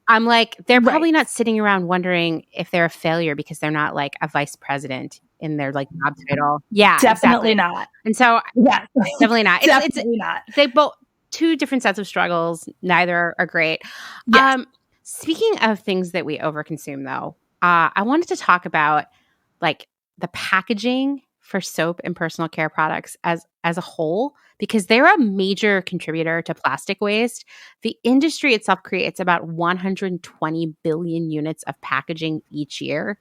I'm like, they're probably not sitting around wondering if they're a failure because they're not like a vice president in their job title. Yeah, definitely not. And so, definitely not. Definitely not. They both 2 different sets of struggles. Neither are great. Yes. Speaking of things that we overconsume, though, I wanted to talk about the packaging for soap and personal care products as a whole, because they're a major contributor to plastic waste. The industry itself creates about 120 billion units of packaging each year,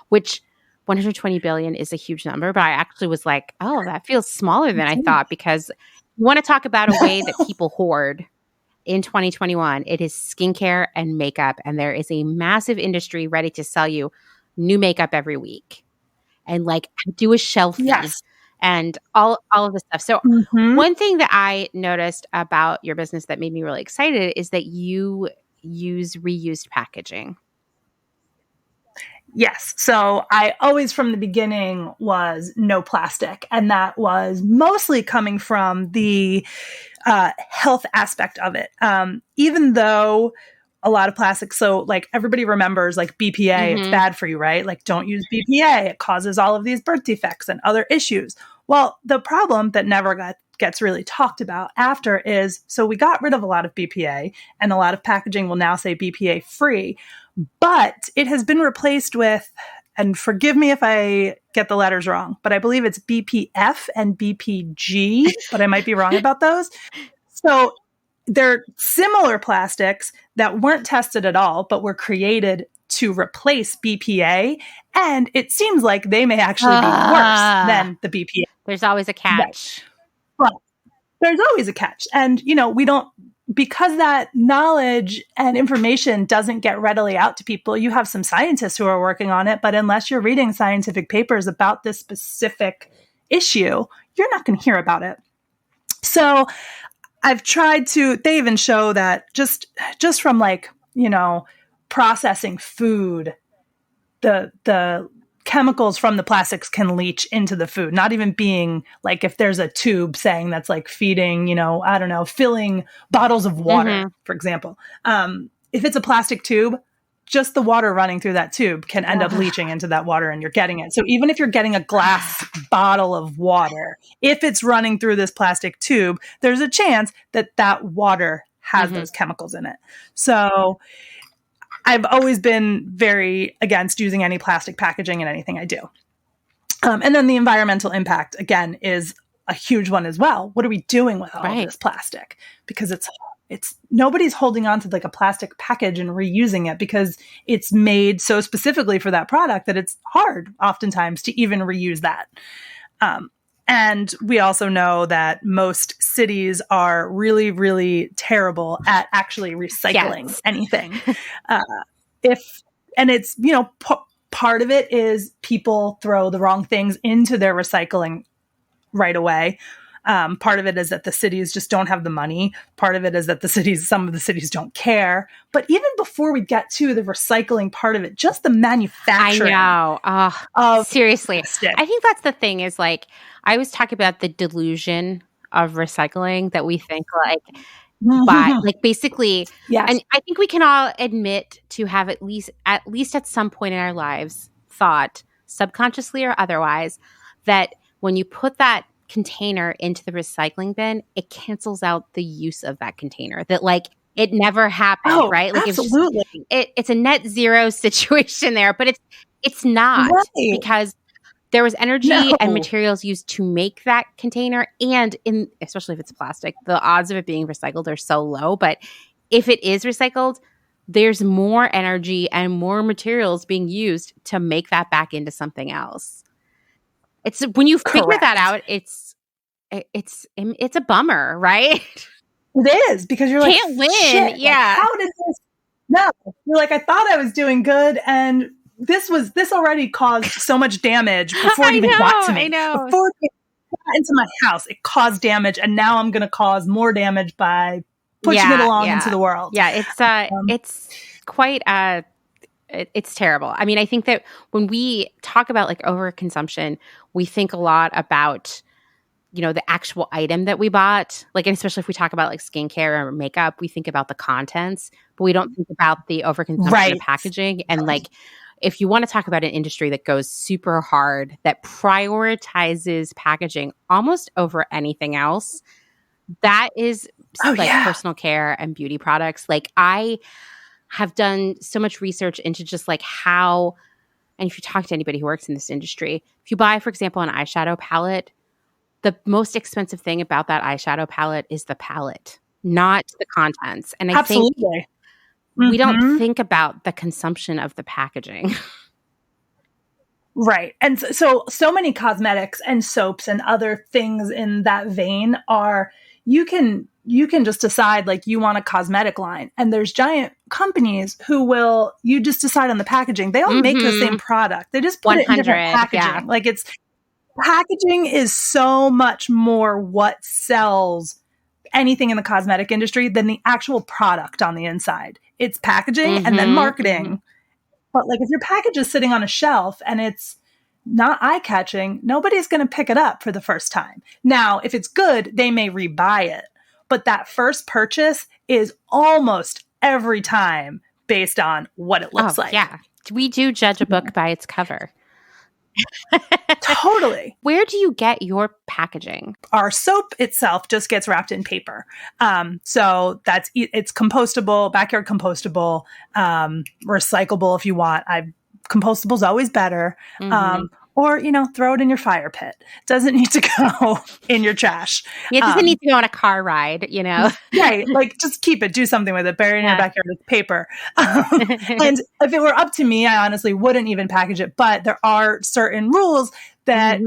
which 120 billion is a huge number. But I actually was like, oh, that feels smaller than I thought, because you want to talk about a way that people hoard in 2021. It is skincare and makeup. And there is a massive industry ready to sell you new makeup every week and like do a shelfie and all of this stuff. So one thing that I noticed about your business that made me really excited is that you use reused packaging. Yes. So I always from the beginning was no plastic. And that was mostly coming from the health aspect of it. Even though a lot of plastic, so like everybody remembers like BPA, it's bad for you, right? Like don't use BPA. It causes all of these birth defects and other issues. Well, the problem that never gets really talked about after is, so we got rid of a lot of BPA and a lot of packaging will now say BPA free. But it has been replaced with, and forgive me if I get the letters wrong, but I believe it's BPF and BPG, but I might be wrong about those. So they're similar plastics that weren't tested at all, but were created to replace BPA. And it seems like they may actually be worse than the BPA. There's always a catch. Right. But there's always a catch. And, we don't, because that knowledge and information doesn't get readily out to people, you have some scientists who are working on it, but unless you're reading scientific papers about this specific issue, you're not going to hear about it. So I've tried to, they even show that just from like, processing food, the chemicals from the plastics can leach into the food, not even being like if there's a tube saying that's like feeding, filling bottles of water, for example. If it's a plastic tube, just the water running through that tube can end up leaching into that water and you're getting it. So even if you're getting a glass bottle of water, if it's running through this plastic tube, there's a chance that that water has those chemicals in it. So I've always been very against using any plastic packaging in anything I do. And then the environmental impact, again, is a huge one as well. What are we doing with all of this plastic? Because it's nobody's holding on to like a plastic package and reusing it because it's made so specifically for that product that it's hard oftentimes to even reuse that. And we also know that most cities are really, really terrible at actually recycling anything. It's, part of it is people throw the wrong things into their recycling right away. Part of it is that the cities just don't have the money. Part of it is that some of the cities don't care. But even before we get to the recycling part of it, just the manufacturing. I know. Seriously. Plastic. I think that's the thing is like, I always talk about the delusion of recycling that we think like, but like basically, and I think we can all admit to have at least at some point in our lives thought, subconsciously or otherwise, that when you put that container into the recycling bin, it cancels out the use of that container. That like it never happened, right? Like absolutely, it's a net zero situation there, but it's not because there was energy and materials used to make that container, and especially if it's plastic, the odds of it being recycled are so low. But if it is recycled, there's more energy and more materials being used to make that back into something else. It's when you figure that out, it's a bummer, right? It is because you're can't win. Shit, yeah. Like, how did this? No, you're like, I thought I was doing good, and this already caused so much damage before it even got to me. I know. Before it got into my house, it caused damage, and now I'm going to cause more damage by pushing it along into the world. Yeah, it's quite it's terrible. I mean, I think that when we talk about like overconsumption, we think a lot about, the actual item that we bought. Like, and especially if we talk about like skincare or makeup, we think about the contents, but we don't think about the overconsumption of packaging. And like, if you want to talk about an industry that goes super hard, that prioritizes packaging almost over anything else, that is personal care and beauty products. Like I have done so much research into just like how, and if you talk to anybody who works in this industry, if you buy, for example, an eyeshadow palette, the most expensive thing about that eyeshadow palette is the palette, not the contents. And I think we don't think about the consumption of the packaging. Right. And so many cosmetics and soaps and other things in that vein are, you can just decide like you want a cosmetic line, and there's giant companies who will, you just decide on the packaging. They don't make the same product. They just put it in different packaging. Yeah. Like packaging is so much more what sells anything in the cosmetic industry than the actual product on the inside. It's packaging and then marketing. But like if your package is sitting on a shelf and it's not eye-catching, nobody's going to pick it up for the first time. Now, if it's good, they may rebuy it. But that first purchase is almost every time based on what it looks like. Yeah. We do judge a book by its cover. Totally. Where do you get your packaging? Our soap itself just gets wrapped in paper. So it's compostable, backyard compostable, recyclable if you want. Compostable's always better. Or, throw it in your fire pit. Doesn't need to go in your trash. It doesn't need to go on a car ride, Right. Like, just keep it. Do something with it. Bury it in your backyard with paper. And if it were up to me, I honestly wouldn't even package it. But there are certain rules that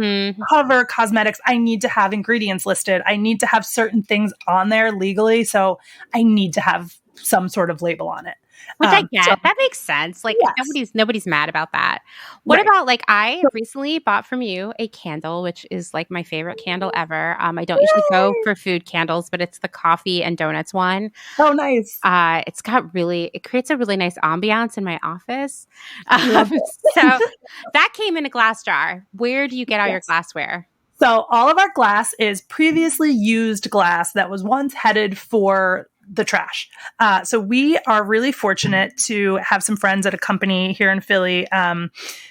cover cosmetics. I need to have ingredients listed. I need to have certain things on there legally. So I need to have some sort of label on it. Which I get. That makes sense. Like nobody's mad about that. What about I recently bought from you a candle, which is like my favorite candle ever. I don't usually go for food candles, but it's the coffee and donuts one. Oh, nice. It creates a really nice ambiance in my office. So that came in a glass jar. Where do you get all your glassware? So all of our glass is previously used glass that was once headed for the trash. So we are really fortunate to have some friends at a company here in Philly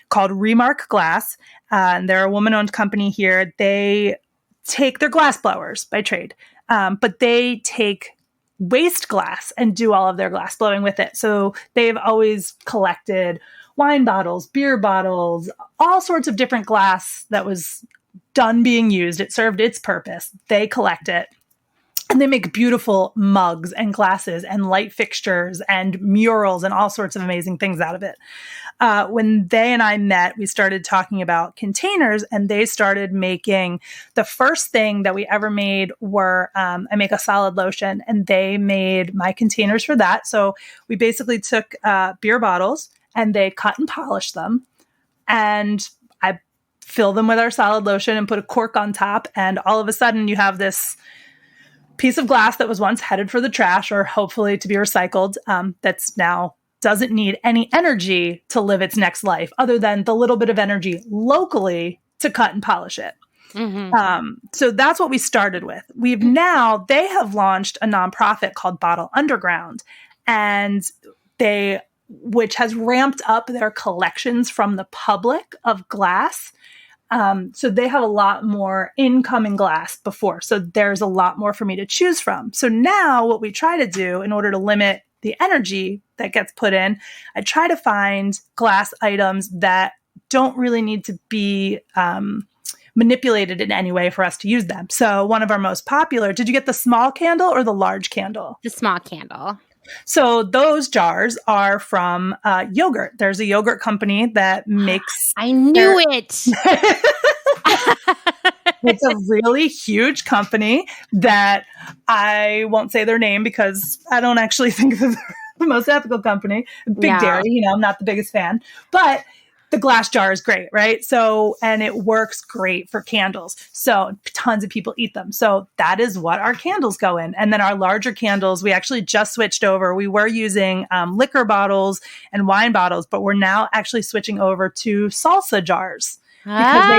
called Remark Glass. And they're a woman-owned company here. They take their glass blowers by trade, but they take waste glass and do all of their glass blowing with it. So they've always collected wine bottles, beer bottles, all sorts of different glass that was done being used. It served its purpose. They collect it. And they make beautiful mugs and glasses and light fixtures and murals and all sorts of amazing things out of it. When they and I met, we started talking about containers, and they started making the first thing that we ever made were, I make a solid lotion, and they made my containers for that. So we basically took beer bottles and they cut and polished them, and I fill them with our solid lotion and put a cork on top. And all of a sudden you have this piece of glass that was once headed for the trash, or hopefully to be recycled, that's now doesn't need any energy to live its next life other than the little bit of energy locally to cut and polish it. So that's what we started with. They have launched a nonprofit called Bottle Underground, which has ramped up their collections from the public of glass. So they have a lot more incoming glass before. So there's a lot more for me to choose from. So now what we try to do in order to limit the energy that gets put in, I try to find glass items that don't really need to be manipulated in any way for us to use them. So one of our most popular, did you get the small candle or the large candle? The small candle. So those jars are from yogurt. There's a yogurt company that makes... I knew it! It's a really huge company that I won't say their name because I don't actually think they're the most ethical company. Big Dairy, I'm not the biggest fan. But the glass jar is great, right? So, and it works great for candles. So tons of people eat them. So that is what our candles go in. And then our larger candles, we actually just switched over. We were using liquor bottles and wine bottles, but we're now actually switching over to salsa jars. Because they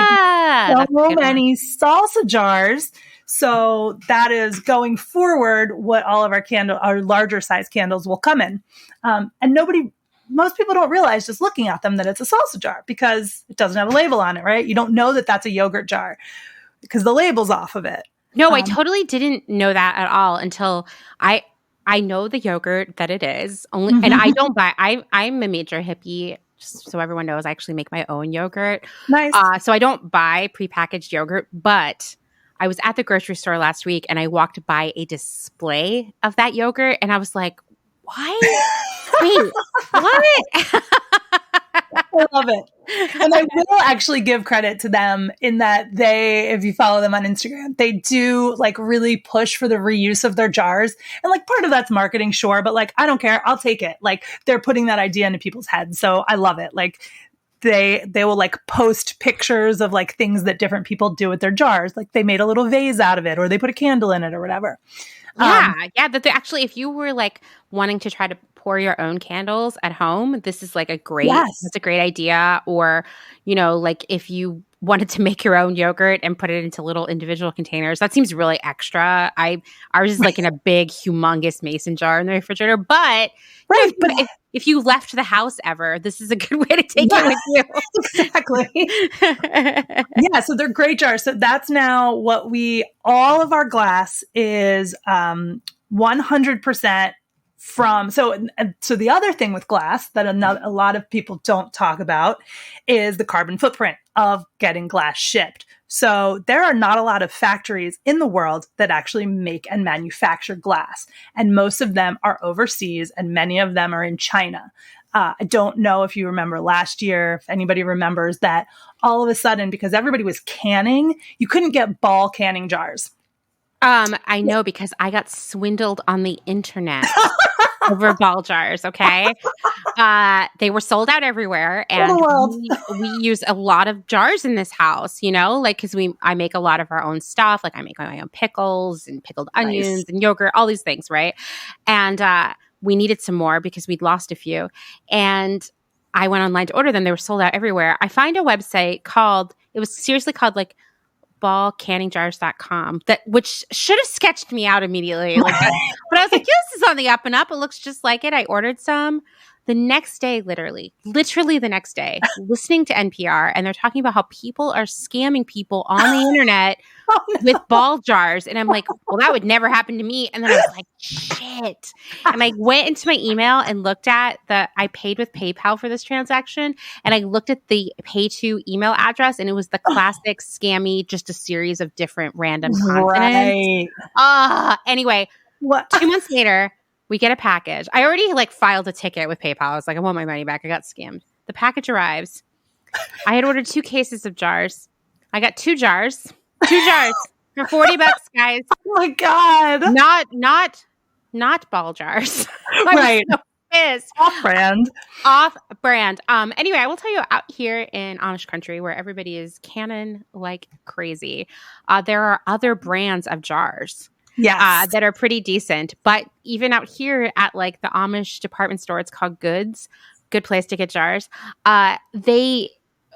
have so many salsa jars. So that is going forward what all of our larger size candles will come in. And most people don't realize just looking at them that it's a salsa jar because it doesn't have a label on it, right? You don't know that that's a yogurt jar because the label's off of it. No, I totally didn't know that at all until I know the yogurt that it is. And I don't buy. I'm a major hippie. Just so everyone knows, I actually make my own yogurt. Nice. So I don't buy prepackaged yogurt, but I was at the grocery store last week and I walked by a display of that yogurt and I was like, why? Wait, what? I love it. And I will actually give credit to them in that they, if you follow them on Instagram, they do like really push for the reuse of their jars. And like part of that's marketing, sure, but like, I don't care. I'll take it. Like they're putting that idea into people's heads. So I love it. Like they will like post pictures of like things that different people do with their jars. Like they made a little vase out of it or they put a candle in it or whatever. Yeah. That they actually, if you were like wanting to try to pour your own candles at home, this is like that's a great idea. Or, you know, like if you wanted to make your own yogurt and put it into little individual containers, that seems really extra. Ours is like in a big, humongous mason jar in the refrigerator. But, right, but if you left the house ever, this is a good way to take it with you. Exactly. Yeah, so they're great jars. So that's now what all of our glass is 100% from. So the other thing with glass that a lot of people don't talk about is the carbon footprint of getting glass shipped. So there are not a lot of factories in the world that actually make and manufacture glass. And most of them are overseas and many of them are in China. I don't know if you remember last year, if anybody remembers that all of a sudden, because everybody was canning, you couldn't get ball canning jars. I know because I got swindled on the internet over ball jars. Okay. They were sold out everywhere and we use a lot of jars in this house, you know, like, cause I make a lot of our own stuff. Like I make my own pickles and pickled onions and yogurt, all these things. Right. And, we needed some more because we'd lost a few and I went online to order them. They were sold out everywhere. I find a website it was seriously called like ballcanningjars.com which should have sketched me out immediately. Like but I was like, this is on the up and up. It looks just like it. I ordered some the next day, literally the next day, listening to NPR, and they're talking about how people are scamming people on the internet with ball jars. And I'm like, well, that would never happen to me. And then I was like, shit. And I went into my email and looked at I paid with PayPal for this transaction. And I looked at the pay to email address and it was the classic scammy, just a series of different random consonants. Anyway, 2 months later, we get a package. I already like filed a ticket with PayPal. I was like, I want my money back. I got scammed. The package arrives. I had ordered 2 cases of jars. I got 2 jars for $40, guys. Oh my God. Not ball jars. Right. So pissed. Off brand. Anyway, I will tell you out here in Amish country where everybody is canning like crazy, there are other brands of jars. Yes. That are pretty decent. But even out here at like the Amish department store, it's called Goods, good place to get jars. They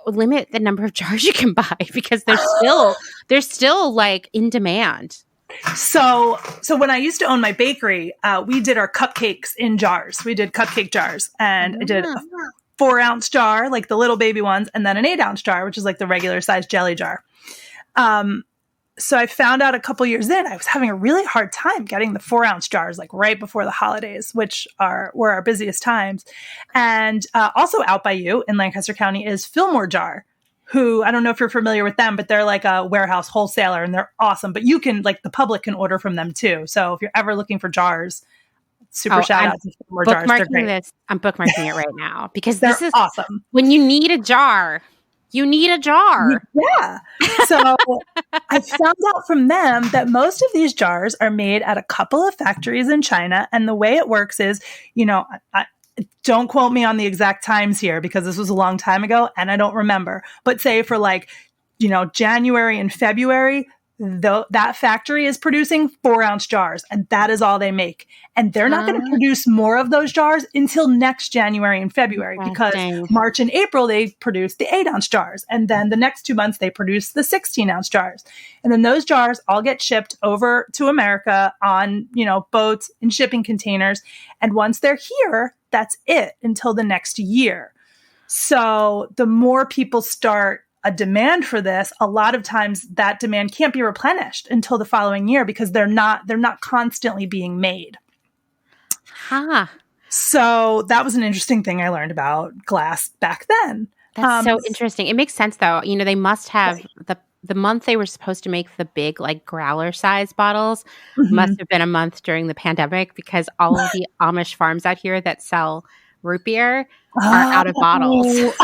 limit the number of jars you can buy because they're still like in demand. So when I used to own my bakery, we did our cupcakes in jars. We did cupcake jars and I did a 4-ounce jar, like the little baby ones, and then an 8-ounce jar, which is like the regular size jelly jar. So I found out a couple years in, I was having a really hard time getting the 4-ounce jars, like right before the holidays, which were our busiest times. And also out by you in Lancaster County is Fillmore Jar, who I don't know if you're familiar with them, but they're like a warehouse wholesaler and they're awesome. But you can, like the public can order from them too. So if you're ever looking for jars, shout out to Fillmore Jars. I'm bookmarking it right now because this is awesome. When you need a jar. You need a jar. Yeah. So I found out from them that most of these jars are made at a couple of factories in China. And the way it works is, you know, don't quote me on the exact times here because this was a long time ago and I don't remember. But say for like, you know, January and February, that factory is producing 4-ounce jars and that is all they make. And they're not going to produce more of those jars until next January and February because March and April, they produce the 8-ounce jars. And then the next 2 months, they produce the 16-ounce jars. And then those jars all get shipped over to America on, you know, boats and shipping containers. And once they're here, that's it until the next year. So the more people start a demand for this, a lot of times that demand can't be replenished until the following year because they're not constantly being made. So that was an interesting thing I learned about glass back then. That's so interesting. It makes sense though. You know, they must have the month they were supposed to make the big like growler size bottles must have been a month during the pandemic, because all of the Amish farms out here that sell root beer are out of bottles.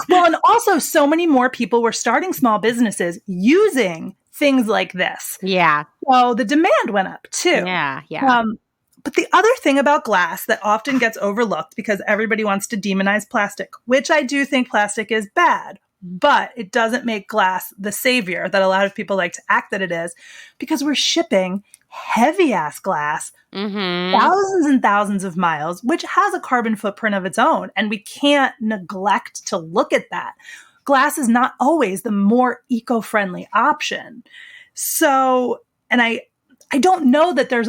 Well, and also so many more people were starting small businesses using things like this. Yeah. So the demand went up too. Yeah. Yeah. But the other thing about glass that often gets overlooked, because everybody wants to demonize plastic, which I do think plastic is bad, but it doesn't make glass the savior that a lot of people like to act that it is, because we're shipping heavy ass glass thousands and thousands of miles, which has a carbon footprint of its own. And we can't neglect to look at that. Glass is not always the more eco-friendly option. So, and I don't know that there's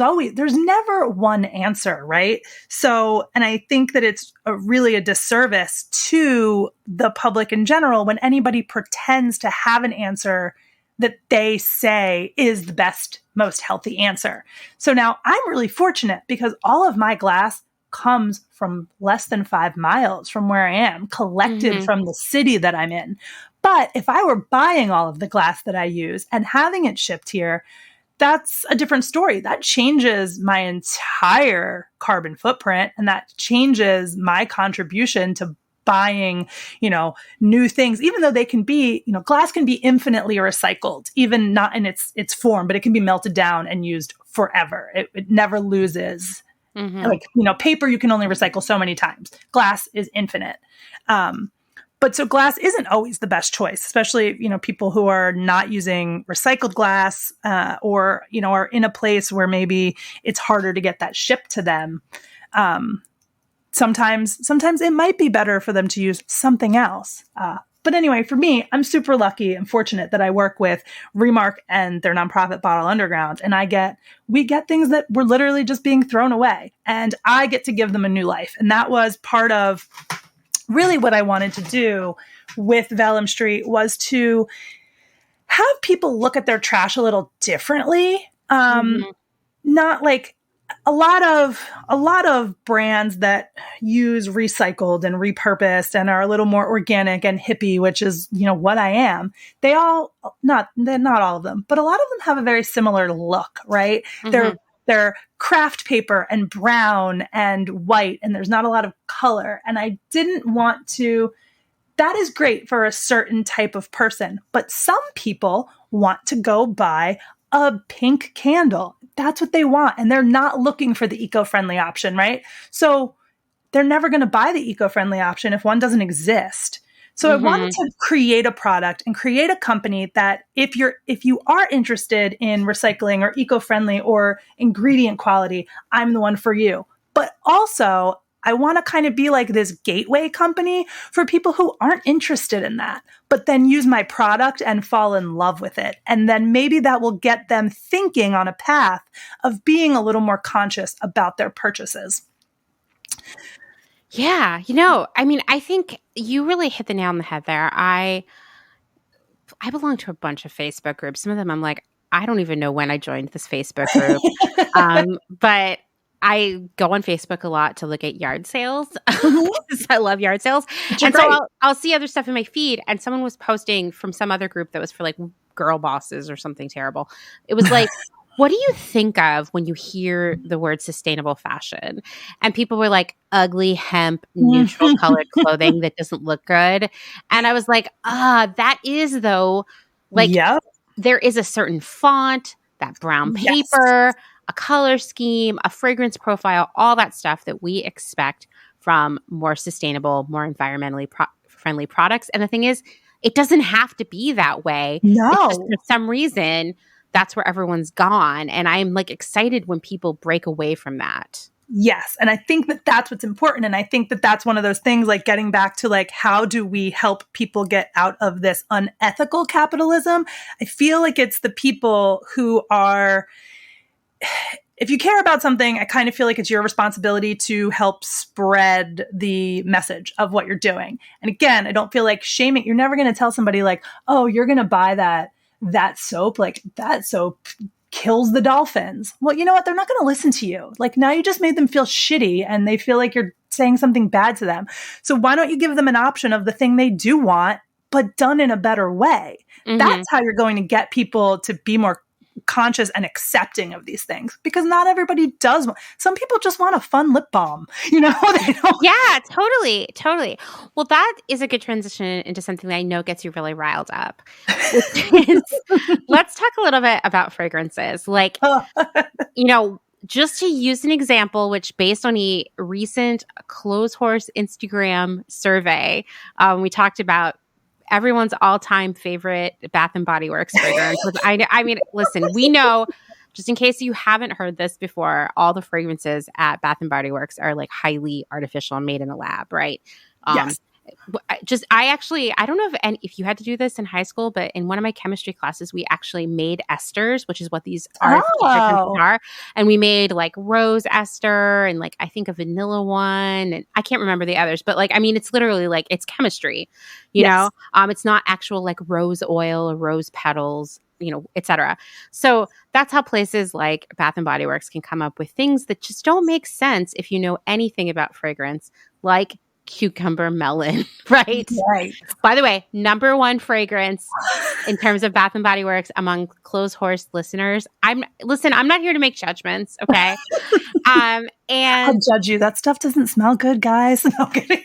never one answer, right? So, and I think that it's really a disservice to the public in general when anybody pretends to have an answer that they say is the best, most healthy answer. So now I'm really fortunate because all of my glass comes from less than 5 miles from where I am, collected from the city that I'm in. But if I were buying all of the glass that I use and having it shipped here, that's a different story. That changes my entire carbon footprint, and that changes my contribution to buying, new things, even though they can be, glass can be infinitely recycled, even not in its form, but it can be melted down and used forever. It never loses. Like, paper, you can only recycle so many times. Glass is infinite. But so glass isn't always the best choice, especially, people who are not using recycled glass, or, are in a place where maybe it's harder to get that shipped to them. Sometimes it might be better for them to use something else. But anyway, for me, I'm super lucky and fortunate that I work with Remark and their nonprofit Bottle Underground. And we get things that were literally just being thrown away, and I get to give them a new life. And that was part of really what I wanted to do with Vellum Street, was to have people look at their trash a little differently. Not like a lot of brands that use recycled and repurposed and are a little more organic and hippie, which is, what I am. They're not all of them, but a lot of them have a very similar look, right? They're craft paper and brown and white, and there's not a lot of color. And I didn't want to, that is great for a certain type of person, but some people want to go buy a pink candle. That's what they want. And they're not looking for the eco-friendly option, right? So they're never going to buy the eco-friendly option if one doesn't exist. So I wanted to create a product and create a company that if you are interested in recycling or eco-friendly or ingredient quality, I'm the one for you. But also, I want to kind of be like this gateway company for people who aren't interested in that, but then use my product and fall in love with it. And then maybe that will get them thinking on a path of being a little more conscious about their purchases. Yeah. I think you really hit the nail on the head there. I belong to a bunch of Facebook groups. Some of them I'm like, I don't even know when I joined this Facebook group. But I go on Facebook a lot to look at yard sales. I love yard sales. And so I'll see other stuff in my feed. And someone was posting from some other group that was for like girl bosses or something terrible. It was like, what do you think of when you hear the word sustainable fashion? And people were like, ugly hemp, neutral colored clothing that doesn't look good. And I was like, that is though, like there is a certain font, that brown paper, a color scheme, a fragrance profile, all that stuff that we expect from more sustainable, more environmentally friendly products. And the thing is, it doesn't have to be that way. No. It's just for some reason, that's where everyone's gone. And I'm like excited when people break away from that. Yes. And I think that that's what's important. And I think that that's one of those things, like getting back to like, how do we help people get out of this unethical capitalism? I feel like it's the people who are, if you care about something, I kind of feel like it's your responsibility to help spread the message of what you're doing. And again, I don't feel like shaming. You're never going to tell somebody like, oh, you're going to buy that soap, like that soap kills the dolphins. Well, you know what? They're not going to listen to you. Like now you just made them feel shitty and they feel like you're saying something bad to them. So why don't you give them an option of the thing they do want but done in a better way. Mm-hmm. That's how you're going to get people to be more conscious and accepting of these things, because not everybody does. Some people just want a fun lip balm, you know? They don't. Yeah, totally. Well, that is a good transition into something that I know gets you really riled up. Which is, let's talk a little bit about fragrances. Like, you know, just to use an example, which based on a recent Clotheshorse Instagram survey, we talked about everyone's all-time favorite Bath and Body Works fragrance. I mean, listen, we know, just in case you haven't heard this before, all the fragrances at Bath and Body Works are like highly artificial and made in a lab, right? Yes. I don't know if you had to do this in high school, but in one of my chemistry classes, we actually made esters, which is what these fragrances are. And we made like rose ester and like, I think a vanilla one, and I can't remember the others, but like, I mean, it's literally like, it's chemistry, you know? It's not actual like rose oil or rose petals, you know, et cetera. So that's how places like Bath and Body Works can come up with things that just don't make sense if you know anything about fragrance, like cucumber melon, right? By the way, number one fragrance in terms of Bath and Body Works among Clotheshorse listeners. I'm not here to make judgments, okay? And I'll judge you. That stuff doesn't smell good, guys. No kidding.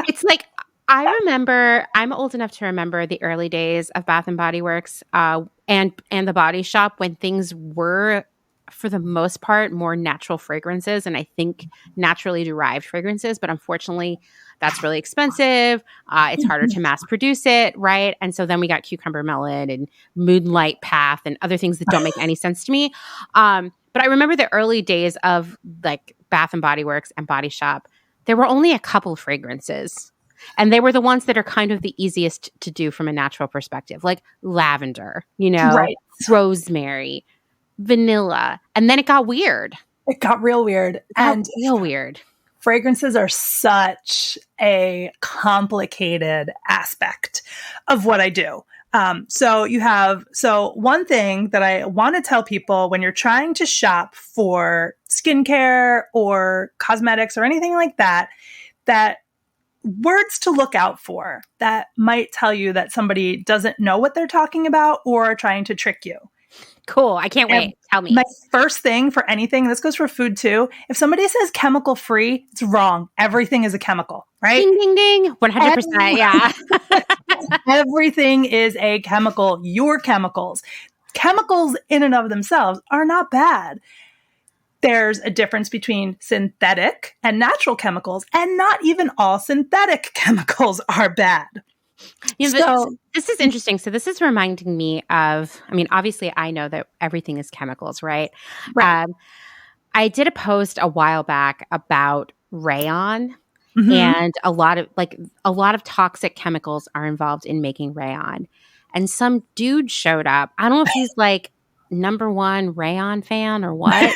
It's like, I'm old enough to remember the early days of Bath and Body Works and the Body Shop, when things were, for the most part, more natural fragrances, and I think naturally derived fragrances. But unfortunately, that's really expensive. It's harder to mass produce it, right? And so then we got cucumber melon and moonlight path and other things that don't make any sense to me. But I remember the early days of like Bath and Body Works and Body Shop. There were only a couple fragrances, and they were the ones that are kind of the easiest to do from a natural perspective, like lavender, you know, rosemary, vanilla, and then it got weird. It got real weird. Real weird. Fragrances are such a complicated aspect of what I do. So one thing that I want to tell people when you're trying to shop for skincare or cosmetics or anything like that, that words to look out for that might tell you that somebody doesn't know what they're talking about or are trying to trick you. Cool. I can't wait. Tell me. My first thing for anything, this goes for food too. If somebody says chemical free, it's wrong. Everything is a chemical, right? Ding, ding, ding. 100%. Yeah. Everything is a chemical. Your chemicals. Chemicals in and of themselves are not bad. There's a difference between synthetic and natural chemicals, and not even all synthetic chemicals are bad. You know, this is interesting. So this is reminding me of, I mean, obviously I know that everything is chemicals, right? I did a post a while back about rayon, and a lot of toxic chemicals are involved in making rayon. And some dude showed up. I don't know if he's like #1 rayon fan or what.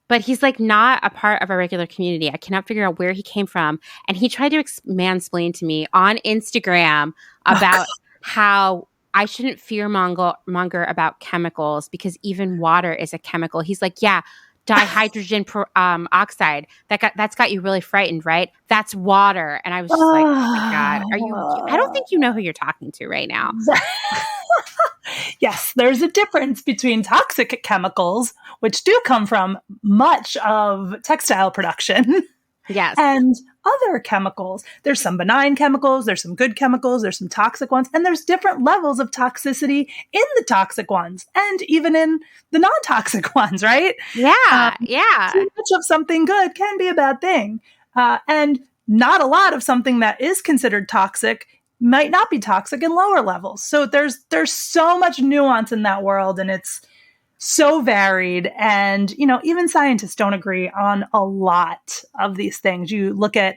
But he's like not a part of our regular community. I cannot figure out where he came from. And he tried to mansplain to me on Instagram about how I shouldn't fear monger about chemicals because even water is a chemical. He's like, yeah, dihydrogen oxide. That's got you really frightened, right? That's water. And I was just like, oh my God, I don't think you know who you're talking to right now. Yes, there's a difference between toxic chemicals, which do come from much of textile production. Yes. And other chemicals. There's some benign chemicals, there's some good chemicals, there's some toxic ones, and there's different levels of toxicity in the toxic ones and even in the non-toxic ones, right? Yeah, Too much of something good can be a bad thing. And not a lot of something that is considered toxic might not be toxic in lower levels. So there's so much nuance in that world, and it's so varied. And, you know, even scientists don't agree on a lot of these things. You look at,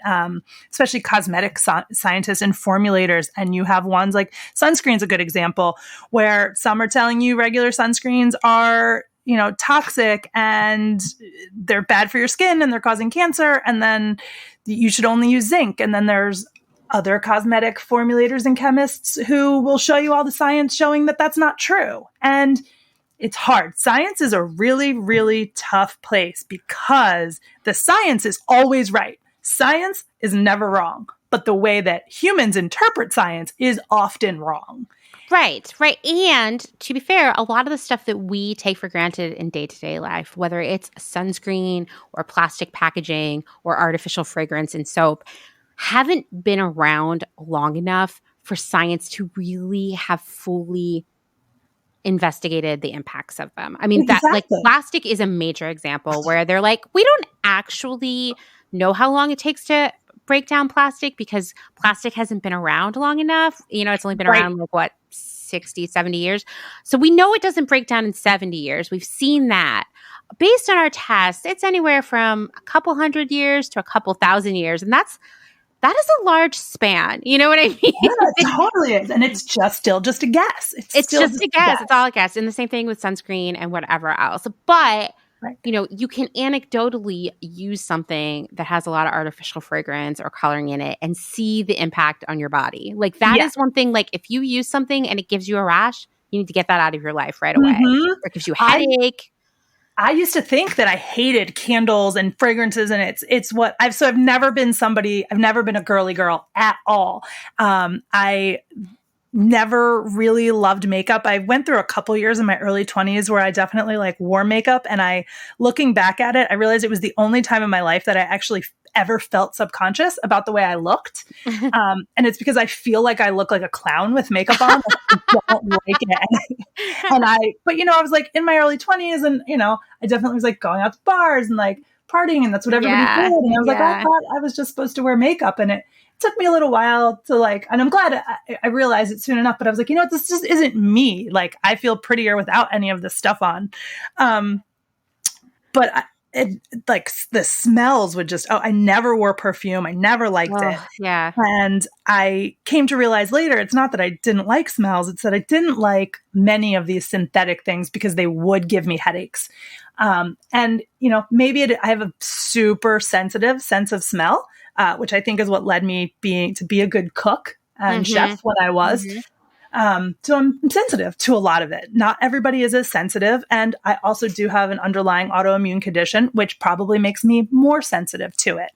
especially cosmetic scientists and formulators, and you have ones like sunscreen's a good example, where some are telling you regular sunscreens are, you know, toxic and they're bad for your skin and they're causing cancer. And then you should only use zinc. And then there's other cosmetic formulators and chemists who will show you all the science showing that that's not true. And it's hard. Science is a really, really tough place because the science is always right. Science is never wrong, but the way that humans interpret science is often wrong. Right. And to be fair, a lot of the stuff that we take for granted in day-to-day life, whether it's sunscreen or plastic packaging or artificial fragrance in soap, haven't been around long enough for science to really have fully investigated the impacts of them. I mean, Exactly. that like plastic is a major example where they're like, we don't actually know how long it takes to break down plastic because plastic hasn't been around long enough. It's only been around like what, 60, 70 years. So we know it doesn't break down in 70 years. We've seen that. Based on our tests, it's anywhere from a couple hundred years to a couple thousand years. And that is a large span. You know what I mean? Yeah, it totally is. And it's still just a guess. It's just a guess. It's all a guess. And the same thing with sunscreen and whatever else. But, you can anecdotally use something that has a lot of artificial fragrance or coloring in it and see the impact on your body. Like that is one thing. Like if you use something and it gives you a rash, you need to get that out of your life right away. Or it gives you a headache. I used to think that I hated candles and fragrances, and it's what I've never been I've never been a girly girl at all. I never really loved makeup. I went through a couple years in my early 20s where I definitely like wore makeup, and looking back at it, I realized it was the only time in my life that I actually ever felt subconscious about the way I looked. And it's because I feel like I look like a clown with makeup on. I don't like it. But I was like in my early 20s, and I definitely was like going out to bars and like partying, and that's what everybody did. And I was like, I thought I was just supposed to wear makeup, and it took me a little while to like, and I'm glad I realized it soon enough, but I was like, this just isn't me. Like I feel prettier without any of this stuff on. Like the smells would I never wore perfume. I never liked it. Yeah. And I came to realize later, it's not that I didn't like smells. It's that I didn't like many of these synthetic things because they would give me headaches. And maybe I have a super sensitive sense of smell, which I think is what led me to be a good cook and chef when I was. So I'm sensitive to a lot of it. Not everybody is as sensitive. And I also do have an underlying autoimmune condition, which probably makes me more sensitive to it.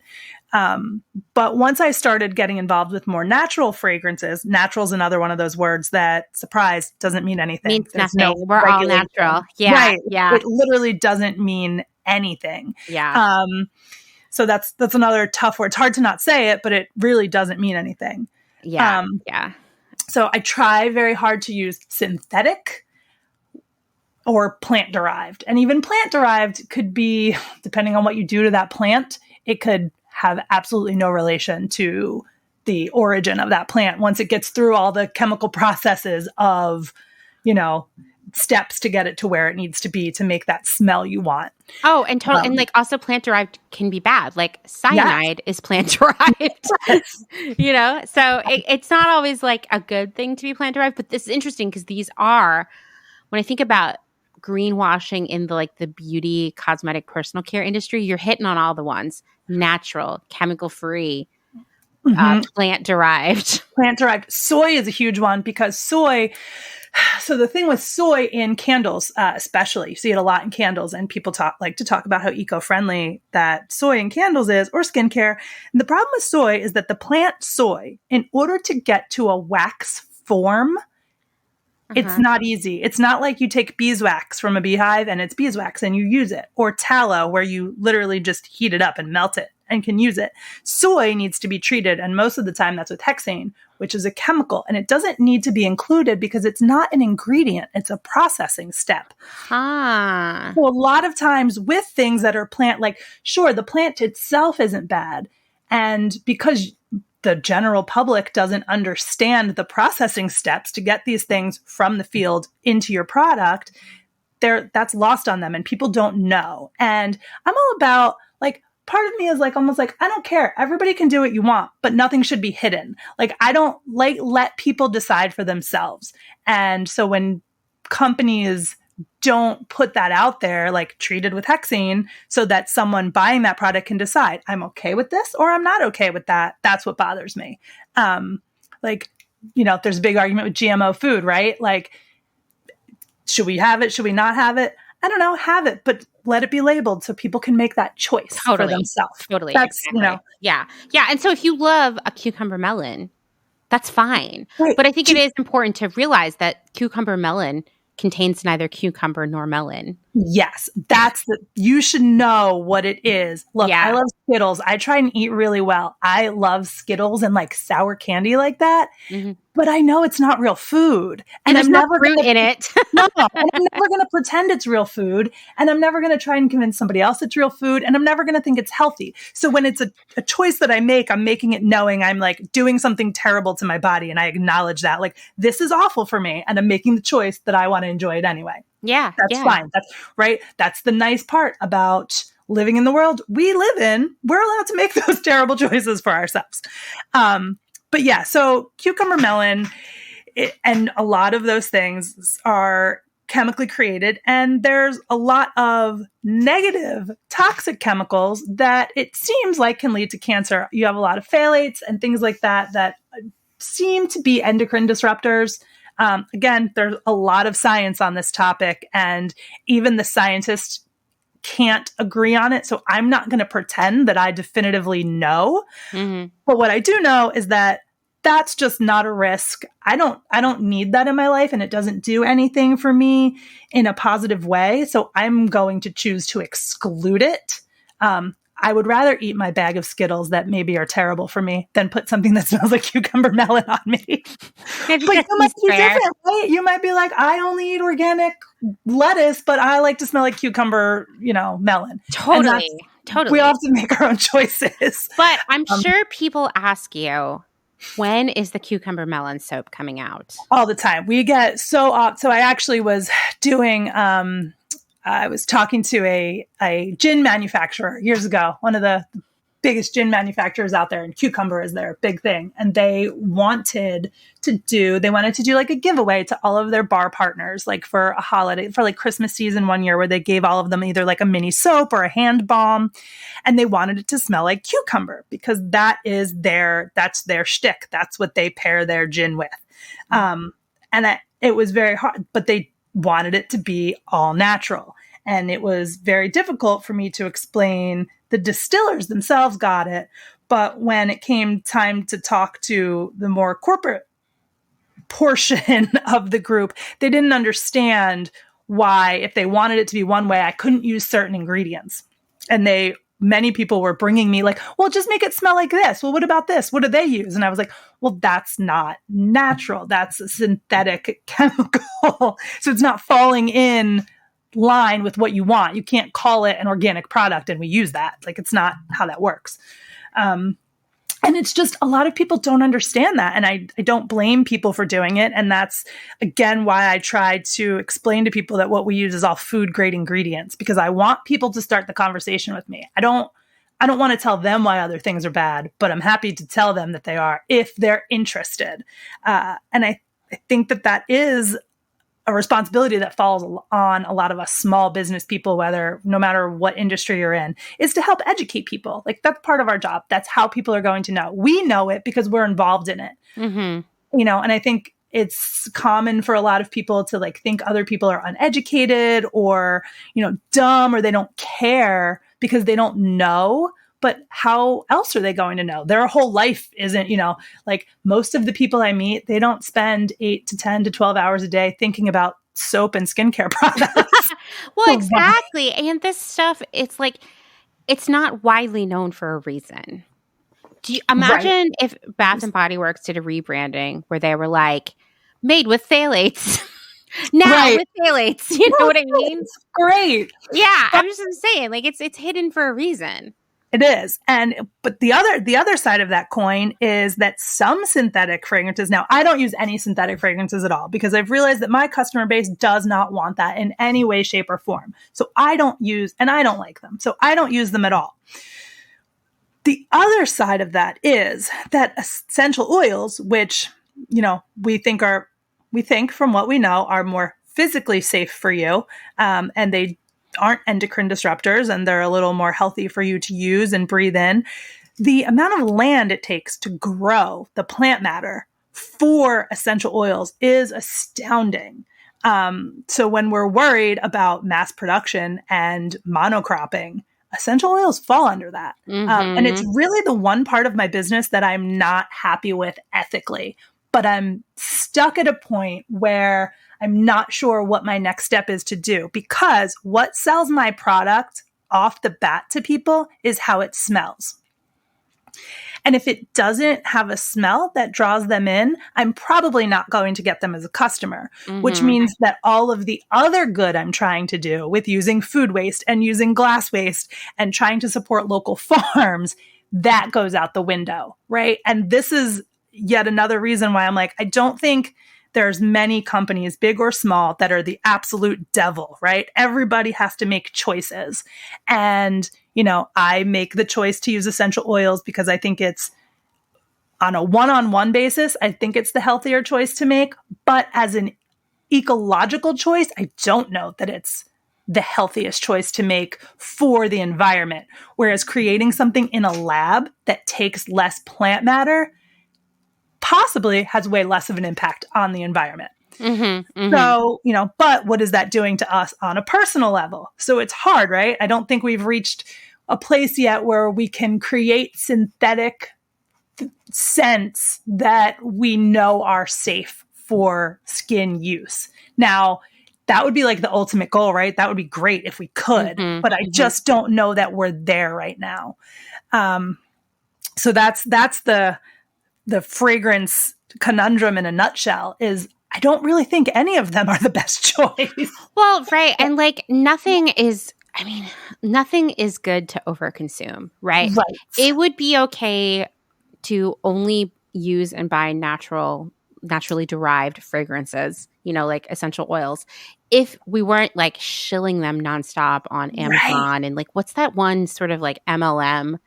But once I started getting involved with more natural fragrances, natural is another one of those words that, surprise, doesn't mean anything. Means nothing. We're all natural. Yeah. Right. Yeah. It literally doesn't mean anything. Yeah. So that's another tough word. It's hard to not say it, but it really doesn't mean anything. Yeah. Yeah. So I try very hard to use synthetic or plant-derived. And even plant-derived could be, depending on what you do to that plant, it could have absolutely no relation to the origin of that plant once it gets through all the chemical processes of, steps to get it to where it needs to be to make that smell you want. Oh, and totally. And like also plant-derived can be bad. Like cyanide is plant-derived, so it's not always like a good thing to be plant-derived, but this is interesting because these are, when I think about greenwashing in the beauty, cosmetic, personal care industry, you're hitting on all the ones: natural, chemical-free, plant-derived. Plant-derived. Soy is a huge one because soy. So the thing with soy in candles, especially, you see it a lot in candles, and people like to talk about how eco-friendly that soy in candles is, or skincare. And the problem with soy is that the plant soy, in order to get to a wax form, it's not easy. It's not like you take beeswax from a beehive and it's beeswax and you use it, or tallow where you literally just heat it up and melt it and can use it. Soy needs to be treated, and most of the time that's with hexane, which is a chemical, and it doesn't need to be included because it's not an ingredient. It's a processing step. So a lot of times with things that are plant, like, sure, the plant itself isn't bad. And because the general public doesn't understand the processing steps to get these things from the field into your product, that's lost on them, and people don't know. And I'm all about, like, part of me is like, almost like, I don't care. Everybody can do what you want, but nothing should be hidden. Like, I don't let people decide for themselves. And so when companies don't put that out there, like treated with hexane, so that someone buying that product can decide, I'm okay with this or I'm not okay with that. That's what bothers me. There's a big argument with GMO food, right? Like, should we have it? Should we not have it? I don't know, have it. But let it be labeled so people can make that choice for themselves. Totally. That's, exactly. Yeah. And so if you love a cucumber melon, that's fine. Right. But I think it is important to realize that cucumber melon contains neither cucumber nor melon. Yes, you should know what it is. Look, I love Skittles. I try and eat really well. I love Skittles and like sour candy like that. Mm-hmm. But I know it's not real food. And there's no fruit in it. No, and I'm never going to pretend it's real food. And I'm never going to try and convince somebody else it's real food. And I'm never going to think it's healthy. So when it's a choice that I make, I'm making it knowing I'm like doing something terrible to my body. And I acknowledge that. Like, this is awful for me. And I'm making the choice that I want to enjoy it anyway. Yeah. That's fine. That's right. That's the nice part about living in the world we live in. We're allowed to make those terrible choices for ourselves. But yeah, so cucumber melon and a lot of those things are chemically created. And there's a lot of negative toxic chemicals that it seems like can lead to cancer. You have a lot of phthalates and things like that seem to be endocrine disruptors. Again, there's a lot of science on this topic, and even the scientists can't agree on it. So I'm not going to pretend that I definitively know. Mm-hmm. But what I do know is that that's just not a risk. I don't need that in my life, and it doesn't do anything for me in a positive way. So I'm going to choose to exclude it. I would rather eat my bag of Skittles that maybe are terrible for me than put something that smells like cucumber melon on me. But you might be different, right? You might be like, I only eat organic lettuce, but I like to smell like cucumber, melon. Totally. We all have to make our own choices. But I'm sure people ask you, when is the cucumber melon soap coming out? All the time. We get so I actually was doing I was talking to a gin manufacturer years ago, one of the biggest gin manufacturers out there, and cucumber is their big thing. And they wanted to do like a giveaway to all of their bar partners, like for a holiday, for like Christmas season one year, where they gave all of them either like a mini soap or a hand balm. And they wanted it to smell like cucumber because that's their shtick. That's what they pair their gin with. It was very hard, but they wanted it to be all natural. And it was very difficult for me to explain. The distillers themselves got it. But when it came time to talk to the more corporate portion of the group, they didn't understand why, if they wanted it to be one way, I couldn't use certain ingredients. And many people were bringing me like, well, just make it smell like this. Well, what about this? What do they use? And I was like, well, that's not natural. That's a synthetic chemical. So it's not falling in line with what you want. You can't call it an organic product and we use that. Like, it's not how that works. And it's just a lot of people don't understand that. And I don't blame people for doing it. And that's, again, why I try to explain to people that what we use is all food grade ingredients, because I want people to start the conversation with me. I don't want to tell them why other things are bad, but I'm happy to tell them that they are if they're interested. And I think that is a responsibility that falls on a lot of us small business people, no matter what industry you're in, is to help educate people. Like, that's part of our job. That's how people are going to know. We know it because we're involved in it. Mm-hmm. And I think it's common for a lot of people to like think other people are uneducated or, dumb, or they don't care because they don't know. But how else are they going to know? Their whole life isn't, like most of the people I meet, they don't spend 8 to 10 to 12 hours a day thinking about soap and skincare products. Well, exactly. And this stuff, it's like, it's not widely known for a reason. Do you imagine if Bath and Body Works did a rebranding where they were like, made with phthalates? Now with phthalates. You know what I mean? It's great. Yeah. I'm just saying, like, it's hidden for a reason. It is. But the other side of that coin is that some synthetic fragrances, now I don't use any synthetic fragrances at all because I've realized that my customer base does not want that in any way, shape, or form. So I don't use, and I don't like them. So I don't use them at all. The other side of that is that essential oils, which, we think from what we know are more physically safe for you, and they aren't endocrine disruptors, and they're a little more healthy for you to use and breathe in. The amount of land it takes to grow the plant matter for essential oils is astounding. So when we're worried about mass production and monocropping, essential oils fall under that. And it's really the one part of my business that I'm not happy with ethically, but I'm stuck at a point where I'm not sure what my next step is to do, because what sells my product off the bat to people is how it smells. And if it doesn't have a smell that draws them in, I'm probably not going to get them as a customer, which means that all of the other good I'm trying to do with using food waste and using glass waste and trying to support local farms, that goes out the window, right? And this is yet another reason why I'm like, I don't think there's many companies, big or small, that are the absolute devil, right? Everybody has to make choices. And, you know, I make the choice to use essential oils because I think it's, on a one-on-one basis, I think it's the healthier choice to make. But as an ecological choice, I don't know that it's the healthiest choice to make for the environment. Whereas creating something in a lab that takes less plant matter possibly has way less of an impact on the environment. So, you know, but what is that doing to us on a personal level? So it's hard, right? I don't think we've reached a place yet where we can create synthetic scents that we know are safe for skin use. Now, that would be like the ultimate goal, right? That would be great if we could, but I just don't know that we're there right now. So that's the fragrance conundrum in a nutshell. Is I don't really think any of them are the best choice. Well, right. And like nothing is good to overconsume, right? Right. It would be okay to only use and buy naturally derived fragrances, you know, like essential oils, if we weren't like shilling them nonstop on Amazon. And like, what's that one sort of like MLM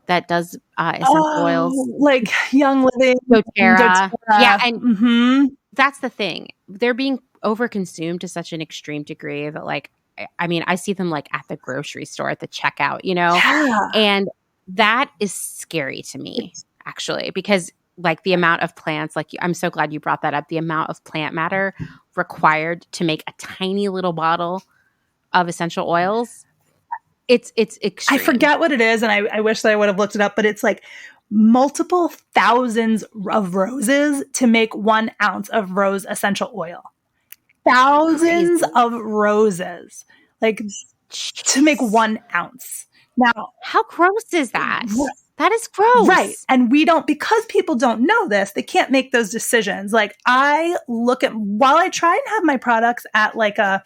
that does essential oils? Like Young Living, doTERRA. Yeah. And that's the thing. They're being overconsumed to such an extreme degree that like, I mean, I see them like at the grocery store at the checkout, you know, and that is scary to me actually, because like the amount of plants, like I'm so glad you brought that up, the amount of plant matter required to make a tiny little bottle of essential oils. It's extreme. I forget what it is, and I wish that I would have looked it up, but it's like multiple thousands of roses to make 1 ounce of rose essential oil. Thousands of roses, like to make 1 ounce. Now, how gross is that? That is gross. Right. And we don't, because people don't know this, they can't make those decisions. Like I look at, while I try and have my products at like a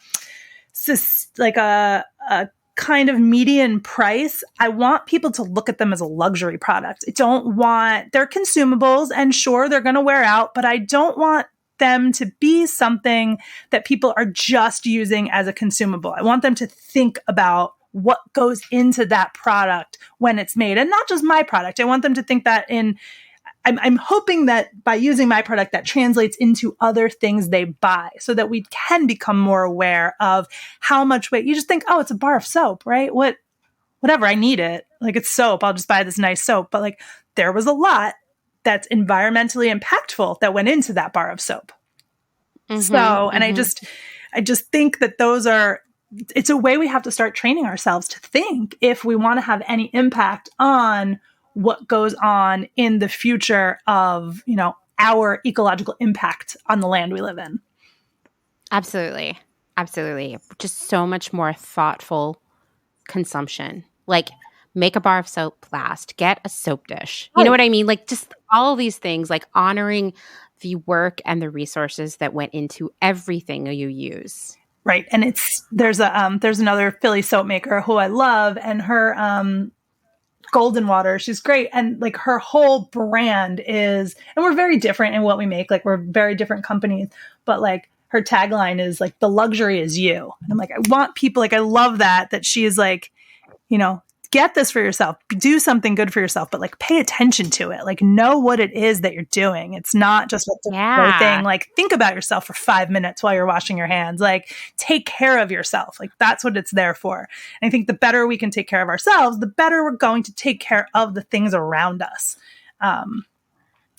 kind of median price, I want people to look at them as a luxury product. I don't want, they're consumables and sure, they're going to wear out, but I don't want them to be something that people are just using as a consumable. I want them to think about what goes into that product when it's made, and not just my product. I want them to think that I'm hoping that by using my product, that translates into other things they buy so that we can become more aware of how much weight. You just think, oh, it's a bar of soap, right? Whatever, I need it. Like it's soap. I'll just buy this nice soap. But like there was a lot that's environmentally impactful that went into that bar of soap. And I just think that it's a way we have to start training ourselves to think if we want to have any impact on what goes on in the future of, you know, our ecological impact on the land we live in. Absolutely. Absolutely. Just so much more thoughtful consumption. Like make a bar of soap last, get a soap dish. You know what I mean? Like just all of these things, like honoring the work and the resources that went into everything you use. Right. And there's another Philly soap maker who I love, and her Golden Water, she's great. And like her whole brand is, and we're very different in what we make. Like we're very different companies, but like her tagline is like, the luxury is you. And I'm like, I want people, like, I love that she is like, you know, get this for yourself, do something good for yourself, but like pay attention to it. Like know what it is that you're doing. It's not just a thing. Like think about yourself for 5 minutes while you're washing your hands. Like take care of yourself. Like that's what it's there for. And I think the better we can take care of ourselves, the better we're going to take care of the things around us.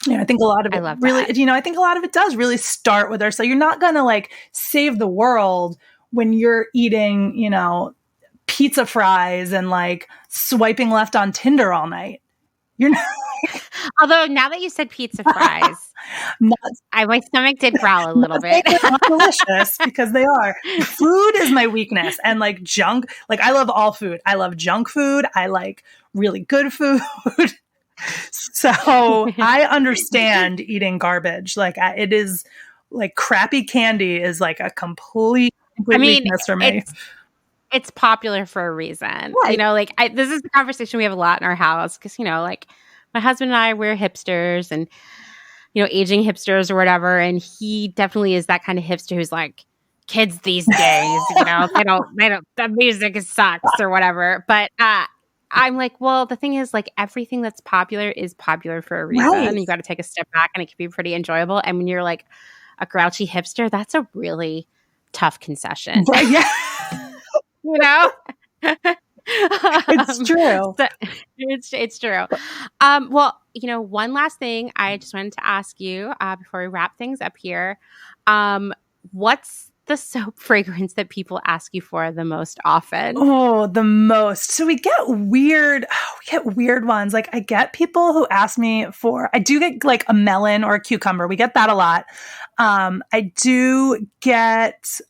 I think a lot of I it love really, that. I think a lot of it does really start with so you're not going to like save the world when you're eating, pizza fries and like swiping left on Tinder all night. You're not. Although now that you said pizza fries, my stomach did growl a little bit. They're not delicious because they are. Food is my weakness, and like junk. Like I love all food. I love junk food. I like really good food. So I understand eating garbage. Like it is like crappy candy is like a complete weakness for me. It's popular for a reason. Right. This is a conversation we have a lot in our house because, like my husband and I, we're hipsters and, aging hipsters or whatever. And he definitely is that kind of hipster who's like, kids these days, they don't, the music sucks or whatever. But, I'm like, well, the thing is, like, everything that's popular is popular for a reason. Right. And you got to take a step back and it can be pretty enjoyable. And when you're like a grouchy hipster, that's a really tough concession. Right, yeah. It's true. It's true. Well, one last thing I just wanted to ask you before we wrap things up here. What's the soap fragrance that people ask you for the most often? Oh, the most. So we get weird ones. Like I get people who ask me I do get like a melon or a cucumber. We get that a lot. I do get,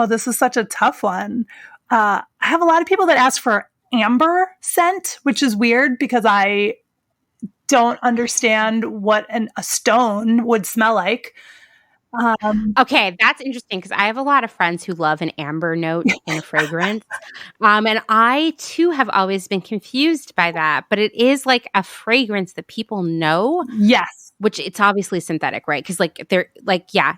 this is such a tough one. I have a lot of people that ask for amber scent, which is weird because I don't understand what a stone would smell like. Okay, that's interesting because I have a lot of friends who love an amber note in a fragrance. And I too have always been confused by that, but it is like a fragrance that people know. Yes. Which it's obviously synthetic, right? Because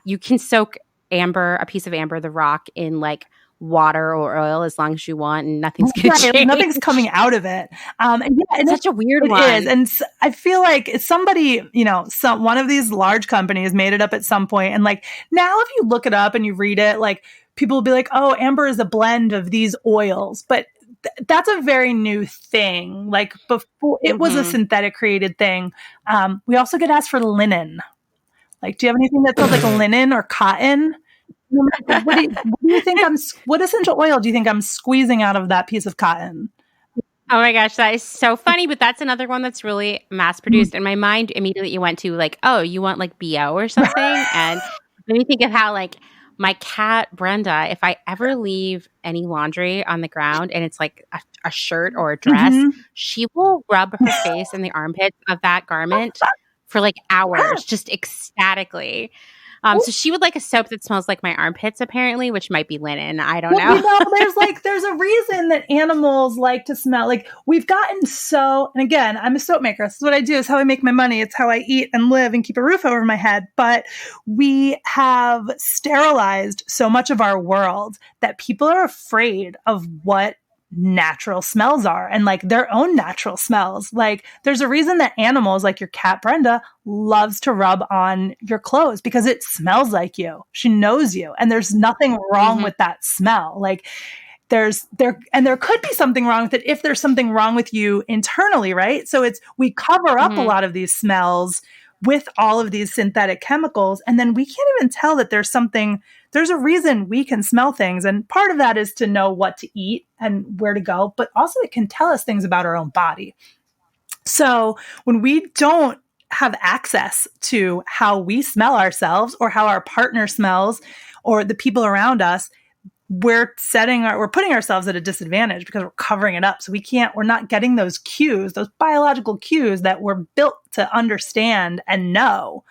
you can soak a piece of amber, the rock, in like water or oil as long as you want, and nothing's going to change. Nothing's coming out of it. And it's such a weird one. It is. And I feel like somebody, one of these large companies made it up at some point. And like now, if you look it up and you read it, like people will be like, "Oh, amber is a blend of these oils," but that's a very new thing. Like before, it was a synthetic created thing. We also get asked for linen. Like, do you have anything that smells like linen or cotton? What do you think what essential oil do you think I'm squeezing out of that piece of cotton? Oh my gosh, that is so funny. But that's another one that's really mass produced. And my mind immediately went to like, oh, you want like BO or something? And let me think of how like my cat Brenda, if I ever leave any laundry on the ground and it's like a shirt or a dress, she will rub her face in the armpits of that garment for like hours, just ecstatically. So she would like a soap that smells like my armpits, apparently, which might be linen. I don't know. There's a reason that animals like to smell. Like we've gotten and again, I'm a soap maker. This is what I do. It's how I make my money. It's how I eat and live and keep a roof over my head. But we have sterilized so much of our world that people are afraid of what natural smells are and like their own natural smells. Like there's a reason that animals like your cat Brenda loves to rub on your clothes because it smells like you. She knows you and there's nothing wrong with that smell. Like there could be something wrong with it if there's something wrong with you internally, right? So we cover up a lot of these smells with all of these synthetic chemicals. And then we can't even tell that there's a reason we can smell things. And part of that is to know what to eat and where to go, but also it can tell us things about our own body. So when we don't have access to how we smell ourselves or how our partner smells or the people around us, we're putting ourselves at a disadvantage because we're covering it up. So we're not getting those cues, those biological cues that we're built to understand and know,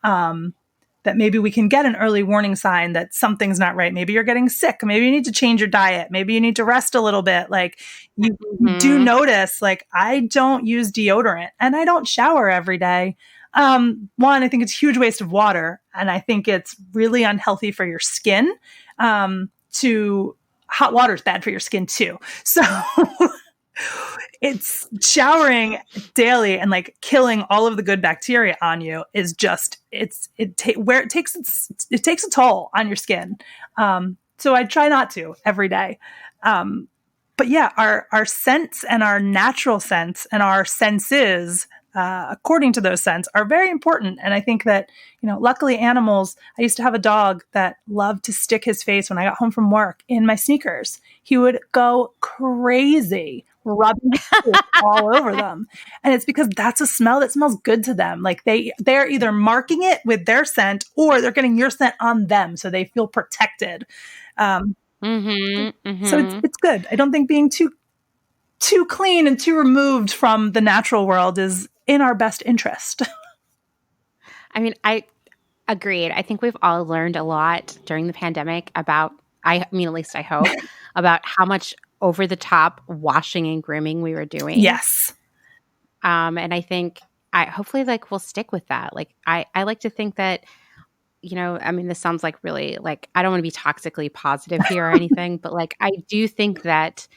that maybe we can get an early warning sign that something's not right. Maybe you're getting sick. Maybe you need to change your diet. Maybe you need to rest a little bit. Like you do notice, like I don't use deodorant and I don't shower every day. One, I think it's a huge waste of water. And I think it's really unhealthy for your skin. Hot water is bad for your skin too. So it's showering daily and like killing all of the good bacteria on you is just, it takes a toll on your skin. So I try not to every day. But yeah, our scents and our natural scents and our senses, according to those scents are very important. And I think that, luckily animals, I used to have a dog that loved to stick his face when I got home from work in my sneakers. He would go crazy rubbing his face all over them. And it's because that's a smell that smells good to them. Like they're either marking it with their scent or they're getting your scent on them. So they feel protected. So it's good. I don't think being too clean and too removed from the natural world is in our best interest. I mean, I agreed. I think we've all learned a lot during the pandemic about, at least I hope, about how much over the top washing and grooming we were doing. Yes. And I think hopefully we'll stick with that. Like I like to think that, this sounds like really I don't want to be toxically positive here or anything, but I do think that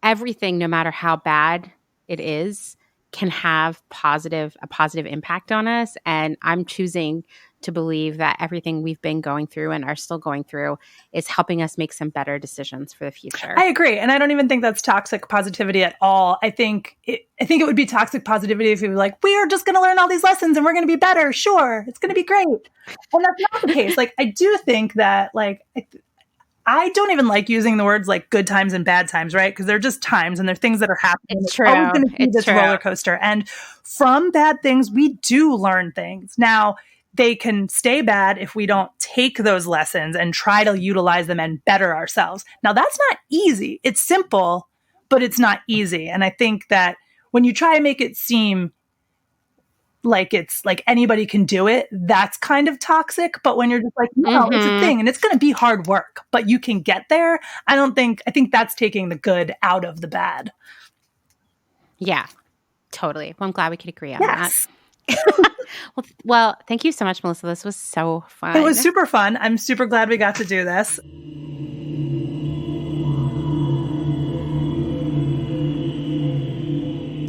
everything, no matter how bad it is, can have a positive impact on us. And I'm choosing to believe that everything we've been going through and are still going through is helping us make some better decisions for the future. I agree. And I don't even think that's toxic positivity at all. I think it would be toxic positivity if we were like, we are just going to learn all these lessons and we're going to be better. Sure. It's going to be great. And that's not the case. I do think that I don't even like using the words good times and bad times, right? Because they're just times and they're things that are happening. It's true. Always going to be this roller coaster. And from bad things, we do learn things. Now, they can stay bad if we don't take those lessons and try to utilize them and better ourselves. Now, that's not easy. It's simple, but it's not easy. And I think that when you try to make it seem like it's anybody can do it, that's kind of toxic. But when you're just no, it's a thing and it's going to be hard work, but you can get there. I think that's taking the good out of the bad. Yeah, totally. Well, I'm glad we could agree on that. Well, thank you so much, Melissa. This was so fun. It was super fun. I'm super glad we got to do this.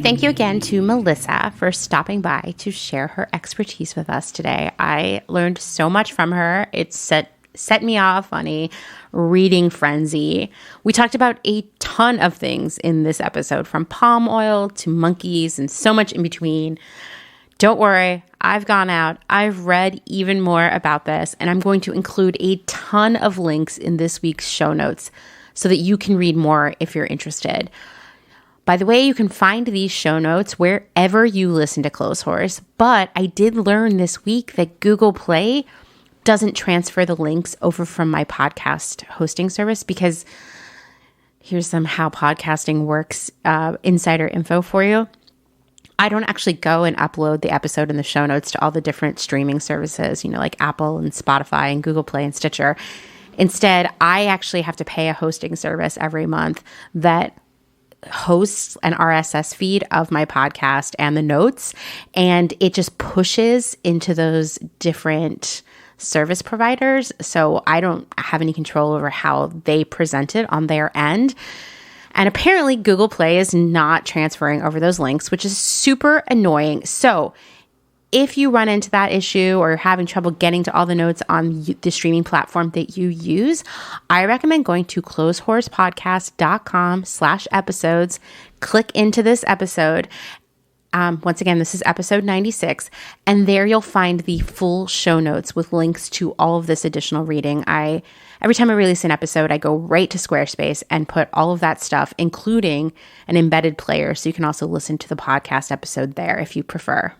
Thank you again to Melissa for stopping by to share her expertise with us today. I learned so much from her. It set me off on a reading frenzy. We talked about a ton of things in this episode, from palm oil to monkeys and so much in between. Don't worry, I've gone out, I've read even more about this, and I'm going to include a ton of links in this week's show notes so that you can read more if you're interested. By the way, you can find these show notes wherever you listen to Clotheshorse, but I did learn this week that Google Play doesn't transfer the links over from my podcast hosting service, because here's some how podcasting works insider info for you. I don't actually go and upload the episode and the show notes to all the different streaming services, like Apple and Spotify and Google Play and Stitcher. Instead, I actually have to pay a hosting service every month that hosts an RSS feed of my podcast and the notes, and it just pushes into those different service providers. So I don't have any control over how they present it on their end. And apparently Google Play is not transferring over those links, which is super annoying. So if you run into that issue or you're having trouble getting to all the notes on the streaming platform that you use, I recommend going to clothehorsepodcast.com/episodes. Click into this episode. Once again, this is episode 96, and there you'll find the full show notes with links to all of this additional reading. Every time I release an episode, I go right to Squarespace and put all of that stuff, including an embedded player, so you can also listen to the podcast episode there if you prefer.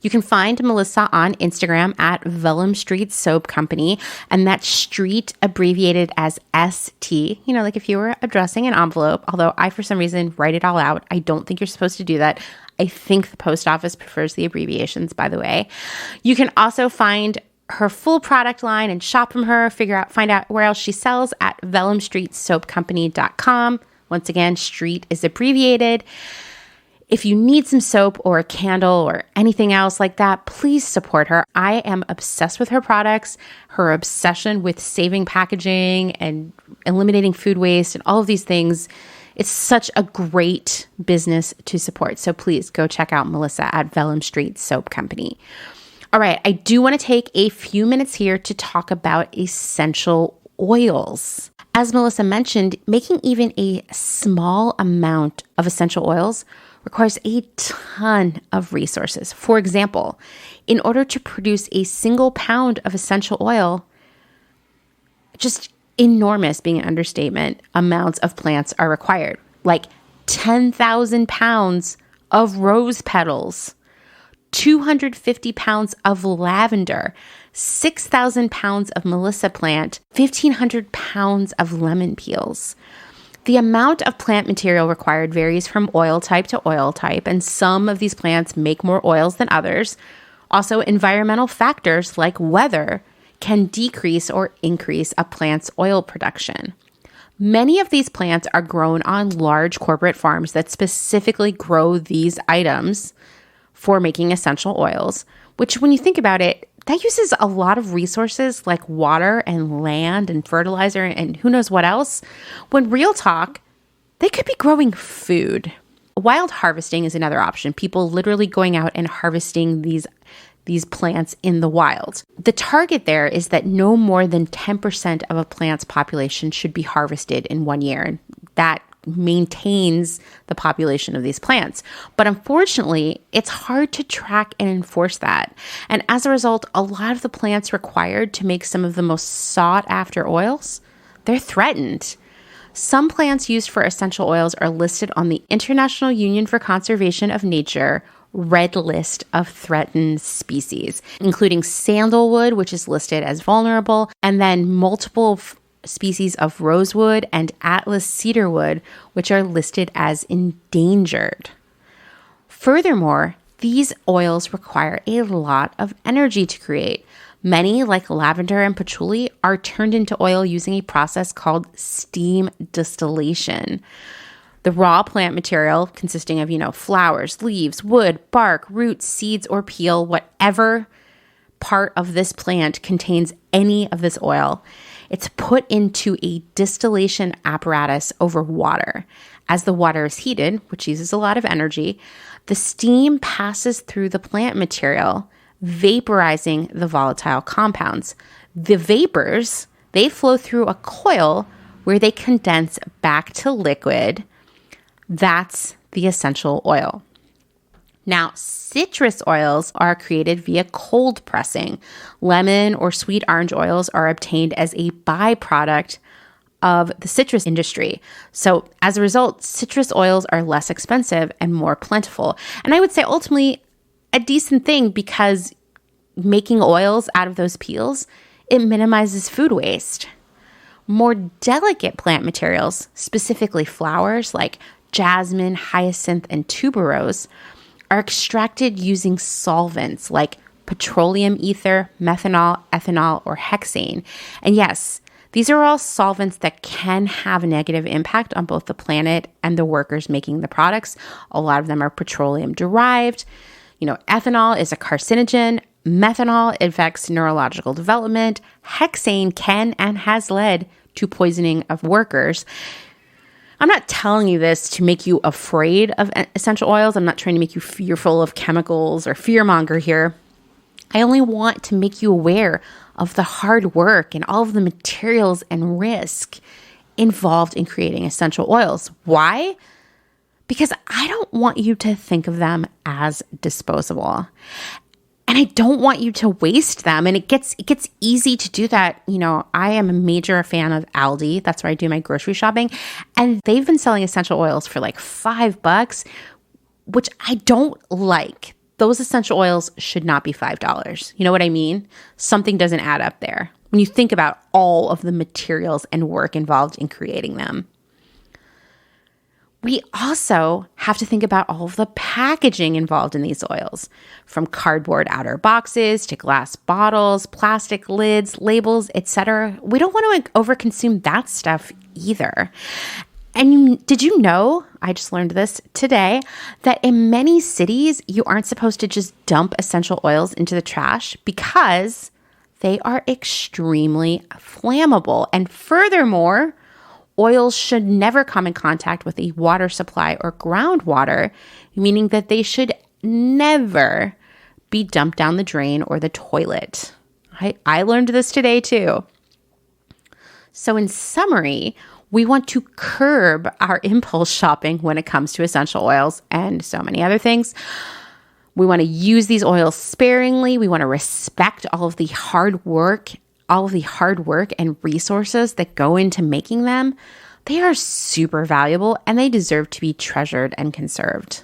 You can find Melissa on Instagram at Vellum St Soap Company, and that's street abbreviated as ST, like if you were addressing an envelope, although I, for some reason, write it all out. I don't think you're supposed to do that. I think the post office prefers the abbreviations, by the way. You can also find her full product line and shop from her, find out where else she sells at vellumstreetsoapcompany.com. Once again, street is abbreviated. If you need some soap or a candle or anything else like that, please support her. I am obsessed with her products, her obsession with saving packaging and eliminating food waste and all of these things. It's such a great business to support. So please go check out Melissa at Vellum St Soap Company. All right, I do want to take a few minutes here to talk about essential oils. As Melissa mentioned, making even a small amount of essential oils requires a ton of resources. For example, in order to produce a single pound of essential oil, just enormous, being an understatement, amounts of plants are required, like 10,000 pounds of rose petals, 250 pounds of lavender, 6,000 pounds of Melissa plant, 1,500 pounds of lemon peels. The amount of plant material required varies from oil type to oil type, and some of these plants make more oils than others. Also, environmental factors like weather can decrease or increase a plant's oil production. Many of these plants are grown on large corporate farms that specifically grow these items for making essential oils, which when you think about it, that uses a lot of resources like water and land and fertilizer and who knows what else. When real talk, they could be growing food. Wild harvesting is another option. People literally going out and harvesting these plants in the wild. The target there is that no more than 10% of a plant's population should be harvested in 1 year. And that maintains the population of these plants. But unfortunately, it's hard to track and enforce that. And as a result, a lot of the plants required to make some of the most sought after oils, they're threatened. Some plants used for essential oils are listed on the International Union for Conservation of Nature Red List of Threatened Species, including sandalwood, which is listed as vulnerable, and then multiple species of rosewood and Atlas cedarwood, which are listed as endangered. Furthermore, these oils require a lot of energy to create. Many, like lavender and patchouli, are turned into oil using a process called steam distillation. The raw plant material, consisting of, flowers, leaves, wood, bark, roots, seeds, or peel, whatever part of this plant contains any of this oil, it's put into a distillation apparatus over water. As the water is heated, which uses a lot of energy, the steam passes through the plant material, vaporizing the volatile compounds. The vapors, they flow through a coil where they condense back to liquid. That's the essential oil. Now, citrus oils are created via cold pressing. Lemon or sweet orange oils are obtained as a byproduct of the citrus industry. So as a result, citrus oils are less expensive and more plentiful. And I would say ultimately a decent thing, because making oils out of those peels, it minimizes food waste. More delicate plant materials, specifically flowers like jasmine, hyacinth, and tuberose, are extracted using solvents like petroleum ether, methanol, ethanol, or hexane. And yes, these are all solvents that can have a negative impact on both the planet and the workers making the products. A lot of them are petroleum derived. Ethanol is a carcinogen. Methanol affects neurological development. Hexane can and has led to poisoning of workers. I'm not telling you this to make you afraid of essential oils. I'm not trying to make you fearful of chemicals or fearmonger here. I only want to make you aware of the hard work and all of the materials and risk involved in creating essential oils. Why? Because I don't want you to think of them as disposable. And I don't want you to waste them. And it gets easy to do that. I am a major fan of Aldi. That's where I do my grocery shopping. And they've been selling essential oils for like $5, which I don't like. Those essential oils should not be $5. You know what I mean? Something doesn't add up there when you think about all of the materials and work involved in creating them. We also have to think about all of the packaging involved in these oils, from cardboard outer boxes to glass bottles, plastic lids, labels, etc. We don't want to overconsume that stuff either. And did you know, I just learned this today, that in many cities, you aren't supposed to just dump essential oils into the trash because they are extremely flammable. And furthermore, oils should never come in contact with a water supply or groundwater, meaning that they should never be dumped down the drain or the toilet. I learned this today too. So in summary, we want to curb our impulse shopping when it comes to essential oils and so many other things. We want to use these oils sparingly. We want to respect all of the hard work and resources that go into making them. They are super valuable and they deserve to be treasured and conserved.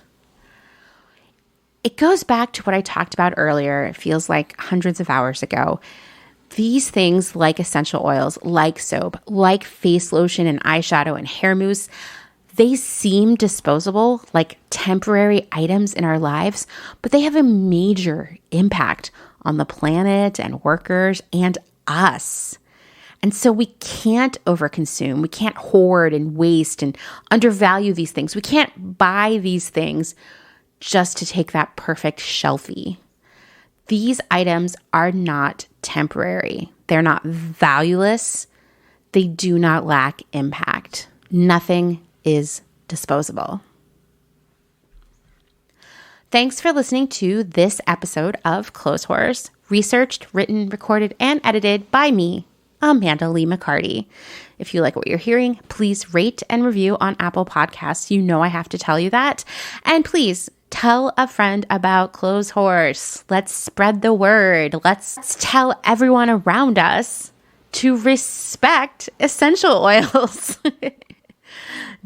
It goes back to what I talked about earlier. It feels like hundreds of hours ago. These things like essential oils, like soap, like face lotion and eyeshadow and hair mousse, they seem disposable, like temporary items in our lives, but they have a major impact on the planet and workers and us. And so we can't overconsume. We can't hoard and waste and undervalue these things. We can't buy these things just to take that perfect shelfie. These items are not temporary. They're not valueless. They do not lack impact. Nothing is disposable. Thanks for listening to this episode of Clotheshorse, researched, written, recorded, and edited by me, Amanda Lee McCarty. If you like what you're hearing, please rate and review on Apple Podcasts. You know I have to tell you that. And please tell a friend about Clotheshorse. Let's spread the word. Let's tell everyone around us to respect essential oils.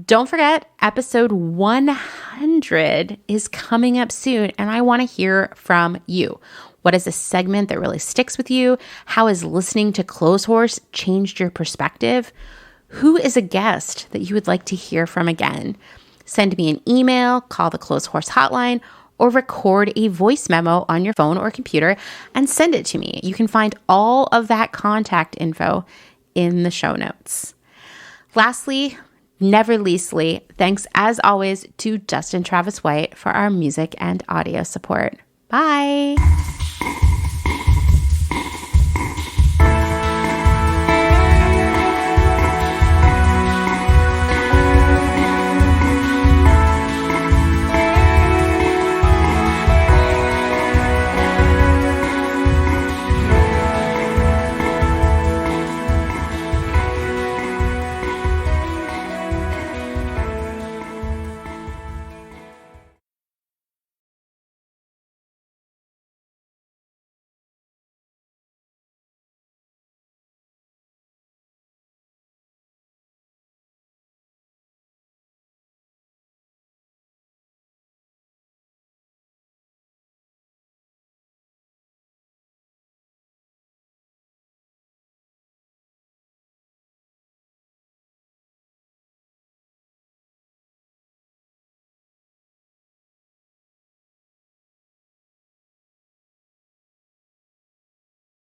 Don't forget, episode 100 is coming up soon, and I want to hear from you. What is a segment that really sticks with you? How has listening to Clotheshorse changed your perspective? Who is a guest that you would like to hear from again? Send me an email, call the Clotheshorse hotline, or record a voice memo on your phone or computer and send it to me. You can find all of that contact info in the show notes. Lastly, never leastly, thanks as always to Justin Travis White for our music and audio support. Bye.